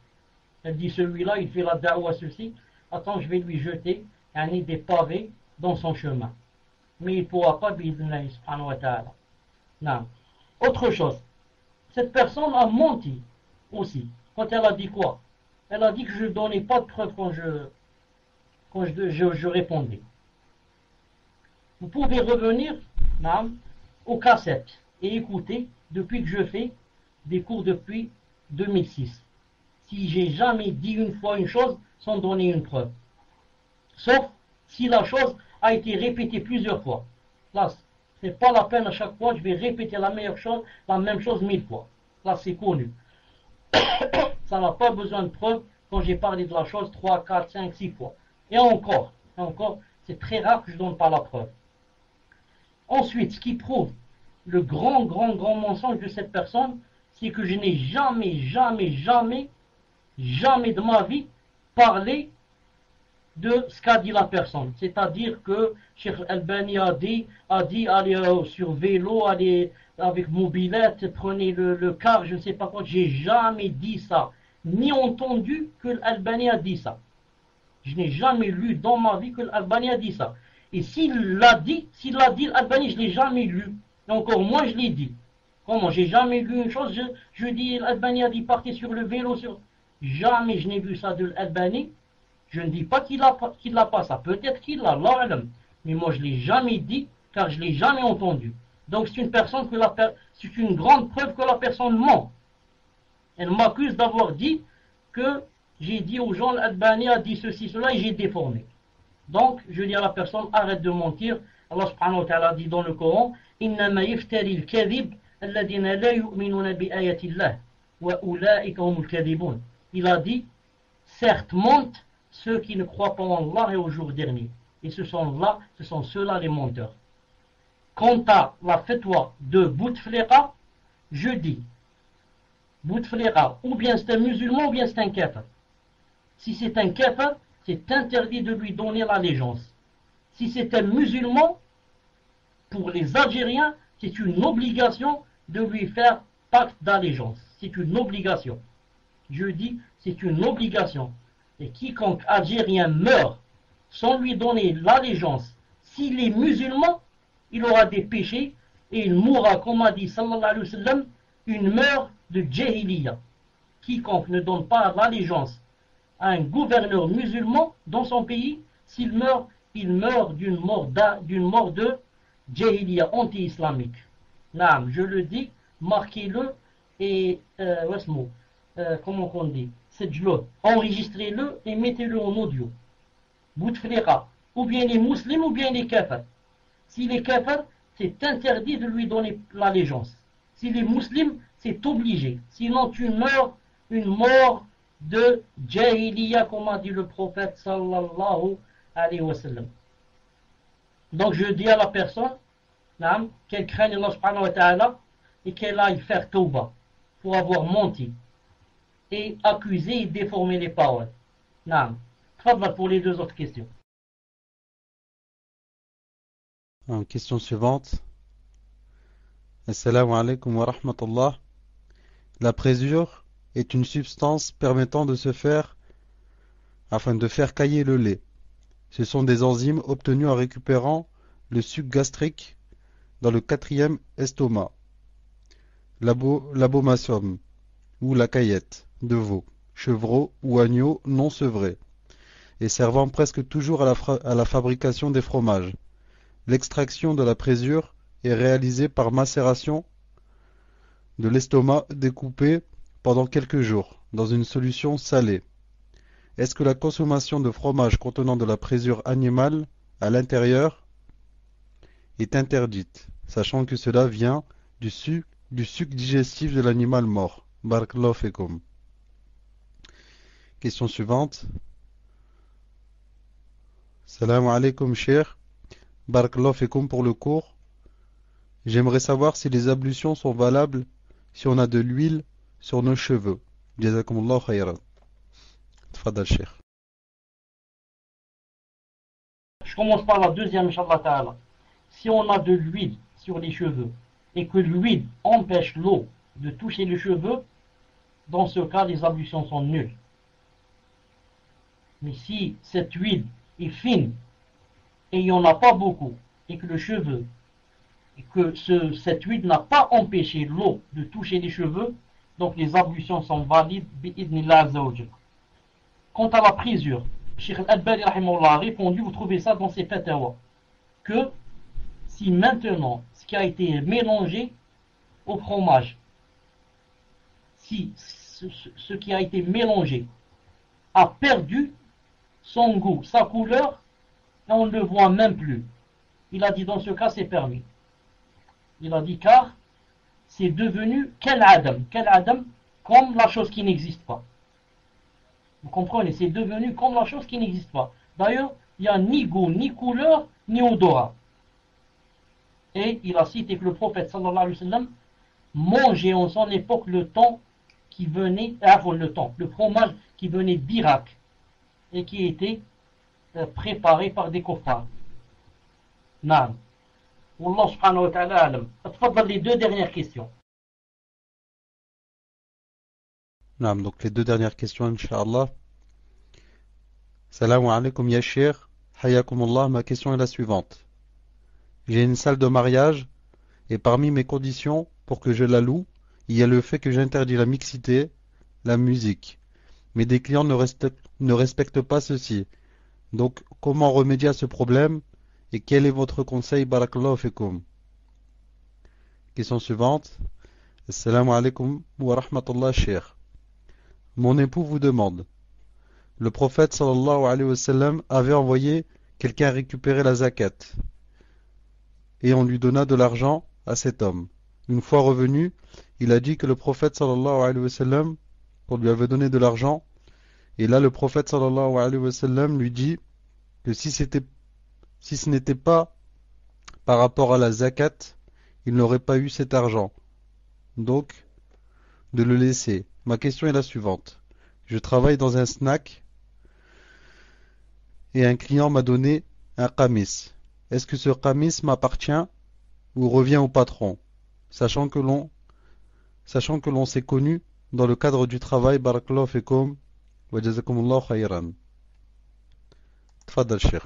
Speaker 1: Elle dit celui-là, il fait la da'wa ceci, attends, je vais lui jeter des pavés dans son chemin. Mais il ne pourra pas, bi'idhnillahi subhanahu wa ta'ala. Non. Autre chose, cette personne a menti aussi. Quand elle a dit quoi? Elle a dit que je ne donnais pas de preuves quand je répondais. Vous pouvez revenir aux cassettes et écouter depuis que je fais des cours depuis 2006. Si j'ai jamais dit une fois une chose sans donner une preuve. Sauf si la chose a été répétée plusieurs fois. Là, ce n'est pas la peine à chaque fois, je vais répéter la même chose 1000 fois. Là, c'est connu. Ça n'a pas besoin de preuve quand j'ai parlé de la chose 3, 4, 5, 6 fois. Et encore, c'est très rare que je ne donne pas la preuve. Ensuite, ce qui prouve le grand mensonge de cette personne, c'est que je n'ai jamais de ma vie parlé de ce qu'a dit la personne. C'est-à-dire que Cheikh Albani a dit allez sur vélo, allez avec mobilette, prenez le car, je ne sais pas quoi. J'ai jamais dit ça, ni entendu que Albani a dit ça. Je n'ai jamais lu dans ma vie que Albani a dit ça. Et s'il l'a dit, Albani, je ne l'ai jamais lu. Et encore moins, je l'ai dit. Comment? J'ai jamais vu une chose, je dis l'Albani a dit partez sur le vélo, jamais je n'ai vu ça de l'Albani. Je ne dis pas qu'il l'a pas, ça peut-être qu'il l'a, Allah alam. Mais moi je ne l'ai jamais dit, car je ne l'ai jamais entendu. Donc c'est une personne c'est une grande preuve que la personne ment. Elle m'accuse d'avoir dit que j'ai dit aux gens, l'Albani a dit ceci, cela, et j'ai déformé. Donc, je dis à la personne, arrête de mentir. Allah subhanahu wa ta'ala dit dans le Coran, إِنَّمَا يَفْتَرِي الْكَذِبَ الَّذِينَ لَا يُؤْمِنُونَ بِآيَةِ اللَّهِ وَأُولَٰئِكَ هُمُ الْكَذِبُونَ. Il a dit, certes mentent ceux qui ne croient pas en Allah et au jour dernier. Et ce sont ceux-là les menteurs. Quant à la fatwa de Bouteflika, je dis, Bouteflika, ou bien c'est un musulman ou bien c'est un kafir. Si c'est un kafir, c'est interdit de lui donner l'allégeance. Si c'est un musulman, pour les Algériens, c'est une obligation de lui faire pacte d'allégeance. C'est une obligation. Je dis, c'est une obligation. Et quiconque Algérien meurt sans lui donner l'allégeance, s'il est musulman, il aura des péchés et il mourra, comme a dit sallallahu alayhi wa sallam, une mort de jahiliya. Quiconque ne donne pas l'allégeance à un gouverneur musulman dans son pays, s'il meurt, il meurt d'une mort de jahiliya anti-islamique. Naam, je le dis, marquez-le et comment on dit, enregistrez-le et mettez-le en audio. Bouteflika, ou bien les musulmans ou bien les kafirs. S'il est kafir, c'est interdit de lui donner l'allégeance. S'il est musulman, c'est obligé. Sinon tu meurs une mort de jahiliya, comme a dit le prophète sallallahu alayhi wa sallam. Donc je dis à la personne qu'elle craigne Allah subhanahu wa ta'ala et qu'elle aille faire tauba pour avoir menti et accuser et déformer les paroles. Tfadhal pour les deux autres questions.
Speaker 2: Question suivante. Assalamu alaikum wa rahmatullah. La présure est une substance permettant de afin de faire cailler le lait. Ce sont des enzymes obtenues en récupérant le suc gastrique dans le 4e estomac, l'abomasum ou la caillette de veau, chevreau ou agneau non sevré, et servant presque toujours à la fabrication des fromages. L'extraction de la présure est réalisée par macération de l'estomac découpé pendant quelques jours dans une solution salée. Est-ce que la consommation de fromage contenant de la présure animale à l'intérieur est interdite, sachant que cela vient du suc digestif de l'animal mort? Barakallahu fikum. Question suivante. Salam alaikum, cher. Barakallahu fikum pour le cours. J'aimerais savoir si les ablutions sont valables si on a de l'huile sur nos cheveux. Jazakumullahu khayran. Tfadal, Cheikh.
Speaker 1: Je commence par la deuxième, Inch'Allah Ta'ala. Si on a de l'huile sur les cheveux et que l'huile empêche l'eau de toucher les cheveux, dans ce cas, les ablutions sont nulles. Mais si cette huile est fine et il n'y en a pas beaucoup, et que cette huile n'a pas empêché l'eau de toucher les cheveux, donc les ablutions sont valides, bi'idnillah azza wa jalla. Quant à la présure, Cheikh Al-Albani a répondu, vous trouvez ça dans ses fatwas, que si maintenant ce qui a été mélangé au fromage, si ce qui a été mélangé a perdu son goût, sa couleur, et on ne le voit même plus, il a dit dans ce cas c'est permis. Il a dit car c'est devenu quel adam, comme la chose qui n'existe pas. Vous comprenez, c'est devenu comme la chose qui n'existe pas. D'ailleurs, il n'y a ni goût, ni couleur, ni odorat. Et il a cité que le prophète sallallahu alayhi wa sallam mangeait en son époque le fromage qui venait d'Irak et qui était préparé par des kuffars. Naam. Wallah subhanahu wa ta'ala alam. Tfadhal les deux dernières questions.
Speaker 2: Naam, donc les deux dernières questions, Inch'Allah. Salam alaikum ya Cheikh. Hayakumullah, ma question est la suivante. J'ai une salle de mariage Et parmi mes conditions pour que je la loue, il y a le fait que j'interdis la mixité, la musique. Mais des clients ne respectent pas ceci. Donc, comment remédier à ce problème et quel est votre conseil, barakallahu fikum? Question suivante. Assalamu alaikum wa rahmatullah, cheikh. Mon époux vous demande. Le prophète sallallahu alayhi wa sallam avait envoyé quelqu'un récupérer la zakat et on lui donna de l'argent à cet homme. Une fois revenu, il a dit que le prophète sallallahu alayhi wa sallam, qu'on lui avait donné de l'argent, et là le prophète sallallahu alayhi wa sallam lui dit que si ce n'était pas par rapport à la zakat, il n'aurait pas eu cet argent. Donc, de le laisser. Ma question est la suivante. Je travaille dans un snack et un client m'a donné un qamis. Est-ce que ce qamis m'appartient ou revient au patron, sachant que l'on s'est connu dans le cadre du travail, barakallahu fikum wa jazakumullahu khayran. Tfadal cheikh.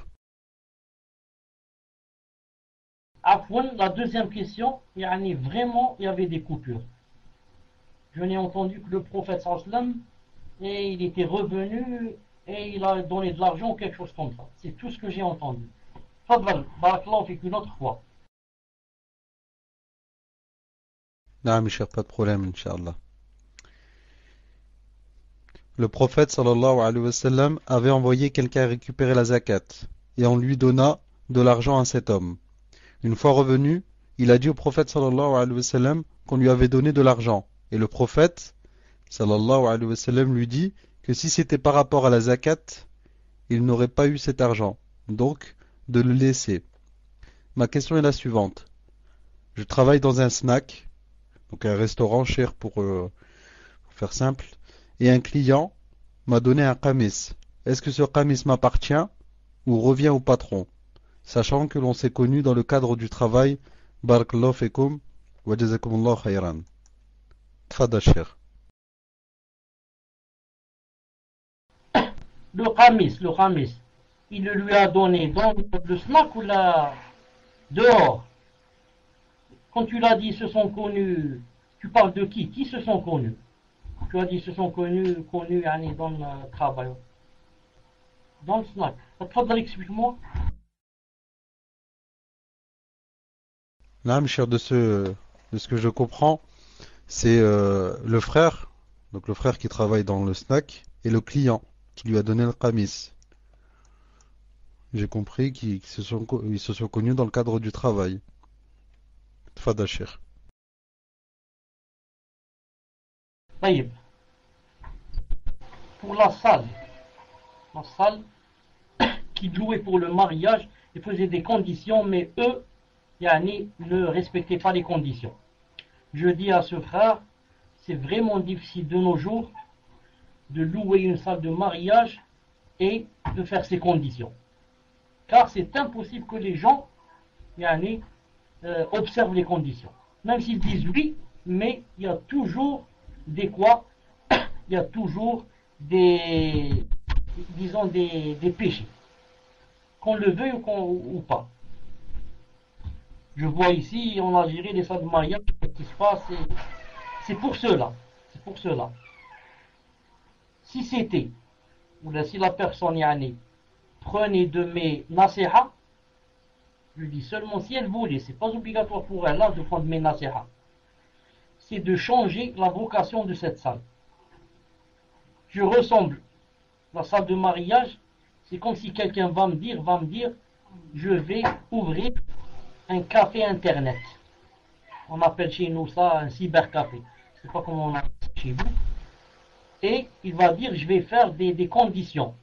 Speaker 1: Afwan, la deuxième question, vraiment, il y avait des coupures. Je n'ai entendu que le prophète sallam et il était revenu et il a donné de l'argent ou quelque chose comme ça. C'est tout ce que j'ai entendu. Fadal, barakallahu fik une autre fois.
Speaker 2: Non, cheikh, pas de problème, Inch'Allah. Le prophète sallallahu alayhi wa sallam avait envoyé quelqu'un récupérer la zakat et on lui donna de l'argent à cet homme. Une fois revenu, il a dit au prophète sallallahu alayhi wa sallam qu'on lui avait donné de l'argent. Et le prophète sallallahu alayhi wa sallam lui dit que si c'était par rapport à la zakat, il n'aurait pas eu cet argent. Donc, de le laisser. Ma question est la suivante. Je travaille dans un snack, donc un restaurant cher pour faire simple, et un client m'a donné un qamis. Est-ce que ce qamis m'appartient ou revient au patron, sachant que l'on s'est connu dans le cadre du travail, barakallahu fikum wa jazakumullahu khayran. Tfadal cheikh.
Speaker 1: Le Khamis, il le lui a donné dans le snack ou là, dehors. Quand tu l'as dit, se sont connus, tu parles de qui? Qui se sont connus? Tu as dit, se sont connus dans le travail. Dans le snack. Tfadal, explique-moi.
Speaker 2: Là, cher, de ce que je comprends, c'est le frère, donc le frère qui travaille dans le snack, et le client qui lui a donné le qamis. J'ai compris qu'ils se sont connus dans le cadre du travail. Tfadal cheikh.
Speaker 1: طيب. Pour la salle qui louait pour le mariage, ils faisaient des conditions, mais eux, ne respectaient pas les conditions. Je dis à ce frère, c'est vraiment difficile de nos jours de louer une salle de mariage et de faire ces conditions. Car c'est impossible que les gens observent les conditions. Même s'ils disent oui, mais il y a toujours des quoi, il y a toujours des péchés. Qu'on le veuille ou pas. Je vois ici en Algérie les salles de mariage, ce qui se passe, c'est pour cela. C'est pour cela. Si c'était, ou là, si la personne prenait de mes nasiha, je dis seulement si elle voulait, c'est pas obligatoire pour elle là de prendre mes nasiha. C'est de changer la vocation de cette salle. Je ressemble, la salle de mariage, c'est comme si quelqu'un va me dire, je vais ouvrir un café internet. On appelle chez nous ça un cybercafé. Je ne sais pas comment on appelle chez vous. Et il va dire, je vais faire des conditions.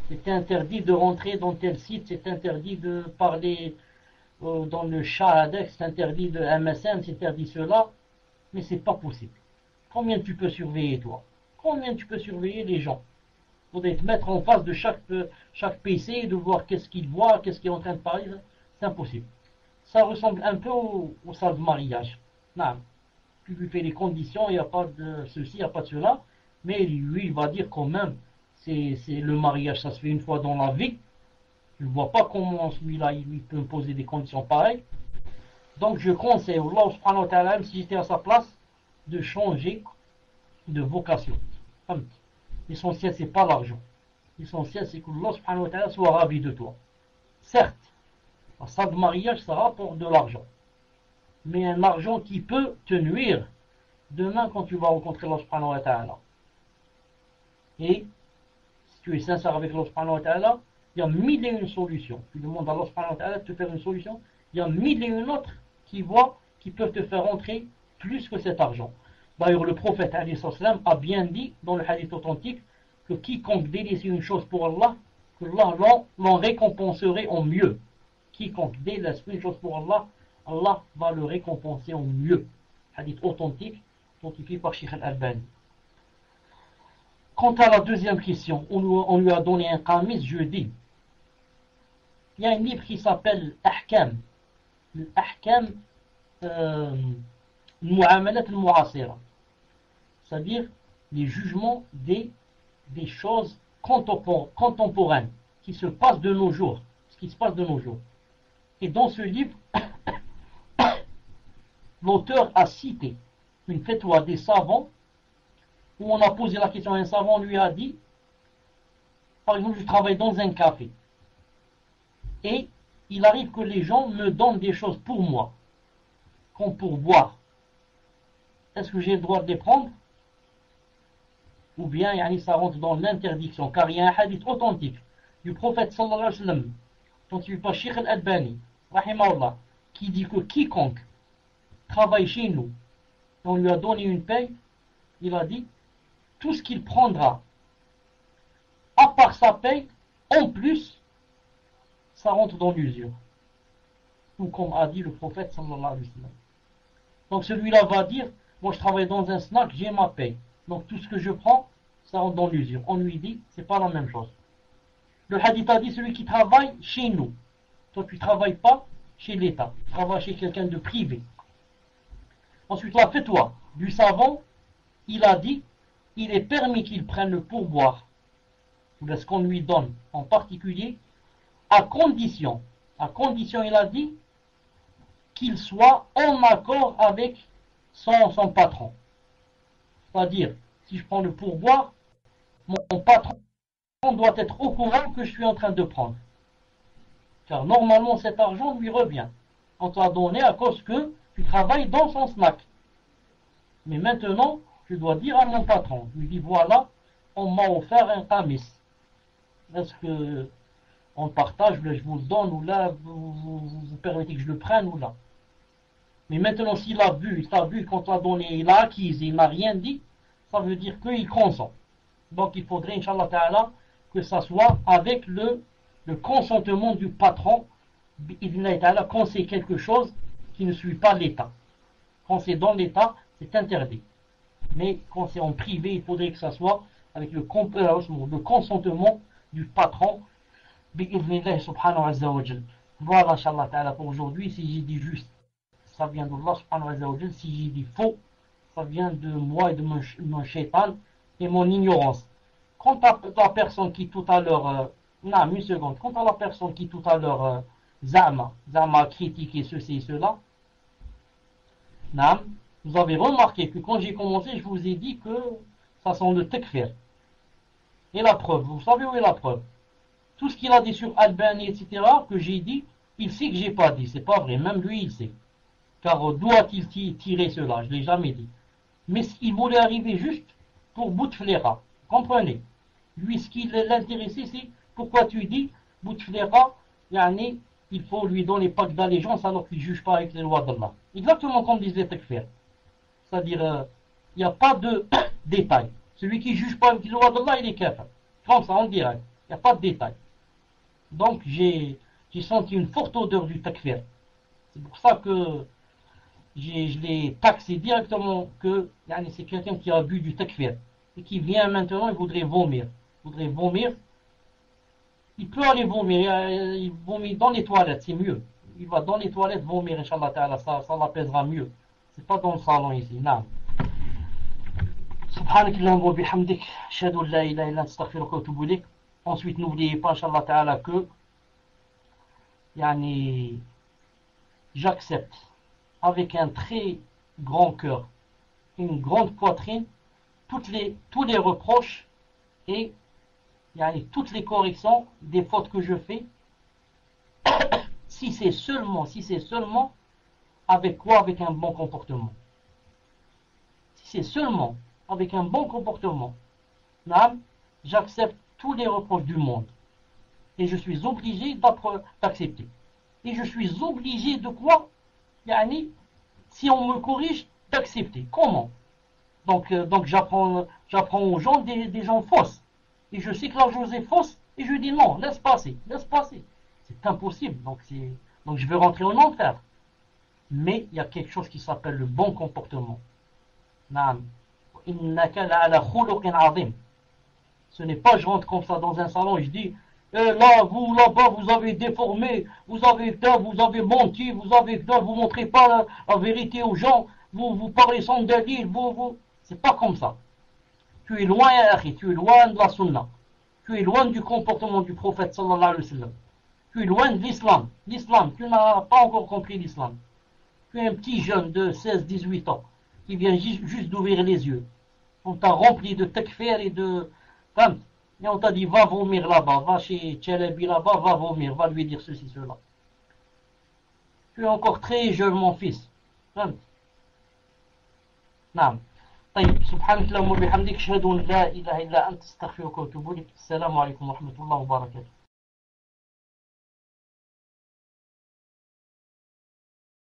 Speaker 1: C'est interdit de rentrer dans tel site, c'est interdit de parler dans le Shahadex, c'est interdit de MSN, c'est interdit cela. Mais c'est pas possible. Combien tu peux surveiller toi? Combien tu peux surveiller les gens? Il faudrait te mettre en face de chaque PC et de voir qu'est-ce qu'il voit, qu'est-ce qu'il est en train de parler. C'est impossible. Ça ressemble un peu au salles de mariage. Non. Tu lui fais les conditions, il n'y a pas de ceci, il n'y a pas de cela. Mais lui, il va dire quand même, c'est le mariage, ça se fait une fois dans la vie. Je ne vois pas comment celui-là, il peut me poser des conditions pareilles. Donc je conseille Allah subhanahu wa ta'ala, même si j'étais à sa place, de changer de vocation. L'essentiel c'est pas l'argent. L'essentiel c'est que Allah subhanahu wa ta'ala soit ravi de toi. Certes, ça de mariage ça rapporte de l'argent. Mais un argent qui peut te nuire demain quand tu vas rencontrer Allah subhanahu wa ta'ala. Et si tu es sincère avec Allah subhanahu wa ta'ala, il y a mille et une solutions. Tu demandes à Allah subhanahu wa ta'ala de te faire une solution, il y a mille et une autres qui peuvent te faire entrer plus que cet argent. D'ailleurs, le prophète a bien dit dans le hadith authentique que quiconque délaisse une chose pour Allah, que Allah l'en récompenserait en mieux. Quiconque délaisse une chose pour Allah, Allah va le récompenser en mieux. Hadith authentique, authentifié par Sheikh Al-Albani. Quant à la deuxième question, on lui a donné un qamis jeudi. Il y a un livre qui s'appelle Ahkam. Ahkam Mu'amalat al-Mu'asira. C'est-à-dire les jugements des choses contemporaines qui se passent de nos jours. Ce qui se passe de nos jours. Et dans ce livre, l'auteur a cité une fatwa des savants où on a posé la question à un savant, on lui a dit, par exemple, je travaille dans un café et il arrive que les gens me donnent des choses pour moi, comme pour boire. Est-ce que j'ai le droit de les prendre? Ou bien ça rentre dans l'interdiction, car il y a un hadith authentique du prophète sallallahu alayhi wa sallam, dont il pas Sheikh Al-Albani, rahimahullah, qui dit que quiconque travaille chez nous, on lui a donné une paye, il a dit, tout ce qu'il prendra, à part sa paye, en plus, ça rentre dans l'usure. Ou comme a dit le prophète sallallahu alayhi wa sallam. Donc celui-là va dire, moi je travaille dans un snack, j'ai ma paye. Donc tout ce que je prends, ça rentre dans l'usure. On lui dit, c'est pas la même chose. Le hadith a dit, celui qui travaille chez nous. Toi tu ne travailles pas chez l'État, tu travailles chez quelqu'un de privé. Ensuite la fatwa du savant, il a dit, il est permis qu'il prenne le pourboire, ou ce qu'on lui donne en particulier, à condition il a dit, qu'il soit en accord avec son patron. C'est-à-dire, si je prends le pourboire, mon patron doit être au courant que je suis en train de prendre. Car normalement cet argent lui revient. On t'a donné à cause que tu travailles dans son snack. Mais maintenant, je dois dire à mon patron, je lui dis voilà, on m'a offert un qamis. Est-ce que on partage, je vous le donne, ou là, vous permettez que je le prenne, ou là. Mais maintenant, s'il a bu, quand on l'a donné, il a acquis, il n'a rien dit, ça veut dire qu'il consent. Donc il faudrait, Inch'Allah Ta'ala, que ça soit avec le consentement du patron, quand c'est quelque chose qui ne suit pas l'État. Quand c'est dans l'État, c'est interdit. Mais quand c'est en privé, il faudrait que ça soit avec le consentement du patron. Voilà, Inch'Allah Ta'ala, pour aujourd'hui. Si j'ai dit juste, ça vient d'Allah subhanahu wa ta'ala. Si j'ai dit faux, ça vient de moi et de mon shaitan et mon ignorance. Quant à la personne qui tout à l'heure, une seconde, quant à la personne qui tout à l'heure, Zama a critiqué ceci et cela, vous avez remarqué que quand j'ai commencé, je vous ai dit que ça sent le takfir. Et la preuve, vous savez où est la preuve? Tout ce qu'il a dit sur Albani, etc., que j'ai dit, il sait que j'ai pas dit, c'est pas vrai, même lui il sait. Car d'où a-t-il tiré cela? Je ne l'ai jamais dit. Mais il voulait arriver juste pour Bouteflika. Comprenez? Lui, ce qui l'intéressait, c'est pourquoi tu dis Bouteflika, il faut lui donner pacte d'allégeance alors qu'il ne juge pas avec les lois d'Allah. Exactement comme disait Tekfir. C'est-à-dire, il n'y a pas de détail. Celui qui ne juge pas avec les lois d'Allah, il est kafir. Comme ça, on dirait. Il n'y a pas de détail. Donc, j'ai senti une forte odeur du Tekfir. C'est pour ça que je l'ai taxé directement que c'est quelqu'un qui a bu du takfir et qui vient maintenant, il voudrait vomir. Il peut aller vomir, il vomit dans les toilettes, c'est mieux. Il va dans les toilettes vomir, Inch'Allah Ta'ala, ça l'apaisera mieux. C'est pas dans le salon ici, non. Subhanakallahumma wa bihamdik, ashhadu an la ilaha illa anta astaghfiruka wa atubu ilayk. Ensuite, n'oubliez pas, Inch'Allah Ta'ala, que j'accepte avec un très grand cœur, une grande poitrine, tous les reproches et toutes les corrections des fautes que je fais, si c'est seulement avec quoi? Avec un bon comportement. Si c'est seulement avec un bon comportement, j'accepte tous les reproches du monde. Et je suis obligé d'accepter. Et je suis obligé de quoi? Si on me corrige, d'accepter. Comment? Donc j'apprends aux gens des gens fausses. Et je sais que la chose est fausse, et je dis non, laisse passer. C'est impossible. Donc je vais rentrer en enfer. Mais il y a quelque chose qui s'appelle le bon comportement. Ce n'est pas je rentre comme ça dans un salon et je dis là, vous là-bas, vous avez déformé, vous avez menti, vous montrez pas la vérité aux gens, vous parlez sans dalil, c'est pas comme ça. Tu es loin, tu es loin de la sunna. Tu es loin du comportement du prophète sallallahu alayhi wa sallam. Tu es loin de l'islam. L'islam, tu n'as pas encore compris l'islam. Tu es un petit jeune de 16-18 ans qui vient juste d'ouvrir les yeux. On t'a rempli de takfir et de... Et on t'a dit, va vomir là-bas, va chez Tchelebi là-bas, va vomir, va lui dire ceci, cela. Tu es encore très jeune, mon fils. نعم طيب سبحانك اللهم وبحمدك اشهد ان لا اله الا انت استغفرك واتوب اليك السلام عليكم ورحمه الله وبركاته